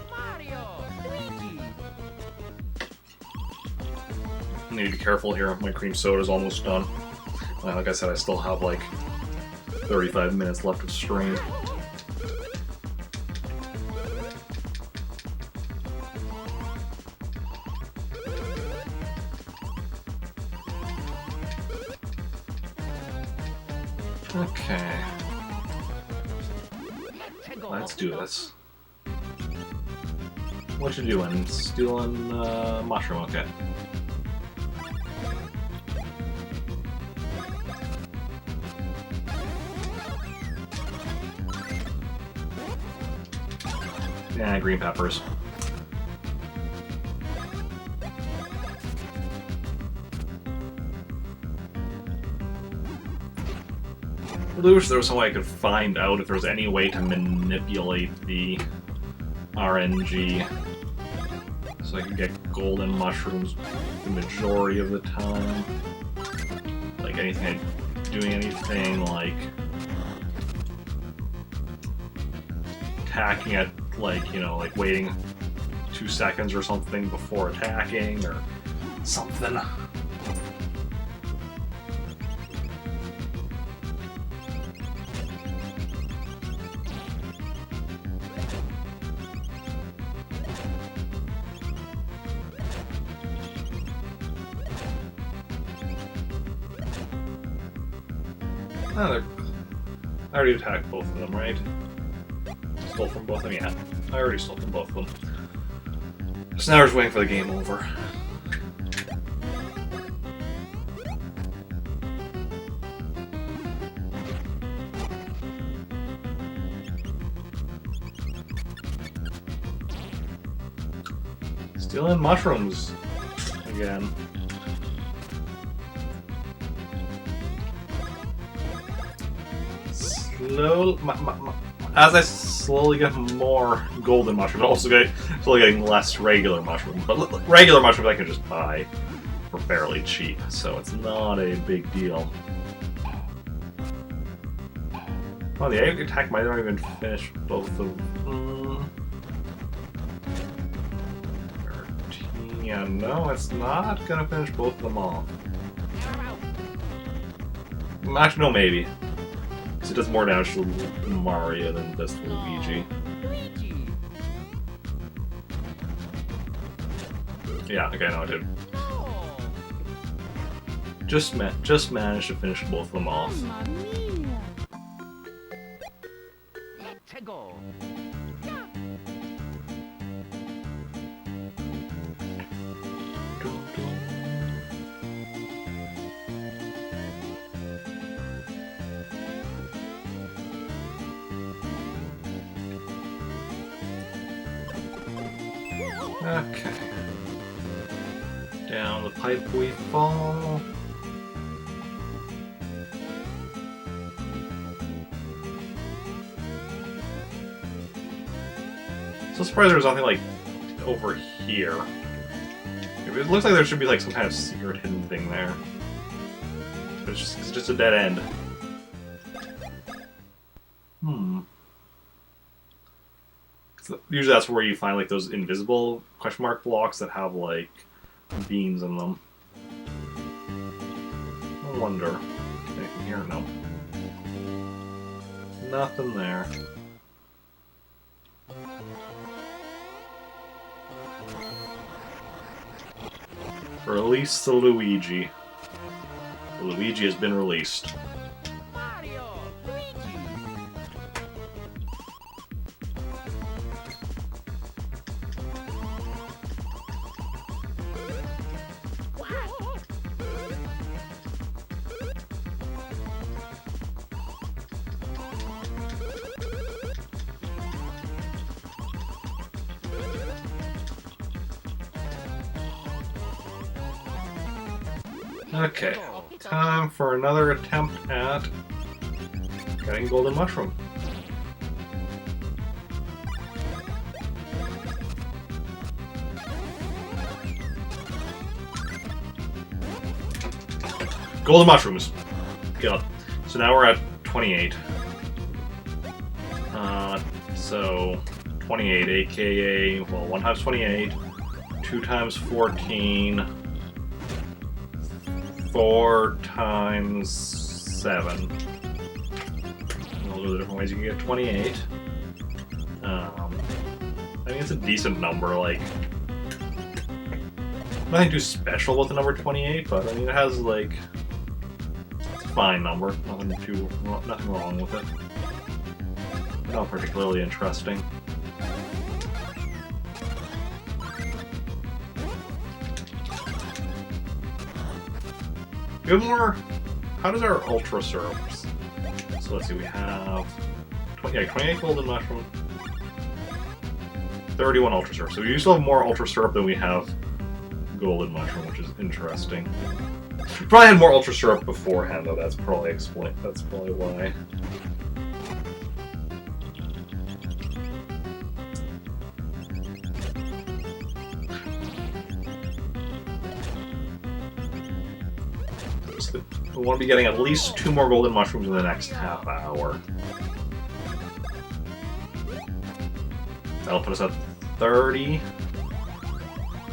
Mario, Luigi. I need to be careful here. My cream soda's almost done. Like I said, I still have like 35 minutes left of stream. Okay, let's do this. What you doing? Stealing mushroom, okay. Yeah, green peppers. I really wish there was some way I could find out if there was any way to manipulate the RNG so I could get golden mushrooms the majority of the time. Like doing anything like attacking at, like, you know, like waiting 2 seconds or something before attacking or something. Oh, I already attacked both of them, right? Stole from both of them? Yeah, I already stole from both of them. So now we're just waiting for the game over. Stealing mushrooms again. As I slowly get more golden mushrooms, I'm also slowly getting less regular mushrooms. But regular mushrooms I can just buy for fairly cheap, so it's not a big deal. Oh, the egg attack might not even finish both of them. Yeah, no, it's not gonna finish both of them off. Actually, no, maybe. Because it does more damage to Mario than it does to Luigi. Luigi. Yeah, okay, no, it did. Oh. Just managed to finish both of them off. Mamma mia. Let's go. Okay. Down the pipe we fall. So surprised there's nothing like over here. It looks like there should be like some kind of secret hidden thing there. But it's just a dead end. So usually that's where you find like those invisible question mark blocks that have like beams in them. I wonder. Anything here? No. Nothing there. Release the Luigi. The Luigi has been released. Mario. Luigi. Okay, time for another attempt at getting golden mushroom. Golden mushrooms. Good. So now we're at 28. So 28, aka, well, 1 times 28, 2 times 14, 4 times 7. Those are the different ways you can get 28. I think it's a decent number, like, nothing too special with the number 28, but I mean it has like, it's a fine number, nothing wrong with it. Not particularly interesting. Good more. How does our ultra syrups? So let's see, we have 28 golden mushroom, 31 ultra syrup. So we still have more ultra syrup than we have golden mushroom, which is interesting. We probably had more ultra syrup beforehand, though. That's probably why. We want to be getting at least 2 more golden mushrooms in the next half hour. That'll put us at 30.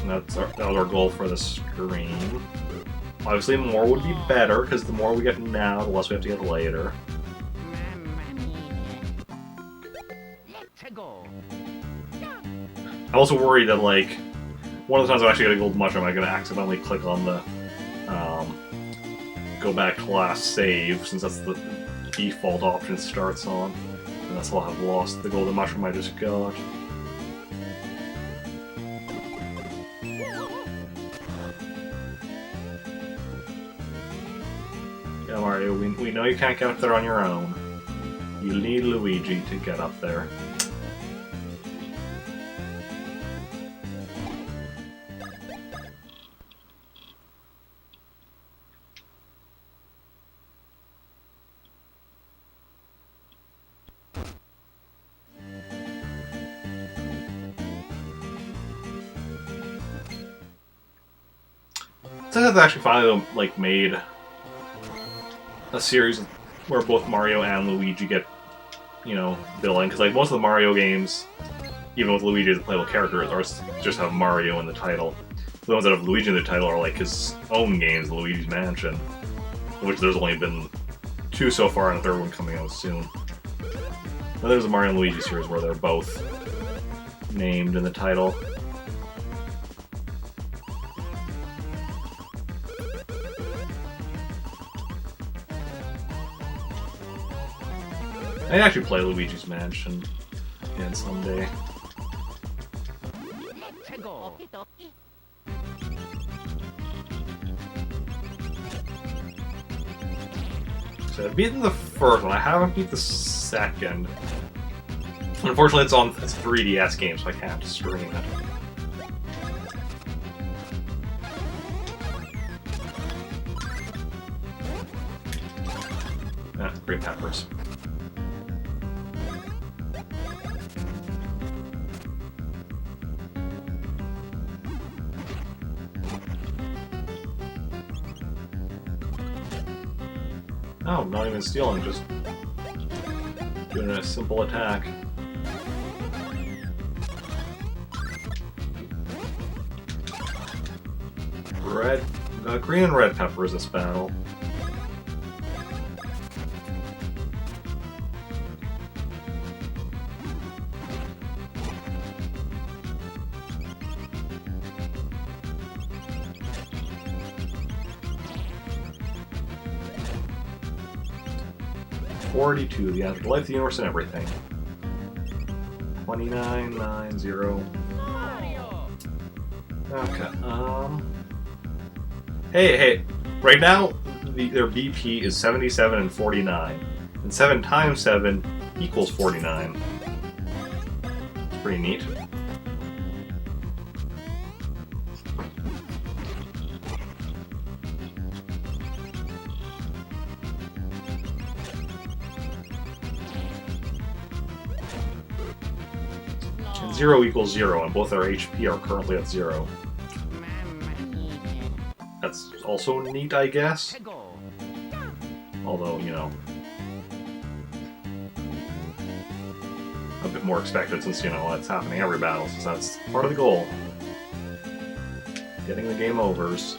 And that was our goal for the screen. Obviously, more would be better, because the more we get now, the less we have to get later. Mamma mia. Let's go. I'm also worried that, like, one of the times I'm actually getting a golden mushroom, I'm going to accidentally click on the go back to last save, since that's the default option it starts on. And that's why I've lost the golden mushroom I just got. Mario. We know you can't get up there on your own. You need Luigi to get up there. I think they've actually finally like made a series where both Mario and Luigi get, you know, billing. Because like most of the Mario games, even with Luigi as a playable character, are just have Mario in the title. The ones that have Luigi in the title are like his own games, Luigi's Mansion, which there's only been 2 so far, and a 3rd one coming out soon. But there's a Mario and Luigi series where they're both named in the title. I actually play Luigi's Mansion again someday. Let's go. So I've beaten the first one, I haven't beat the second. Unfortunately, it's a 3DS game, so I can't stream it. Ah, green peppers. Oh, not even stealing, just doing a simple attack. Green and red peppers this battle. $42, the answer to life, the universe, and everything. 2990. Mario. Okay. Hey. Right now, their BP is 77 and 49, and 7 times 7 equals 49. It's pretty neat. And 0 equals 0, and both our HP are currently at 0. That's also neat, I guess. Let's go. Although, you know, a bit more expected since, you know, it's happening every battle, since that's part of the goal. Getting the game overs.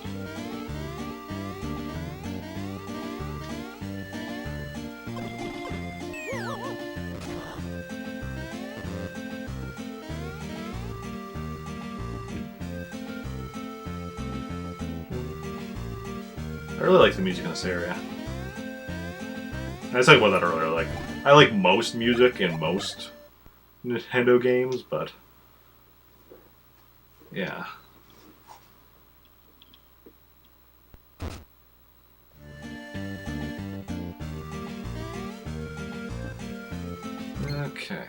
I really like the music in this area. I was talking about that earlier, like, I like most music in most Nintendo games, but yeah. Okay.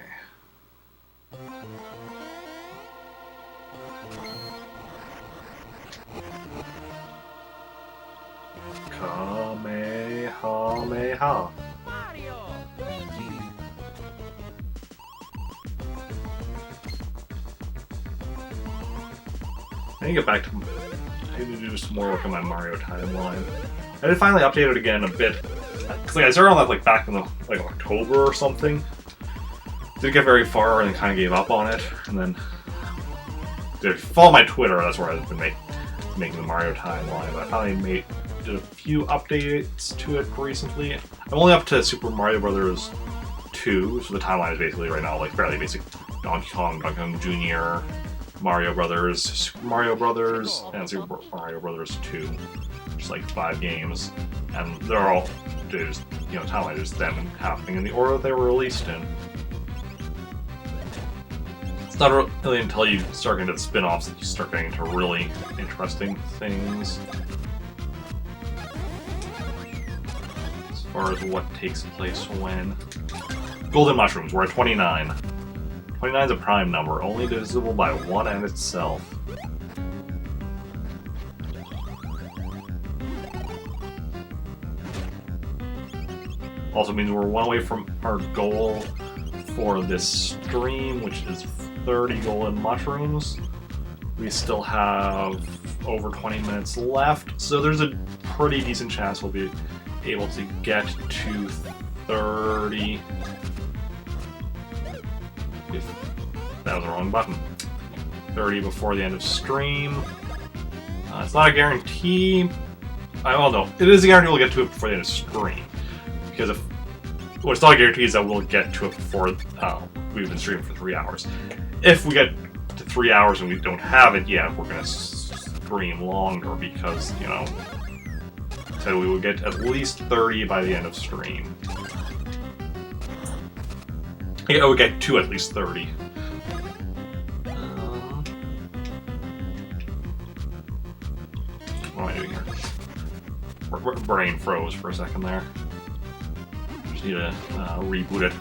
Kamehameha. Mario. Luigi. I need to get back to. I need to do some more work on my Mario timeline. I did finally update it again a bit. Cause like I started on that like back in the like October or something. Didn't get very far and then kind of gave up on it. And then follow my Twitter. That's where I've been making the Mario timeline. But I finally did a few updates to it recently. I'm only up to Super Mario Brothers 2, so the timeline is basically right now like fairly basic. Donkey Kong Jr., Mario Brothers, Super Mario Brothers, and Super Mario Brothers 2. Just like 5 games, and they're all just, you know, timeline is them happening in the order that they were released in. It's not really until you start getting to the spin-offs that you start getting into really interesting things. far as what takes place when. Golden mushrooms, we're at 29. 29 is a prime number, only divisible by 1 and itself. Also means we're 1 away from our goal for this stream, which is 30 golden mushrooms. We still have over 20 minutes left, so there's a pretty decent chance we'll be able to get to 30. If that was the wrong button. 30 before the end of stream. It's not a guarantee. Well, no, it is a guarantee we'll get to it before the end of stream. Because if what's not a guarantee is that we'll get to it before we've been streaming for 3 hours. If we get to 3 hours and we don't have it yet, we're gonna stream longer because, you know, said we would get at least 30 by the end of stream. Yeah, we'll get to at least 30. What am I doing here? Brain froze for a second there. Just need to reboot it.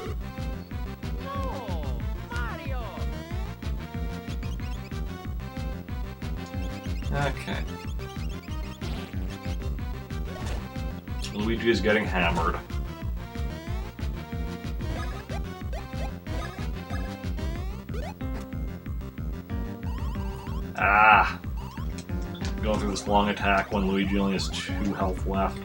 No, Mario. Okay. Luigi is getting hammered. Ah! Going through this long attack when Luigi only has 2 health left.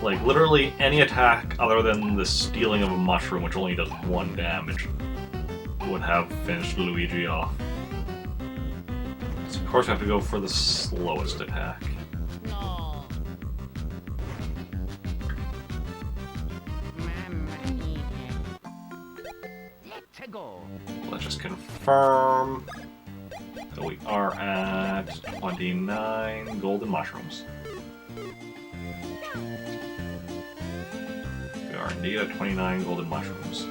Like, literally any attack other than the stealing of a mushroom, which only does 1 damage, would have finished Luigi off. So of course I have to go for the slowest attack. No. Let's go. Let's just confirm that we are at 29 golden mushrooms. We are indeed at 29 golden mushrooms.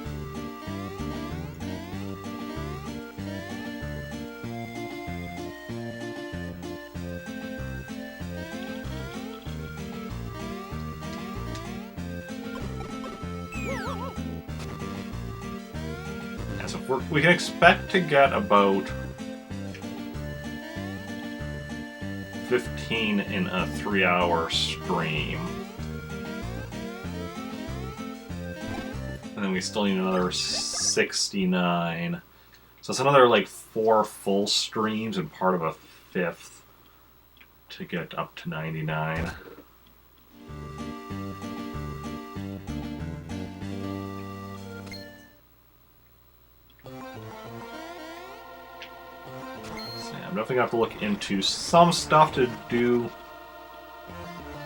Yeah, so we can expect to get about 15 in a 3-hour stream. And then we still need another 69. So it's another like 4 full streams and part of a 5th to get up to 99. I'm definitely gonna have to look into some stuff to do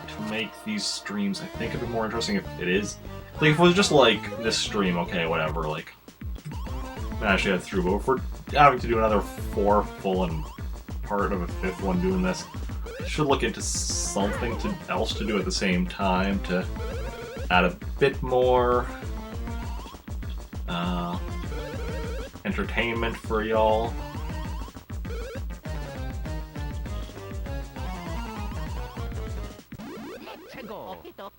to make these streams, I think, a bit more interesting if it is. Like, if it was just like this stream, okay, whatever, like, managed to get through, but if we're having to do another 4 full and part of a 5th one doing this, I should look into something else to do at the same time to add a bit more entertainment for y'all. Let's go.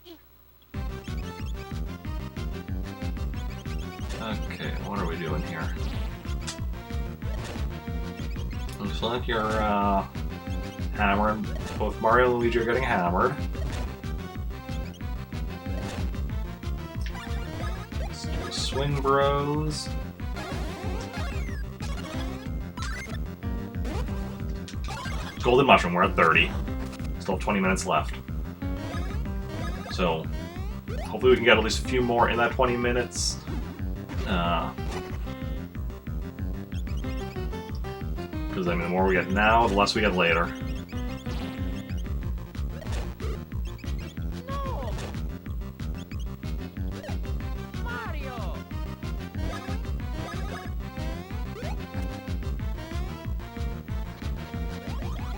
Okay, what are we doing here? Looks like you're hammering. Both Mario and Luigi are getting hammered. Let's do Swing Bros. Golden Mushroom, we're at 30. Still 20 minutes left. So, hopefully we can get at least a few more in that 20 minutes. Because, I mean, the more we get now, the less we get later. No. Mario.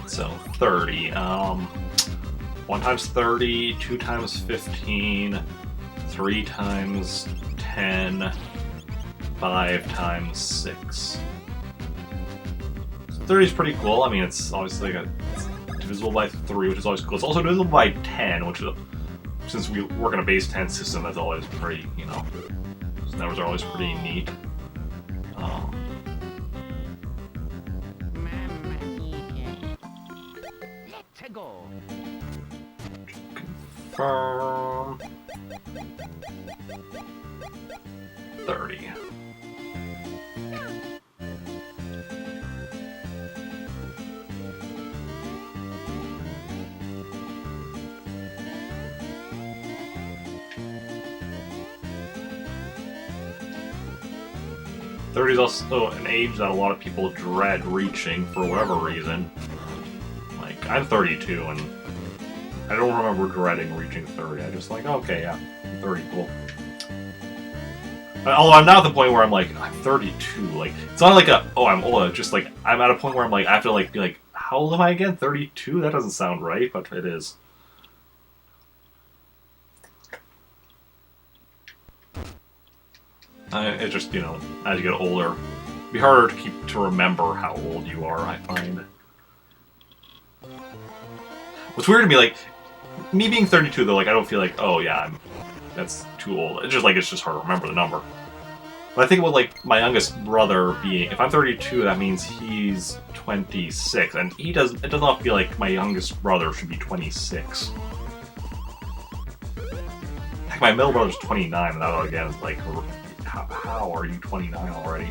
So, 30. 1 times 30, 2 times 15, 3 times 10, 5 times 6. So 30 is pretty cool. I mean, it's obviously it's divisible by 3, which is always cool. It's also divisible by 10, which is since we work in a base 10 system, that's always pretty, you know, those numbers are always pretty neat. Mamma mia. Let's go. Confirm. 30. Thirty is also an age that a lot of people dread reaching for whatever reason. Like, I'm 32 and I don't remember dreading reaching 30. I just like, okay, yeah, I'm 30, cool. Although I'm now at the point where I'm like, I'm 32. Like, it's not like a, oh, I'm old. It's just like, I'm at a point where I'm like, I have to like be like, how old am I again? 32? That doesn't sound right, but it is. It's just, you know, as you get older, it'd be harder to remember how old you are, I find. What's weird to me, like, me being 32, though, like, I don't feel like, oh, yeah, that's too old. It's just hard to remember the number. But I think with, like, my youngest brother being, if I'm 32, that means he's 26, and it does not feel like my youngest brother should be 26. Heck, my middle brother's 29, and that, again, is like, how are you 29 already?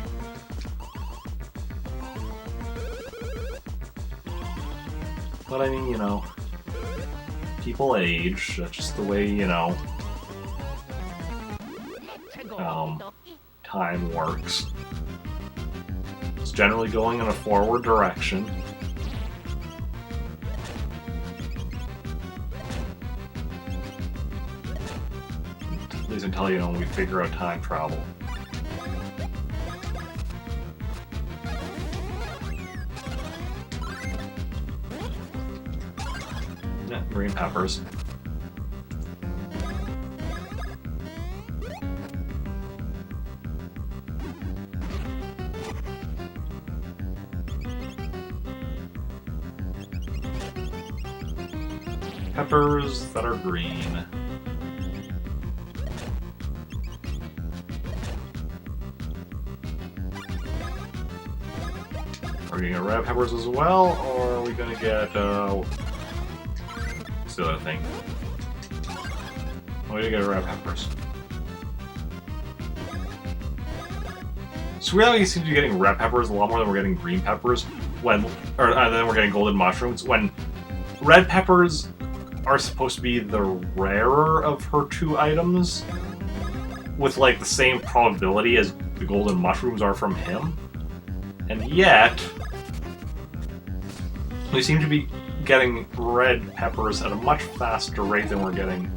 But I mean, you know, people age, that's just the way, you know, time works. It's generally going in a forward direction. At least until, you know, we figure out time travel. Yeah, green peppers. Peppers that are green. Are we gonna get red peppers as well, or are we gonna get, what's the other thing? We're gonna get red peppers. So we seem to be getting red peppers a lot more than we're getting green peppers, then we're getting golden mushrooms, when red peppers are supposed to be the rarer of her two items, with like the same probability as the golden mushrooms are from him. And yet, we seem to be getting red peppers at a much faster rate than we're getting.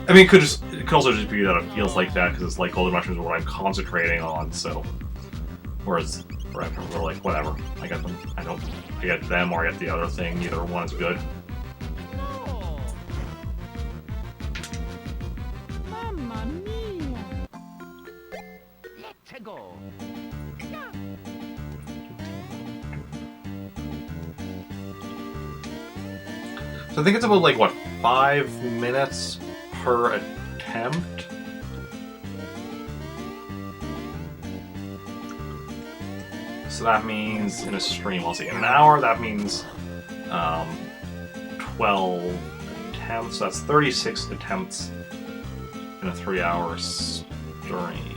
I mean, it could also just be that it feels like that because it's like golden mushrooms are what I'm concentrating on. So, whereas red peppers are like whatever, I get them. I get them or I get the other thing. Either one is good. Mamma mia. Let's go. So I think it's about like what, 5 minutes per attempt. So that means in a stream, I'll see, in an hour, that means 12 attempts. That's 36 attempts in a 3-hour stream.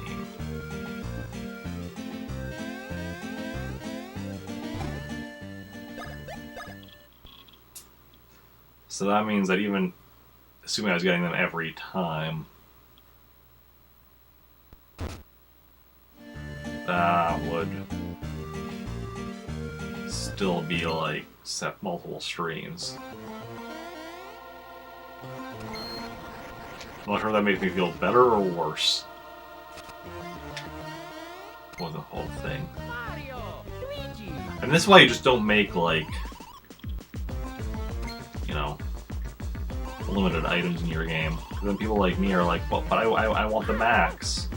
So that means that even assuming I was getting them every time, that would still be like set multiple streams. I'm not sure if that makes me feel better or worse with the whole thing. Mario, Luigi. And this is why you just don't make like, you know, limited items in your game. Because then people like me are like, well, but I want the max.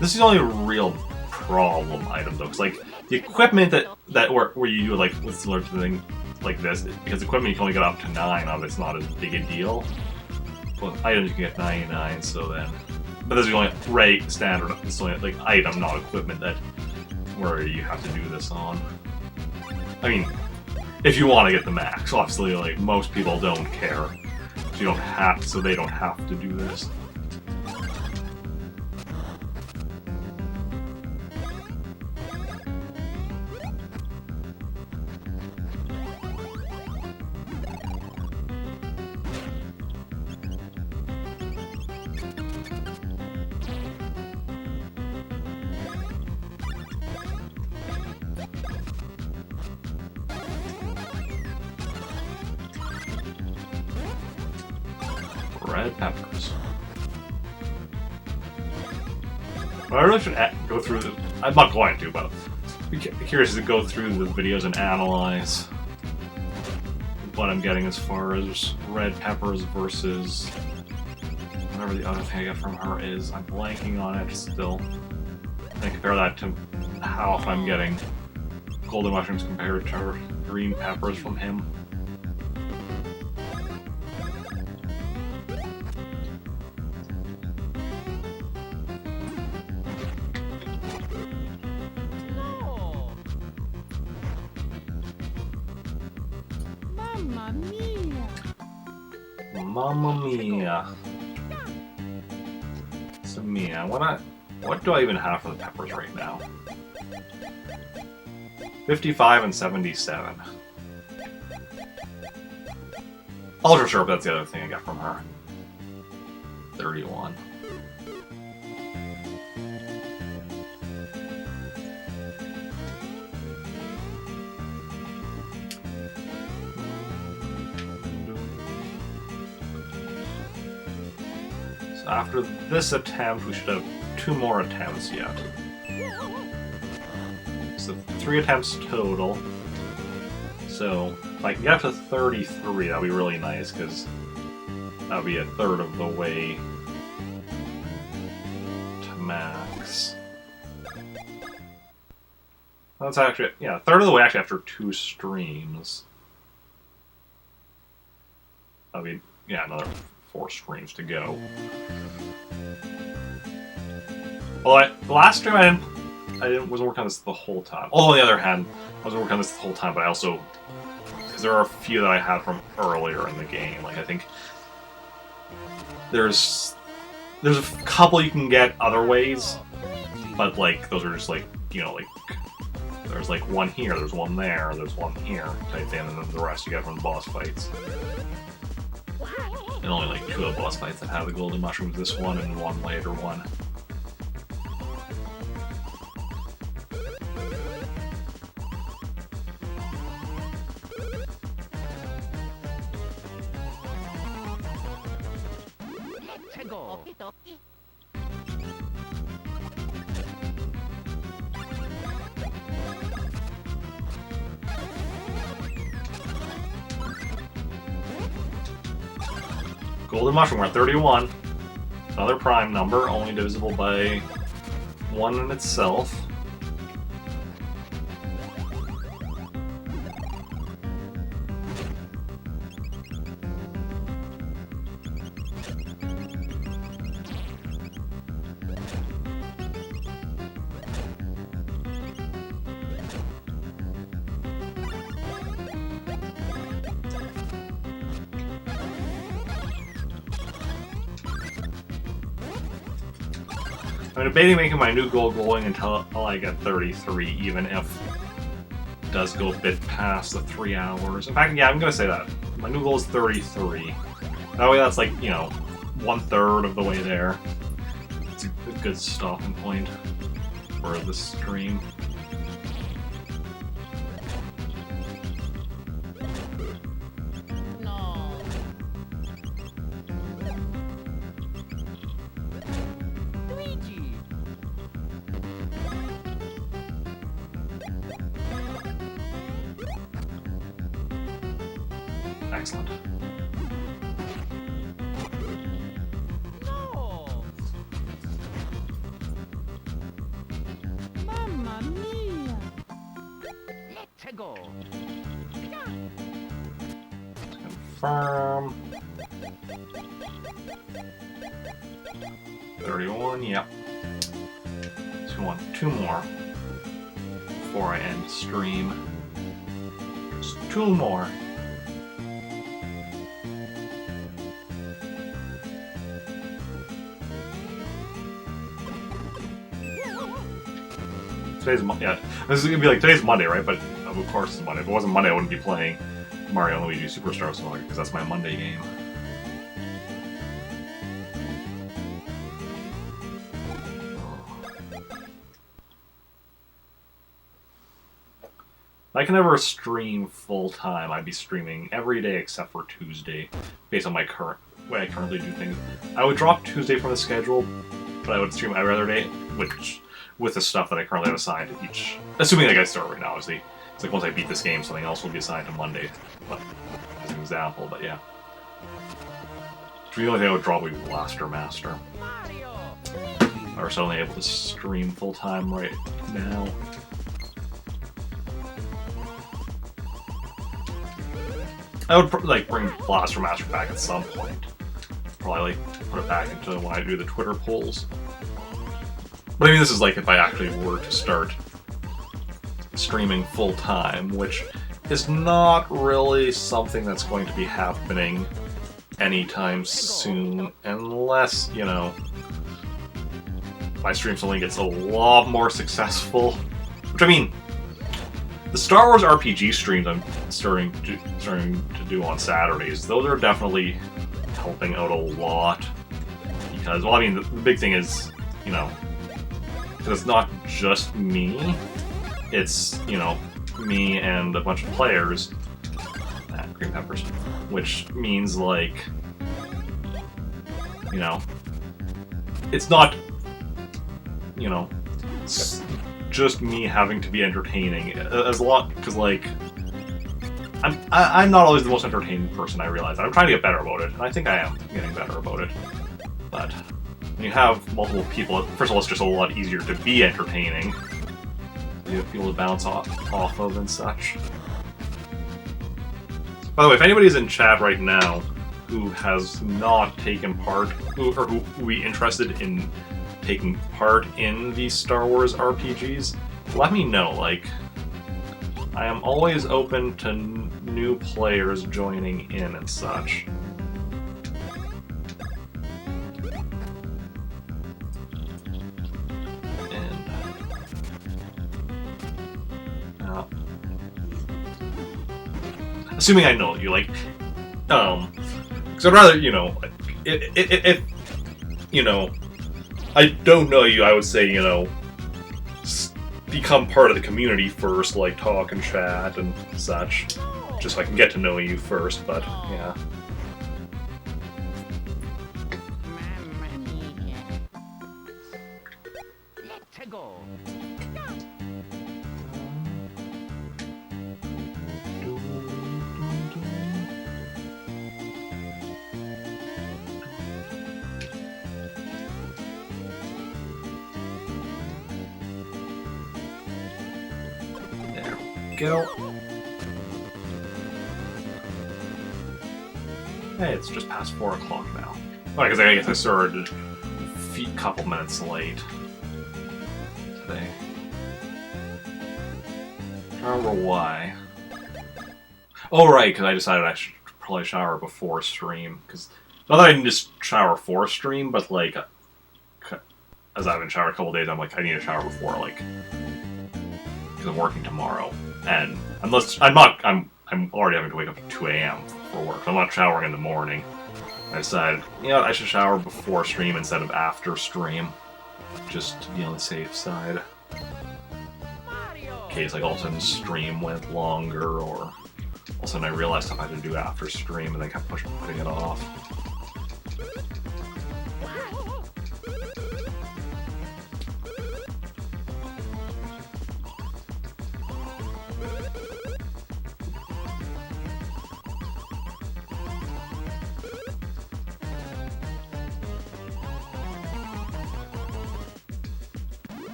This is the only real problem item though, because like the equipment that where you do like with similar to thing like this, because equipment you can only get up to 9 of, it's not as big a deal. Well, items you can get 99, so then, but this is the only rate standard. It's only like item, not equipment that where you have to do this on. I mean, if you want to get the max, obviously, like most people don't care, so you don't have, so they don't have to do this. Red peppers. Well, I really should go through the... I'm not going to, but I'm curious to go through the videos and analyze what I'm getting as far as red peppers versus whatever the other thing I get from her is. I'm blanking on it still. And compare that to how if I'm getting golden mushrooms compared to green peppers from him. No. Mamma mia. Mamma mia. So Mia, what do I even have for the peppers right now? 55 and 77. Ultra Sharp, that's the other thing I got from her. 31. So after this attempt, we should have 2 more attempts yet. So 3 attempts total. So if I can get up to 33, that'd be really nice, because that'd be a third of the way to max. That's actually, yeah, a third of the way actually after 2 streams. That'd be, yeah, another 4 streams to go. Well, last stream I wasn't working on this the whole time. Although on the other hand, I wasn't working on this the whole time, but I also, because there are a few that I had from earlier in the game. Like I think there's a couple you can get other ways, but like those are just like, you know, like there's like one here, there's one there, there's one here type thing, and then the rest you get from the boss fights. And only like 2 of the boss fights that have the golden mushrooms, this one and one later one. Let's go. Golden mushroom, we're at 31. Another prime number, only divisible by 1 in itself. I'm debating making my new goal going until I get 33, even if it does go a bit past the 3 hours. In fact, yeah, I'm gonna say that. My new goal is 33. That way that's like, you know, 1/3 of the way there. It's a good stopping point for the stream. No. Luigi. Excellent. No. confirm. 31, yep. So we want 2 more before I end stream. Just 2 more. Today's yeah. This is gonna be like today's Monday, right? But of course it's Monday. If it wasn't Monday, I wouldn't be playing Mario and Luigi Superstar Saga because that's my Monday game. If I can ever stream full time, I'd be streaming every day except for Tuesday, based on my way I currently do things. I would drop Tuesday from the schedule, but I would stream every other day, which with the stuff that I currently have assigned to each. Assuming I get started right now, obviously. It's like once I beat this game, something else will be assigned to Monday, but as an example. But yeah, the only thing I would drop would be Blaster Master. Mario. Or suddenly able to stream full time right now. I would like bring Blaster Master back at some point. Probably like put it back into when I do the Twitter polls. But I mean, this is like if I actually were to start streaming full time, which is not really something that's going to be happening anytime soon, unless, you know, my stream suddenly gets a lot more successful. Which I mean, the Star Wars RPG streams I'm starting to do on Saturdays, those are definitely helping out a lot. Because, well, I mean, the big thing is, you know, because it's not just me, it's, you know, me and a bunch of players. Green peppers. Which means, like, you know, it's not, you know, just me having to be entertaining as a lot, because like I'm not always the most entertaining person. I realize I'm trying to get better about it, and I think I am getting better about it. But when you have multiple people, first of all, it's just a lot easier to be entertaining. You have people to bounce off of and such. By the way, if anybody's in chat right now who has not taken part, or who would be interested in taking part in these Star Wars RPGs, let me know. Like, I am always open to new players joining in and such. And assuming I know you, like, because I'd rather, you know, if you know, I don't know you, I would say, you know, become part of the community first, like talk and chat and such, just so I can get to know you first, but yeah. Mamma mia. Let's go. Go. Hey, it's just past 4 o'clock now. Well, because I guess I started a couple minutes late today. I don't remember why. Oh, right, because I decided I should probably shower before stream. Because not that I didn't just shower for stream, but like, as I haven't showered a couple days, I'm like, I need to shower before, like, because I'm working tomorrow. And unless I'm already having to wake up at 2 a.m. for work. I'm not showering in the morning. I decided, you know, I should shower before stream instead of after stream, just to be on the safe side. In case, like, all of a sudden stream went longer, or all of a sudden I realized stuff I had to do after stream, and I kept putting it off.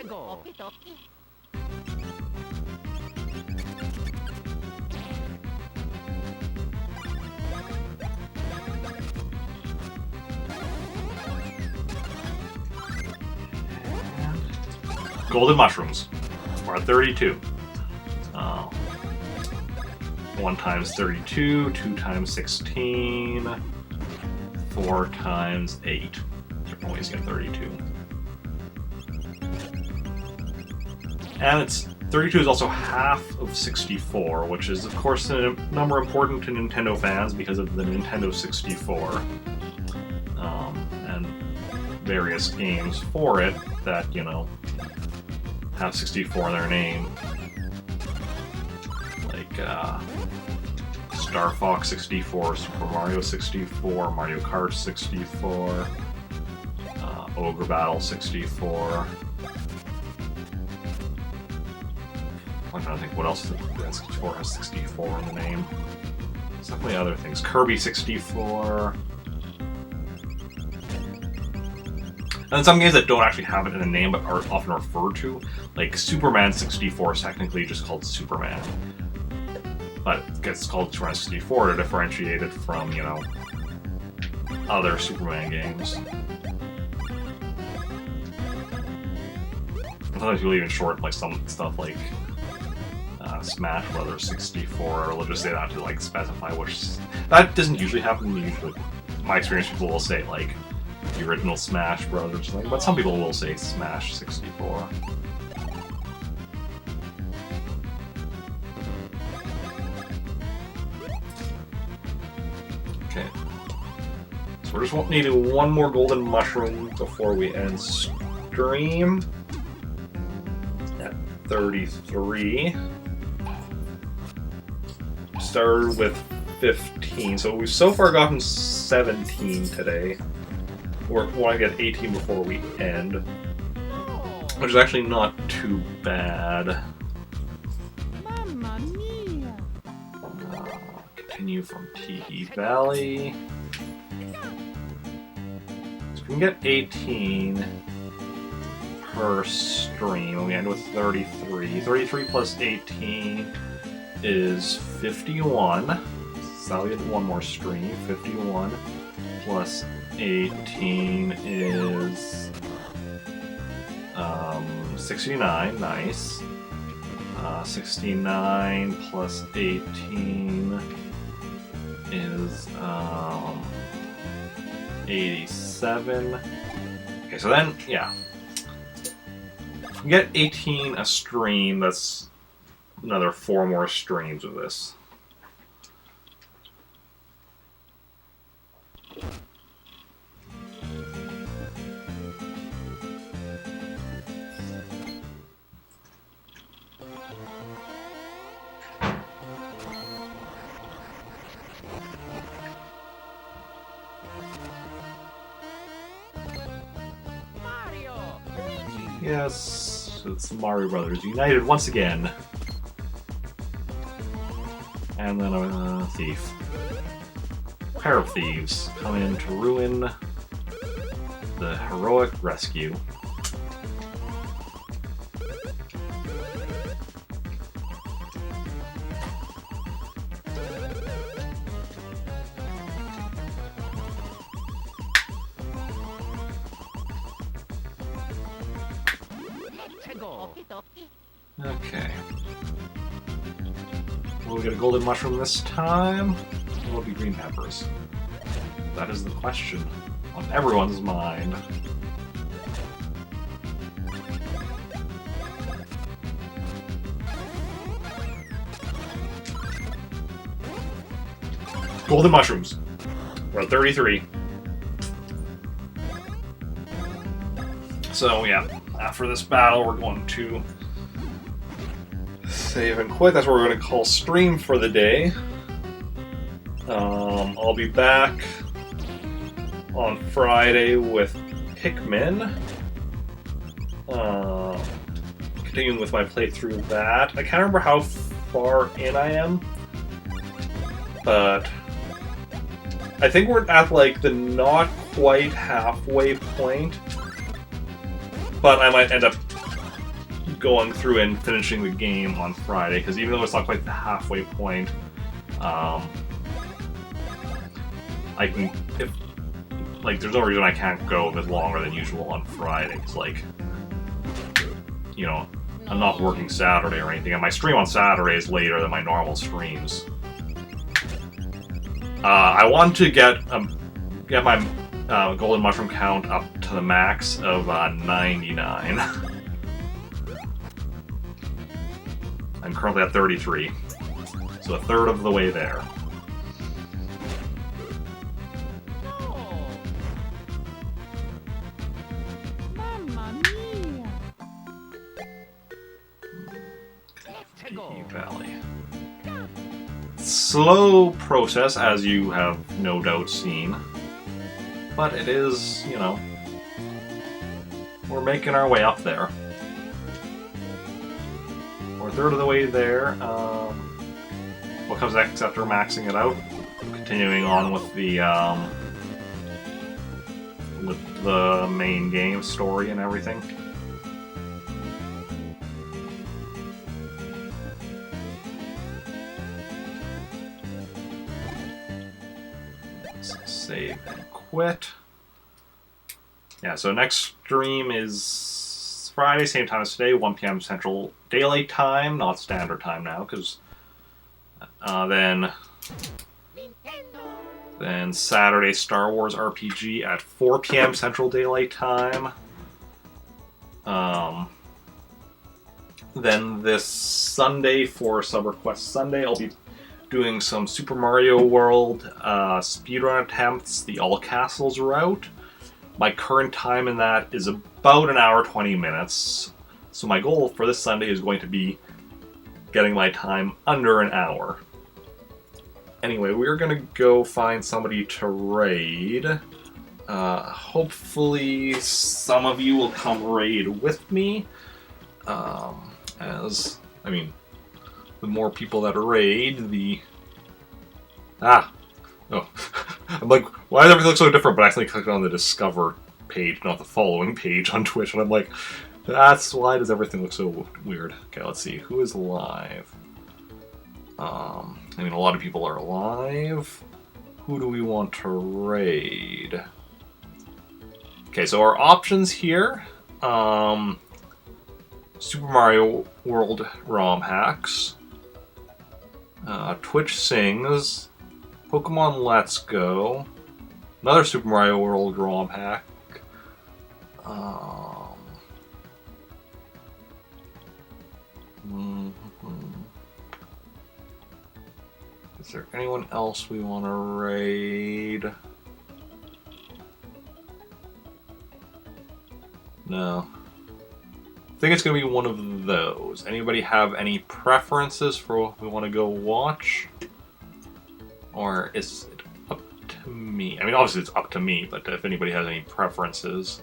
Let's go. Golden mushrooms. We're at 32. 1 times 32, 2 times 16, 4 times 8. You're always get 32. And it's 32 is also half of 64, which is of course a number important to Nintendo fans because of the Nintendo 64 and various games for it that, you know, have 64 in their name. Like Star Fox 64, Super Mario 64, Mario Kart 64, Ogre Battle 64. I'm trying to think what else the N64 has 64 in the name. There's definitely other things. Kirby 64. And some games that don't actually have it in the name but are often referred to, like Superman 64 is technically just called Superman. But it gets called Superman 64 to differentiate it from, you know, other Superman games. Sometimes people even shorten like some stuff like Smash Brothers 64, or they'll just say that to like specify which. That doesn't usually happen. Usually, my experience, people will say like the original Smash Brothers, like, but some people will say Smash 64. Okay, so we're just needing one more golden mushroom before we end stream at 33. Started with 15, so we've so far gotten 17 today. We want to get 18 before we end, which is actually not too bad. Mamma mia. Continue from Tiki Valley. So we can get 18 per stream, and we end with 33. 33 plus 18 is 51. So we get one more stream. 51 plus 18 is 69. Nice. 69 plus 18 is 87. Okay, so then, yeah. If we get 18 a stream, that's another 4 more streams of this. Mario, Luigi. Yes, it's Mario Brothers United once again. And then a thief. Pair of thieves come in to ruin the heroic rescue. Let's go. Okay. Will we get a golden mushroom this time? Or will it be green peppers? That is the question on everyone's mind. Golden mushrooms. We're at 33. So yeah, after this battle, we're going to save and quit. That's what we're going to call stream for the day. I'll be back on Friday with Pikmin. Continuing with my playthrough of that. I can't remember how far in I am, but I think we're at like the not quite halfway point. But I might end up going through and finishing the game on Friday, because even though it's not quite the halfway point, I can, if, like, there's no reason I can't go a bit longer than usual on Friday. It's like, you know, I'm not working Saturday or anything, and my stream on Saturday is later than my normal streams. I want to get my golden mushroom count up to the max of 99. I'm currently at 33, so a third of the way there. Mamma mia! Valley. Slow process, as you have no doubt seen, but it is, you know, we're making our way up there. We're a third of the way there. What comes next after maxing it out? Continuing on with the main game story and everything. Save and quit. Yeah, so next stream is Friday, same time as today, 1 p.m. Central Daylight Time, not Standard Time now, because then Saturday Star Wars RPG at 4 p.m. Central Daylight Time. Then this Sunday for Sub Request Sunday, I'll be doing some Super Mario World speedrun attempts, the All Castles route. My current time in that is about an hour 20 minutes. So my goal for this Sunday is going to be getting my time under an hour. Anyway, we're going to go find somebody to raid. Hopefully some of you will come raid with me. The more people that raid, the... I'm like, why does everything look so different? But I accidentally clicked on the Discover page, not the following page on Twitch, and I'm like, why does everything look so weird? Okay, let's see, who is live? A lot of people are live. Who do we want to raid? Okay, so our options here, Super Mario World ROM hacks, Twitch Sings, Pokemon Let's Go, another Super Mario World ROM hack, Is there anyone else we want to raid? No. I think it's going to be one of those. Anybody have any preferences for what we want to go watch? Or is it up to me? I mean, obviously it's up to me, but if anybody has any preferences.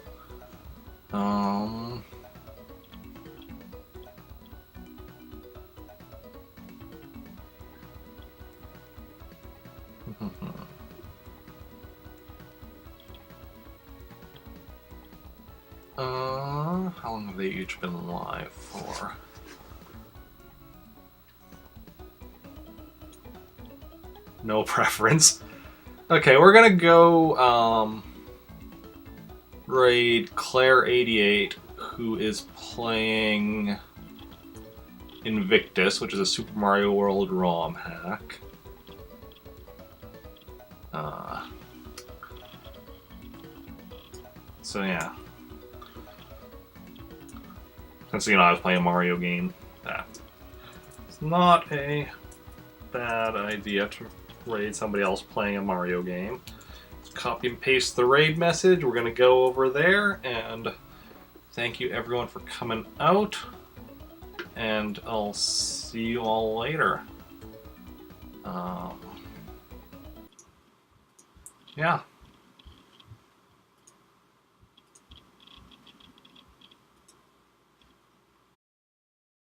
How long have they each been live for? No preference. Okay, we're gonna go raid Claire88, who is playing Invictus, which is a Super Mario World ROM hack. So yeah. Since, I was playing a Mario game, it's not a bad idea to raid somebody else playing a Mario game. Let's copy and paste the raid message. We're going to go over there, and thank you everyone for coming out, and I'll see you all later. Yeah.